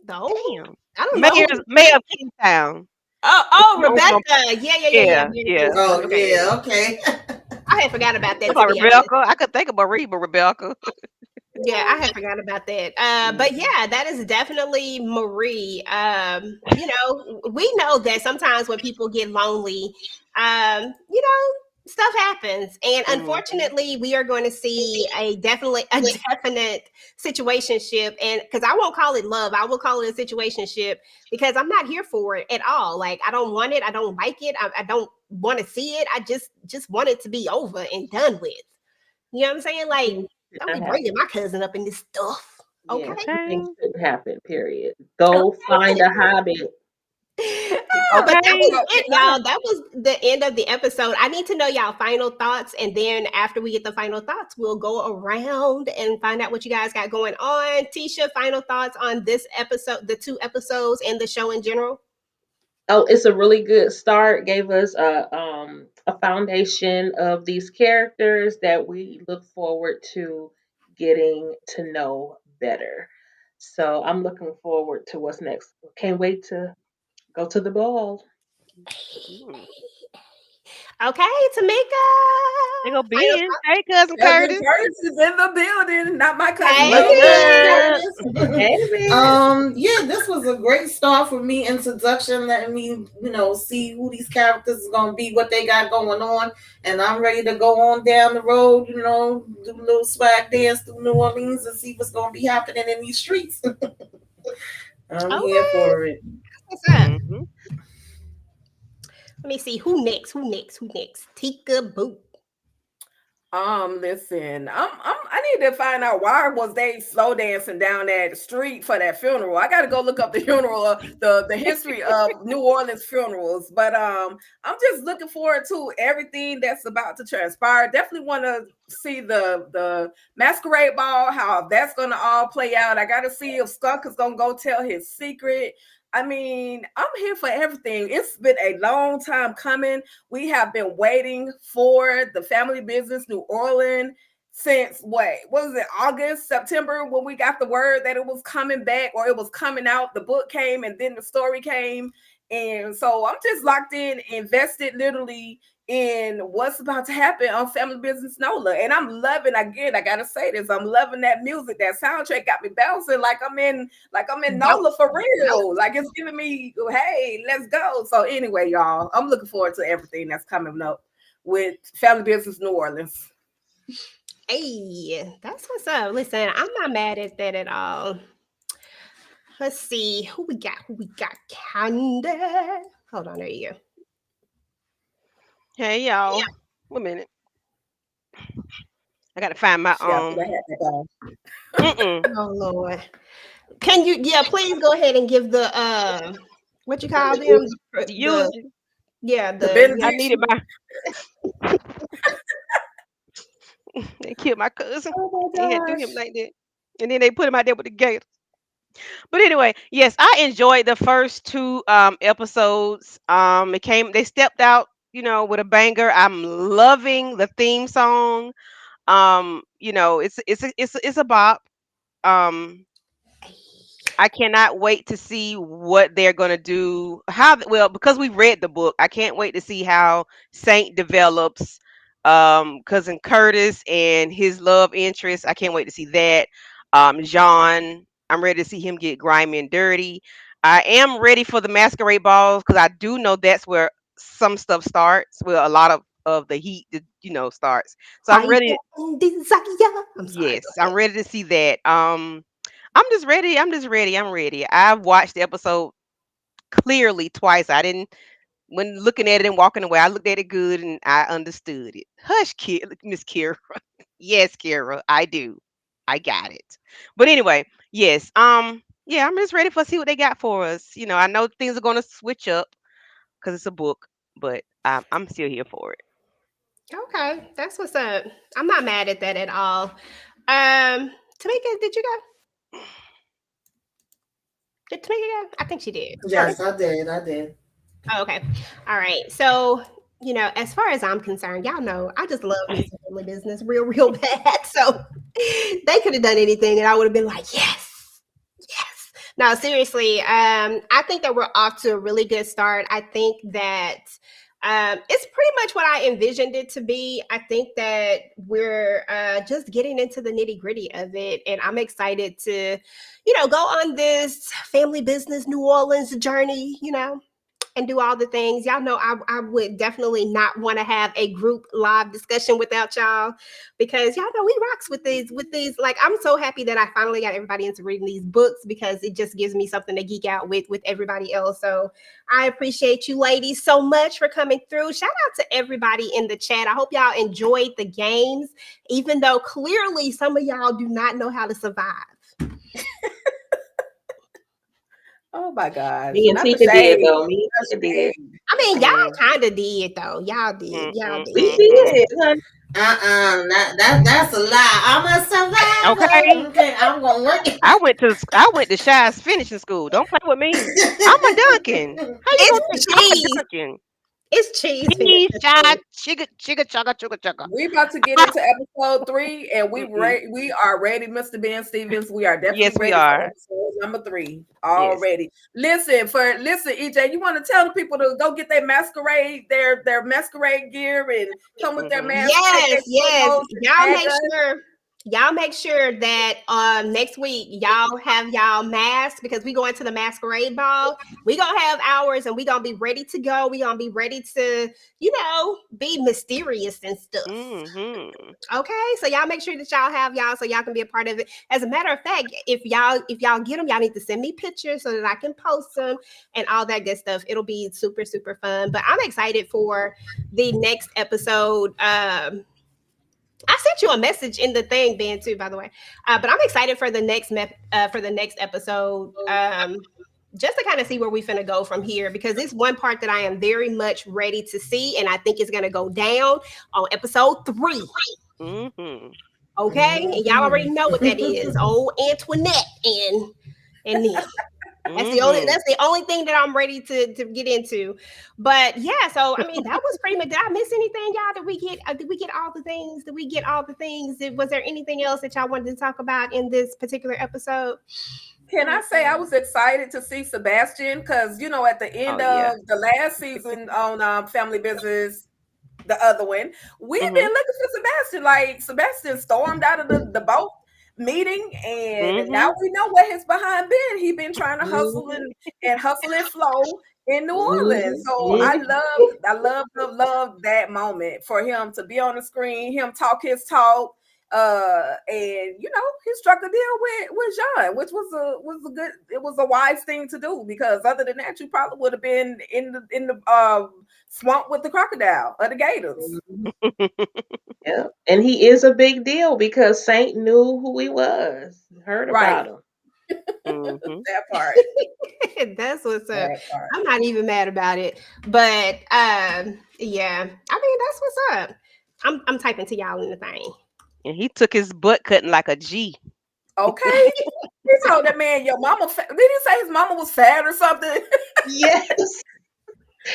No, damn. I don't know who. Mayor of Kingstown. Oh, On some- Rebecca. Yeah. Yeah, Mary yeah. Kingston. Oh Okay. yeah, okay. I had forgot about It's that to like be honest. Rebecca. I could think of Marie, but Rebecca. Yeah, I had forgot about that. But yeah, that is definitely Marie. We know that sometimes when people get lonely, stuff happens, and Mhm. unfortunately, we are going to see a definite situationship, and because I won't call it love, I will call it a situationship because I'm not here for it at all. Like I don't want it, I don't like it, I don't want to see it. I just want it to be over and done with. You know what I'm saying? Like, Things don't not be happen. bringing my cousin up in this stuff. Okay. Yeah, some Okay. things shouldn't happen. Period. Go find a hobby. But that Okay. was so it, y'all. That was the end of the episode. I need to know y'all final thoughts. And then after we get the final thoughts, we'll go around and find out what you guys got going on. Tisha, final thoughts on this episode, the two episodes, and the show in general? Oh, it's a really good start. Gave us a foundation of these characters that we look forward to getting to know better. So I'm looking forward to what's next. Can't wait to go to the ball. Mm. Okay, Tamika. They go Final Ben. Hey, cousin Cousin Curtis. Curtis is in the building. Not my cousin, Hey, but What's Ben. up, Curtis? Hey, man. Yeah, this was a great start for me. Introduction, letting me, see who these characters is gonna be, what they got going on, and I'm ready to go on down the road. Do a little swag dance through New Orleans and see what's gonna be happening in these streets. I'm here Okay, for it. what's up? Mm-hmm. Let me see. Who next? Who next? Who next? Tika Boo. Listen, I need to find out why was they slow dancing down that street for that funeral. I got to go look up the funeral, the history of New Orleans funerals. But I'm just looking forward to everything that's about to transpire. Definitely want to see the masquerade ball, how that's gonna all play out. I got to see if Skunk is gonna go tell his secret. I mean, I'm here for everything. It's been a long time coming. We have been waiting for the family business New Orleans since what was it, August, September, when we got the word that it was coming back or it was coming out. The book came and then the story came. And so I'm just locked in, invested literally in what's about to happen on Family Business NOLA. And I'm loving, again, I gotta say this, I'm loving that music. That soundtrack got me bouncing like I'm in NOLA for real. Like it's giving me, hey, let's go. So anyway, y'all, I'm looking forward to everything that's coming up with Family Business New Orleans. Hey, that's what's up. Listen, I'm not mad at that at all. Let's see who we got. Who we got? Candy. Hold on, there you go. Hey y'all. Wait a minute. I gotta find my Yeah, I had that on. Oh Lord. Can you please go ahead and give the what you call them? Eulogy. The I needed my they killed my cousin. Oh They my had to do gosh. him like that. And then they put him out there with the gators. But anyway, yes, I enjoyed the first two episodes. They stepped out, with a banger. I'm loving the theme song. It's a bop. Um I cannot wait to see what they're gonna do. Because we read the book, I can't wait to see how Saint develops. Cousin Curtis and his love interest. I can't wait to see that. Jean, I'm ready to see him get grimy and dirty. I am ready for the masquerade balls because I do know that's where some stuff starts. Well, a lot of the heat, starts. So I'm fire ready. and desire. I'm sorry. Yes, I'm ready to see that. I'm just ready. I'm just ready. I'm ready. I've watched the episode clearly twice. I didn't when looking at it and walking away. I looked at it good and I understood it. Hush, Miss Kira. Yes, Kira, I do. I got it. But anyway, yes. Yeah, I'm just ready for see what they got for us. I know things are gonna switch up because it's a book, but I'm still here for it. Okay, that's what's up. I'm not mad at that at all. Tamika, did you go? Did Tamika go? I think she did. Yes, I did. I did. Oh, okay. All right. So, as far as I'm concerned, y'all know I just love me some family business real, real bad. So they could have done anything and I would have been like, yes, yes. No, seriously, I think that we're off to a really good start. I think that it's pretty much what I envisioned it to be. I think that we're just getting into the nitty gritty of it. And I'm excited to, go on this family business New Orleans journey, and do all the things. Y'all know I would definitely not want to have a group live discussion without y'all because y'all know we rocks with these. Like I'm so happy that I finally got everybody into reading these books because it just gives me something to geek out with everybody else. So I appreciate you ladies so much for coming through. Shout out to everybody in the chat. I hope y'all enjoyed the games, even though clearly some of y'all do not know how to survive. Oh my gosh. Me and Not the Tika did shade. though. Me and Tika did. I mean, y'all Mm, kind of did though. Y'all did. mm, Y'all mm, did. We mm, mm. did, honey. That's a lie. I'm a survivor. Okay. Okay, I'm gonna work it. I went to Shy's finishing school. Don't play with me. I'm a Duncan. How you gonna think I'm a It's cheese. Duncan? It's cheese Cheese, finishing shot, school. chugga, chugga, chugga, chugga, chugga. We about to get into episode 3, and Mm-mm. we are ready, Mr. Ben Stevens. We are definitely Yes, we ready for are. episode number 3 Yes. already. Listen, EJ, you want to tell the people to go get their masquerade, their masquerade gear, and come with their Hmm. mask, take Yes, their yes. photos, and tag us. Y'all make sure that next week y'all have y'all masks because we going to the masquerade ball. We gonna have ours and we gonna be ready to go. We gonna be ready to, be mysterious and stuff. Hmm. Okay, so y'all make sure that y'all have y'all so y'all can be a part of it. As a matter of fact, if y'all get them, y'all need to send me pictures so that I can post them and all that good stuff. It'll be super super fun. But I'm excited for the next episode. I sent you a message in the thing, Ben, too, by the way. But I'm excited for the next episode. Just to kind of see where we finna go from here, because it's one part that I am very much ready to see, and I think it's gonna go down on episode 3. Mm-hmm. Okay, and y'all already know what that is. Old Antoinette and them. That's the only thing that I'm ready to get into. But yeah, so I mean that was pretty much. Did I miss anything, y'all? Did we get all the things? Did we get all the things? Was there anything else that y'all wanted to talk about in this particular episode? Can I say I was excited to see Sebastian because at the end of the last season on Family Business, the other one, we've been looking for Sebastian. Like Sebastian stormed out of the boat meeting, and now we know what his behind been. He been trying to hustle and flow in New Orleans. So I loved that moment for him to be on the screen, him talk his talk. And he struck a deal with John, which was a wise thing to do, because other than that, you probably would have been in the swamp with the crocodile or the gators. Yeah, and he is a big deal because Saint knew who he was, heard about him. That part. That's what's up. I'm not even mad about it, but yeah, I mean that's what's up. I'm typing to y'all in the thing. And he took his butt cutting like a G. Okay. He told that man, your mama did he say his mama was fat or something? Yes.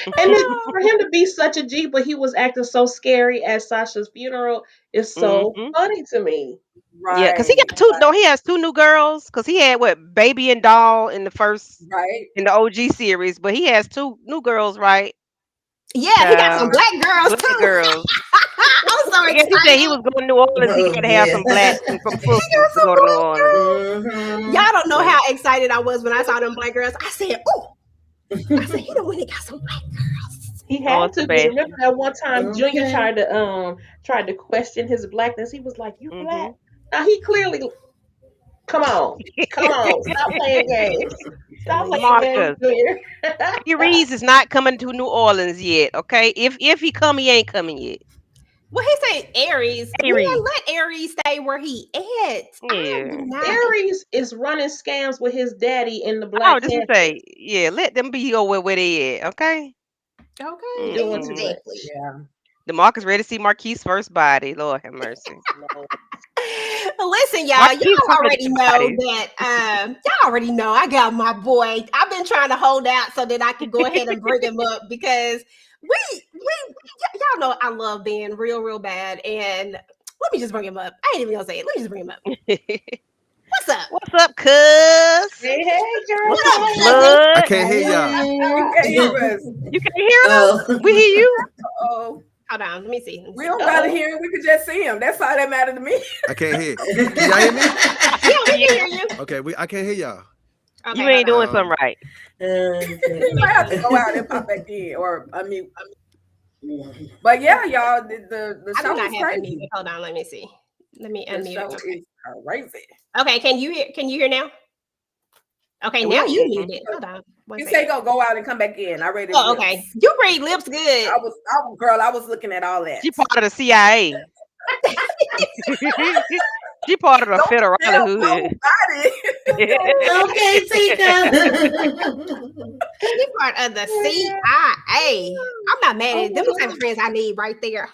And then for him to be such a G, but he was acting so scary at Sasha's funeral is so funny to me. Right. Yeah, because he got two. No, he has 2 new girls. Because he had Baby and Doll in the first, in the OG series, but he has 2 new girls, right? Yeah, he got some black girls too. Girls. I'm so excited. He said he was going to New Orleans. He got to have some black and some sisters to go to New Orleans. Y'all don't know how excited I was when I saw them black girls. I said, "Oh!" I said, "He done went and got some black girls." He had to. Remember that one time Junior tried to question his blackness. He was like, "You black?" Now he clearly. Come on, stop playing games. Stop playing games. Reese is not coming to New Orleans yet. Okay, if he come, he ain't coming yet. Well, he said Aries. Let Aries stay where he at. Yeah. Aries is running scams with his daddy in the black. Oh, just say, yeah, let them be over where they at. Okay. Okay. Doing too much. Yeah. DeMarcus ready to see Marquise' first body. Lord have mercy. Listen, y'all already know that. Y'all already know I got my boy. I've been trying to hold out so that I could go ahead and bring him up, because y'all know I love Ben real bad, and let me just bring him up. I ain't even gonna say it. Let me just bring him up. What's up? What's up, cuz? Hey, girl. What up, I can't hear y'all. You can't hear us? We hear you. Oh. Hold on, let me see. We don't gotta hear him. We could just see him. That's all that matters to me. I can't hear. Can y'all hear me? Yeah, we can hear you. Okay, I can't hear y'all. Okay, you ain't doing something right. You might have to go out and pop back in, or unmute. But yeah, y'all, the show is crazy. Hold on, let me see. Let me unmute. The show is crazy. Okay, can you hear now? Okay, now you muted. Hold on. You say go out and come back in. I read it. Oh, okay. You read lips good. I was looking at all that. She part of the CIA. She part of the federal hood. Okay, Tika. She part of the CIA. I'm not mad at it. Them the type of friends I need right there.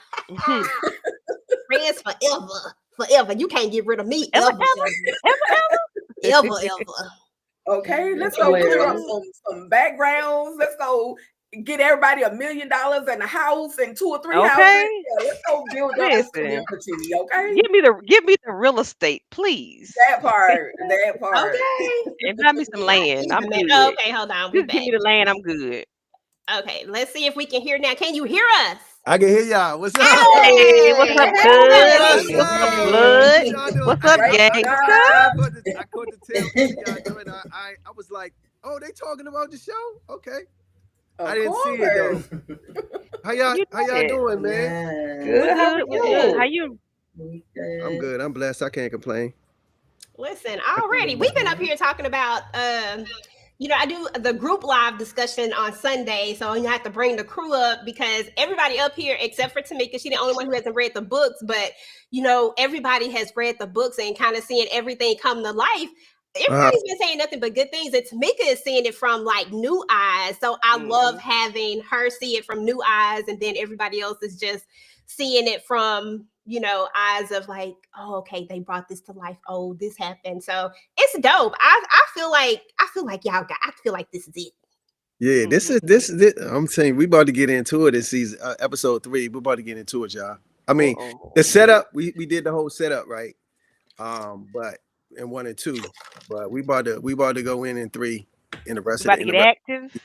Friends forever. You can't get rid of me ever. Okay, let's go clear up some backgrounds. Let's go get everybody $1 million and a house and 2 or 3 houses. Yeah, let's go build up this community. Okay, give me the real estate, please. That part. Okay, and buy me some land. I'm good. Okay, hold on. Just give me the land. I'm good. Okay, let's see if we can hear now. Can you hear us? I can hear y'all. What's up? Hey, what's up, cuz? What's up, blood? What's up, gang? I caught the tail end of y'all doing. I was like, oh, they talking about the show? Okay. I didn't see it though. How y'all doing, man? Good. How you? I'm good. I'm blessed. I can't complain. Listen, already we've been up here talking about I do the group live discussion on Sunday, so you have to bring the crew up because everybody up here, except for Tamika, she's the only one who hasn't read the books. But everybody has read the books and kind of seeing everything come to life. Everybody's been saying nothing but good things. And Tamika is seeing it from like new eyes, so I love having her see it from new eyes, and then everybody else is just seeing it from eyes of like, oh, okay, they brought this to life. Oh, this happened. So it's dope. I feel like y'all got. I feel like this is it. Yeah, this is it. I'm saying we about to get into it in season episode 3. We're about to get into it, y'all. I mean, the setup. We did the whole setup right. But in 1 and 2, but we about to go in 3 in the rest about of to get active.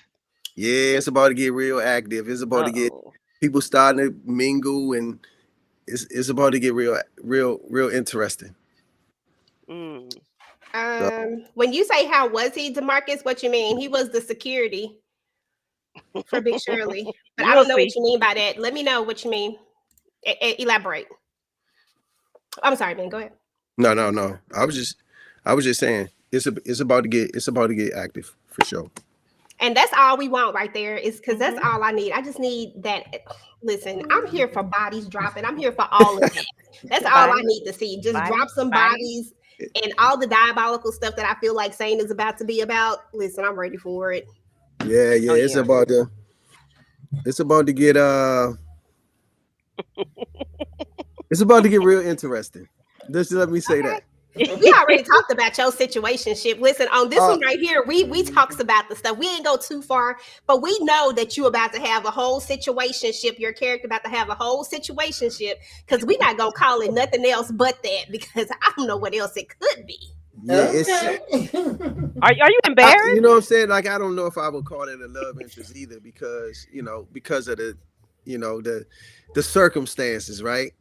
Yeah, it's about to get real active. It's about to get people starting to mingle, and it's about to get real interesting. When you say how was he, DeMarcus, what you mean? He was the security for Big Shirley, but I don't know what you mean by that. Let me know what you mean. Elaborate. I'm sorry, man. Go ahead. No. I was just saying it's about to get active for sure. And that's all we want right there, is because that's all I need. I just need that. Listen, I'm here for bodies dropping. I'm here for all of that. That's all I need to see. Just drop some bodies and all the diabolical stuff that I feel like Sane is about to be about. Listen, I'm ready for it. Yeah. It's about to get it's about to get real interesting. Just let me say that. We already talked about your situationship. Listen, on this one right here, we talks about the stuff. We ain't go too far, but we know that you about to have a whole situationship. Your character about to have a whole situationship, because we not gonna call it nothing else but that, because I don't know what else it could be. Yeah, Are you embarrassed? You know what I'm saying? Like, I don't know if I would call it a love interest either, because of the the circumstances, right?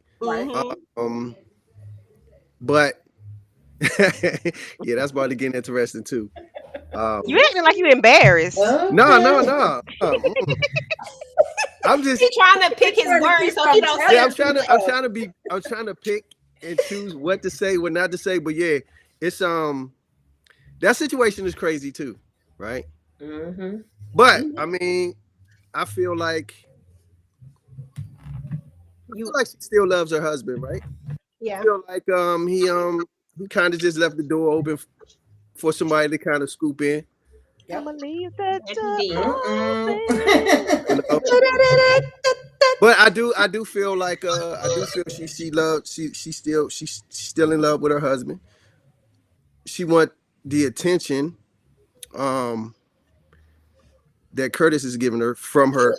But yeah, that's about to get interesting too. You acting like you embarrassed. No. I'm just trying to pick his words so he don't. Yeah, I'm trying to pick and choose what to say, what not to say. But yeah, it's that situation is crazy too, right? But I mean, I feel like she still loves her husband, right? Yeah. I feel like he kind of just left the door open for somebody to kind of scoop in. I'm gonna leave that But I do feel like she's still in love with her husband. She want the attention that Curtis is giving her from her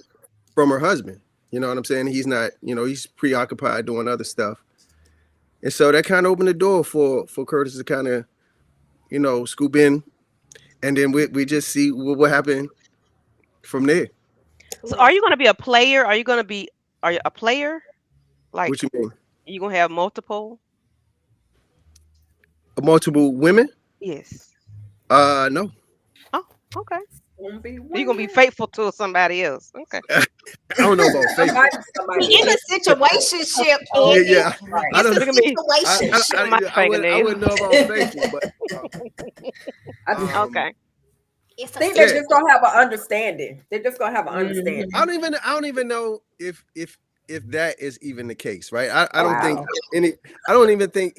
husband. You know what I'm saying? He's not, he's preoccupied doing other stuff. And so that kind of opened the door for Curtis to kind of, scoop in, and then we just see what happened from there. So are you going to be a player? Are you a player? Like, what you mean? You going to have multiple women? Yes. No. Oh, okay. You're gonna be faithful to somebody else. Okay. I don't know about faithful. In a situationship. Yeah. I don't. I wouldn't know about faithful, but okay. I think they're just gonna have an understanding. They're just gonna have an understanding. I don't even know if that is even the case, right? I don't think I don't even think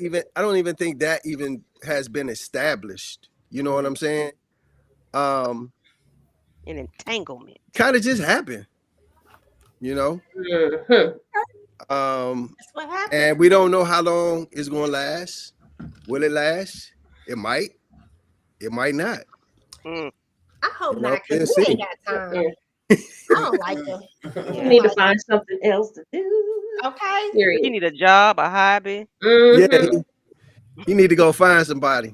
that even has been established. You know what I'm saying? An entanglement kind of just happened, That's what happened. And we don't know how long it's gonna last. Will it last? It might not. I hope not, because we ain't got time. I don't like them. You need to find something else to do. Okay. You need a job, a hobby. Yeah, you need to go find somebody.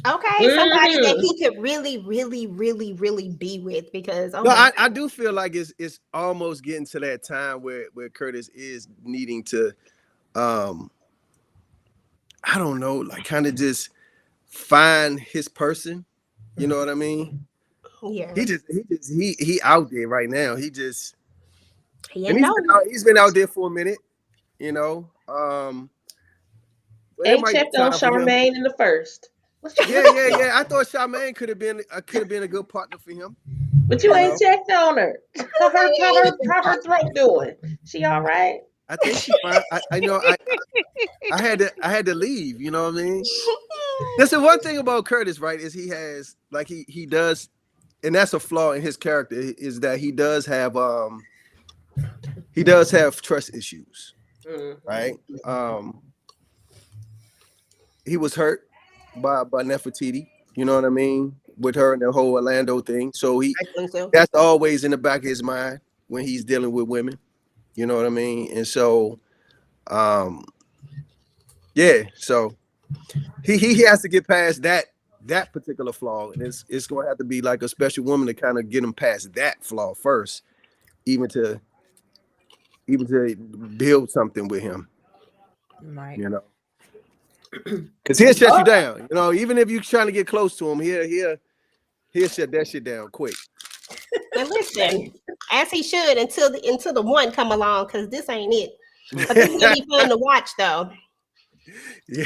Okay, somebody that he could really, really, really, really be with, because I do feel like it's almost getting to that time where Curtis is needing to, I don't know, like kind of just find his person. You know what I mean? Yeah. He out there right now. He's been out there for a minute. Ain't checked on Charmaine in the first. What you, what, Yeah. I thought Charmaine could have been a good partner for him. but you You ain't know, checked on her. How her throat doing? She all right? I think she fine. I know I had to leave. You know what I mean? That's the one thing about Curtis, right? Is he has like he does, and that's a flaw in his character is that he does have trust issues, right? He was hurt by Nefertiti. You know what I mean? With her and the whole Orlando thing. So I think so. that's always in the back of his mind when he's dealing with women. You know what I mean? And so, um, yeah. So he has to get past that particular flaw, and it's going to have to be like a special woman to kind of get him past that flaw first, even to build something with him. Right. You know, because he'll shut you down. You know, even if you're trying to get close to him, he'll shut that shit down quick. And listen, as he should until the one come along, because this ain't it. But this is gonna be fun to watch though. Yeah.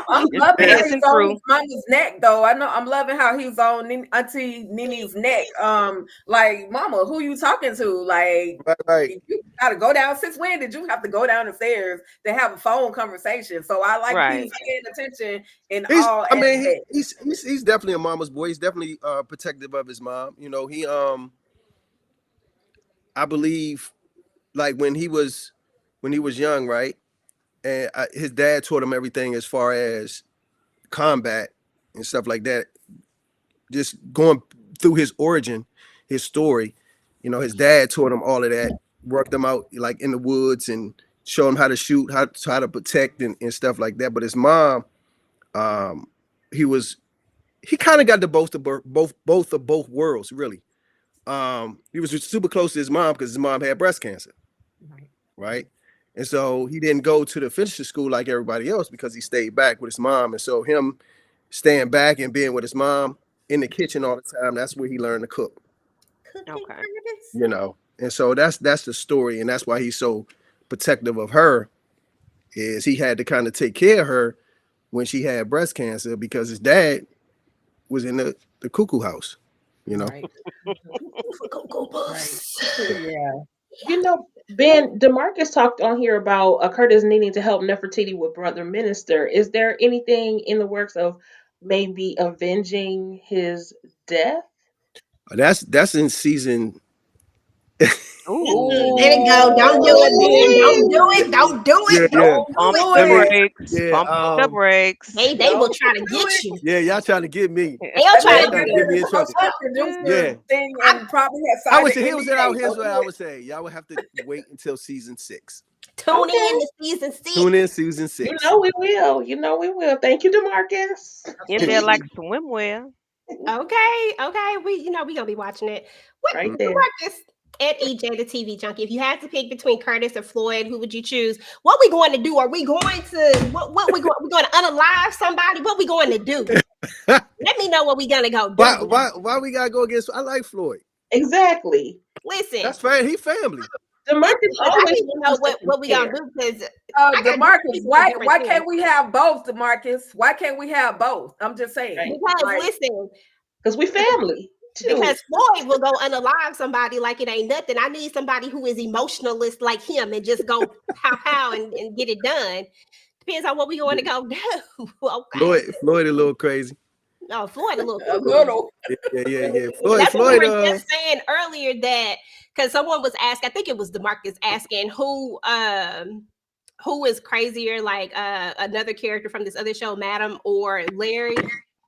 I'm It's loving how passing he's on through. his mama's neck, though. I'm loving how he's on Auntie Nini's neck. Like, Mama, who you talking to? Like, Right. you gotta go down. Since when did you have to go down the stairs to have a phone conversation? So I like Right. he's paying attention in He's, all I mean, aspects. he's definitely a mama's boy. He's definitely protective of his mom. You know, I believe, like when he was young, right, and his dad taught him everything as far as combat and stuff like that. Just going through his origin, his story, you know, his dad taught him all of that, worked him out like in the woods and show him how to shoot, how to protect and stuff like that. But his mom, um, he kind of got the both of both worlds, really. He was super close to his mom because his mom had breast cancer, right? And so he didn't go to the Fisher school like everybody else because he stayed back with his mom. And so him staying back and being with his mom in the kitchen all the time, that's where he learned to cook. Okay. You know, and so that's the story, and that's why he's so protective of her. Is he had to kind of take care of her when she had breast cancer because his dad was in the cuckoo house. You know, Right. Yeah. You know, Ben, Demarcus talked on here about Curtis needing to help Nefertiti with Brother Minister. Is there anything in the works of maybe avenging his death? that's in season. Ooh. There you go. Don't do it, Ben. Don't do it. Don't do Yeah, it. yeah. Don't Pump do the I mean, brakes. yeah, Pump the brakes. They will try to get you. yeah. Y'all trying to get me? They'll try Y'all to trying to get me in trouble? Produce Yeah. the thing I- and probably have I signed would an say NDA. here's what I would say. Y'all would have to wait until season 6. tune in to season 6. Tune in season You 6. know we will. You know we will. Thank you, Demarcus. In there like swimwear. Okay. We gonna be watching it. What Right there. Marcus at EJ the TV junkie? If you had to pick between Curtis and Floyd, who would you choose? What we going to do? Are we going to what we going to unalive somebody? What we going to do? Let me know what we gonna go do. Why we gotta go against? I like Floyd. Exactly. Listen, That's fine. He family. Demarcus I always need to know what we gonna do because Demarcus, why can't we have both, Demarcus? Why can't we have both? I'm just saying. Right. because Like, listen, because we family. Too. because Floyd will go unalive somebody like it ain't nothing. I need somebody who is emotionalist like him and just go pow and get it done. Depends on what we going to go do. Okay. Floyd a little crazy. No, Floyd a little. a little. Yeah. That's what we Floyd. were just saying earlier that because someone was asking, I think it was DeMarcus asking who is crazier, like another character from this other show, Madam or Larry.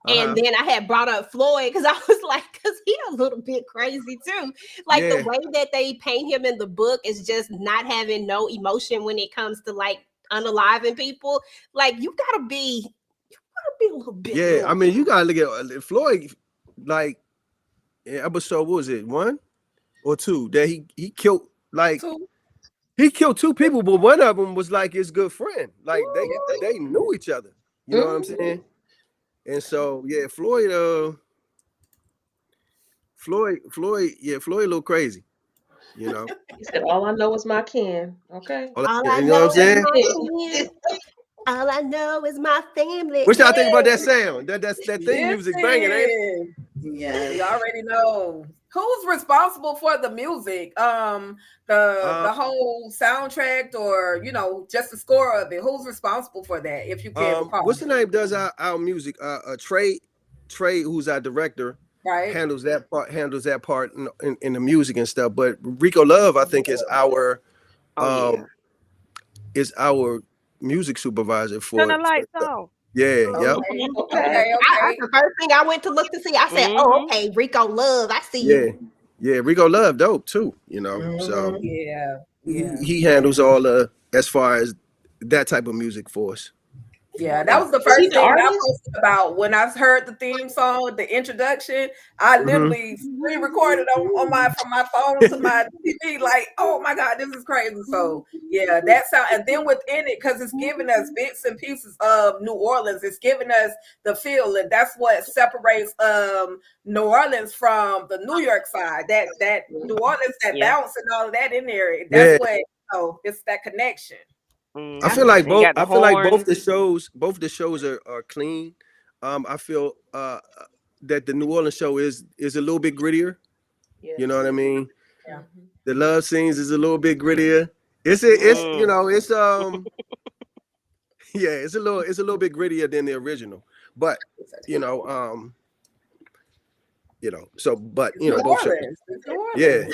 And then I had brought up Floyd because I was like, because he's a little bit crazy too. Like the way that they paint him in the book is just not having no emotion when it comes to like unaliving people. Like you gotta be a little bit. Yeah, I mean, you gotta look at Floyd. Like in episode, what was it, 1 or 2? That he killed like 2. He killed 2 people, but one of them was like his good friend. Like they knew each other. You know what I'm saying? And so yeah, Floyd a little crazy. You know. He said, "All I know is my kin." Okay. All You I know what I'm saying? All I know is my family. What y'all think about that sound? That theme music banging, ain't it? Yes. We already know who's responsible for the music, the whole soundtrack, or just the score of it. Who's responsible for that? If you can recall. What's the name does our music? Trey, who's our director, Right. handles that part in the music and stuff. But Rico Love, I think, is our music supervisor for. Turn the lights off. Yeah, yep. Okay. That's the first thing I went to look to see. I said, "Oh, okay, Rico Love. I see you." Yeah, Rico Love, dope too. So Yeah. he handles all as far as that type of music for us. Yeah, that was the first thing I posted about when I heard the theme song, the introduction. I literally re-recorded from my phone to my TV. Like, oh my God, this is crazy. So yeah, that sound, and then within it, because it's giving us bits and pieces of New Orleans, it's giving us the feel, and that's what separates New Orleans from the New York side. That New Orleans, that bounce and all of that in there. That's what it's that connection. I feel like both. I feel like both the shows are clean. I feel that the New Orleans show is a little bit grittier. Yeah. You know what I mean? Yeah. The love scenes is a little bit grittier. It's a little bit grittier than the original. But both shows. Yeah,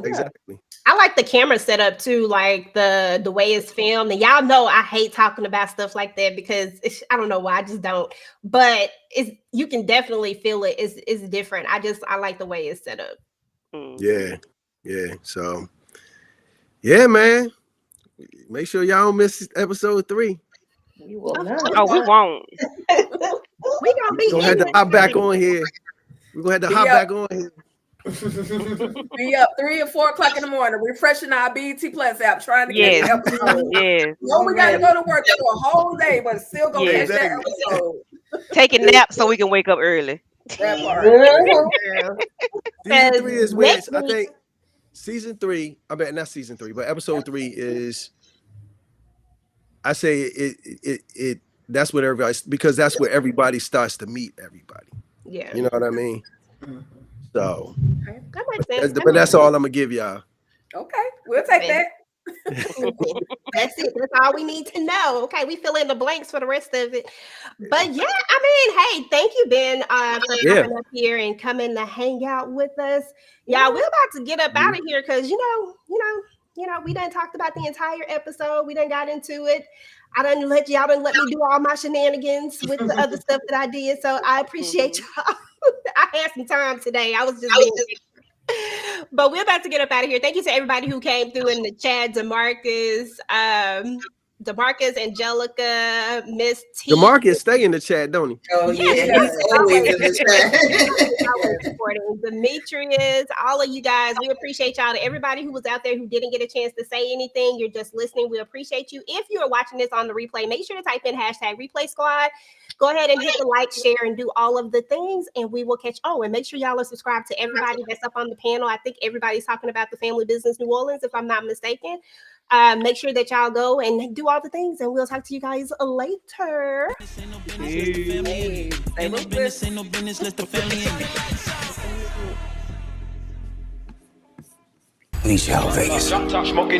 exactly. I like the camera setup too, like the way it's filmed. And y'all know I hate talking about stuff like that because I don't know why, I just don't. But you can definitely feel it. It's different. I like the way it's set up. Yeah. So, yeah, man. Make sure y'all don't miss episode 3. We will not. Oh, we won't. We gonna be. Gonna have to hop back on here. We're gonna have to hop back on here. Be up 3 or 4 o'clock in the morning, refreshing our BET Plus app, trying to get the episode. Yes. No, we got to go to work for a whole day, but still gonna catch that episode. Take a nap so we can wake up early. That part. Season 3 is where I think season 3. I bet not season 3, but episode 3 is. I say it. That's what everybody, because that's where everybody starts to meet everybody. Yeah. You know what I mean? So, that makes sense. but that's all I'm gonna give y'all. Okay, we'll take that. That's it. That's all we need to know. Okay, we fill in the blanks for the rest of it. But yeah, I mean, hey, thank you, Ben, for coming up here and coming to hang out with us. Y'all, we're about to get up out of here because you know, we done talked about the entire episode. We done got into it. Y'all done let me do all my shenanigans with the other stuff that I did. So I appreciate y'all. I had some time today. I was just but we're about to get up out of here. Thank you to everybody who came through in the chat. DeMarcus, Angelica, Miss T. DeMarcus stay in the chat, don't he? Oh yeah, he's always in the chat. Demetrius, all of you guys, we appreciate y'all. To everybody who was out there who didn't get a chance to say anything, you're just listening. We appreciate you. If you are watching this on the replay, make sure to type in #ReplaySquad. Go ahead and hit the like, share, and do all of the things, and we will catch. Oh, and make sure y'all are subscribed to everybody that's up on the panel. I think everybody's talking about the Family Business New Orleans, if I'm not mistaken. Make sure that y'all go and do all the things, and we'll talk to you guys later. Ain't no business, let the family in. Vegas. Smoking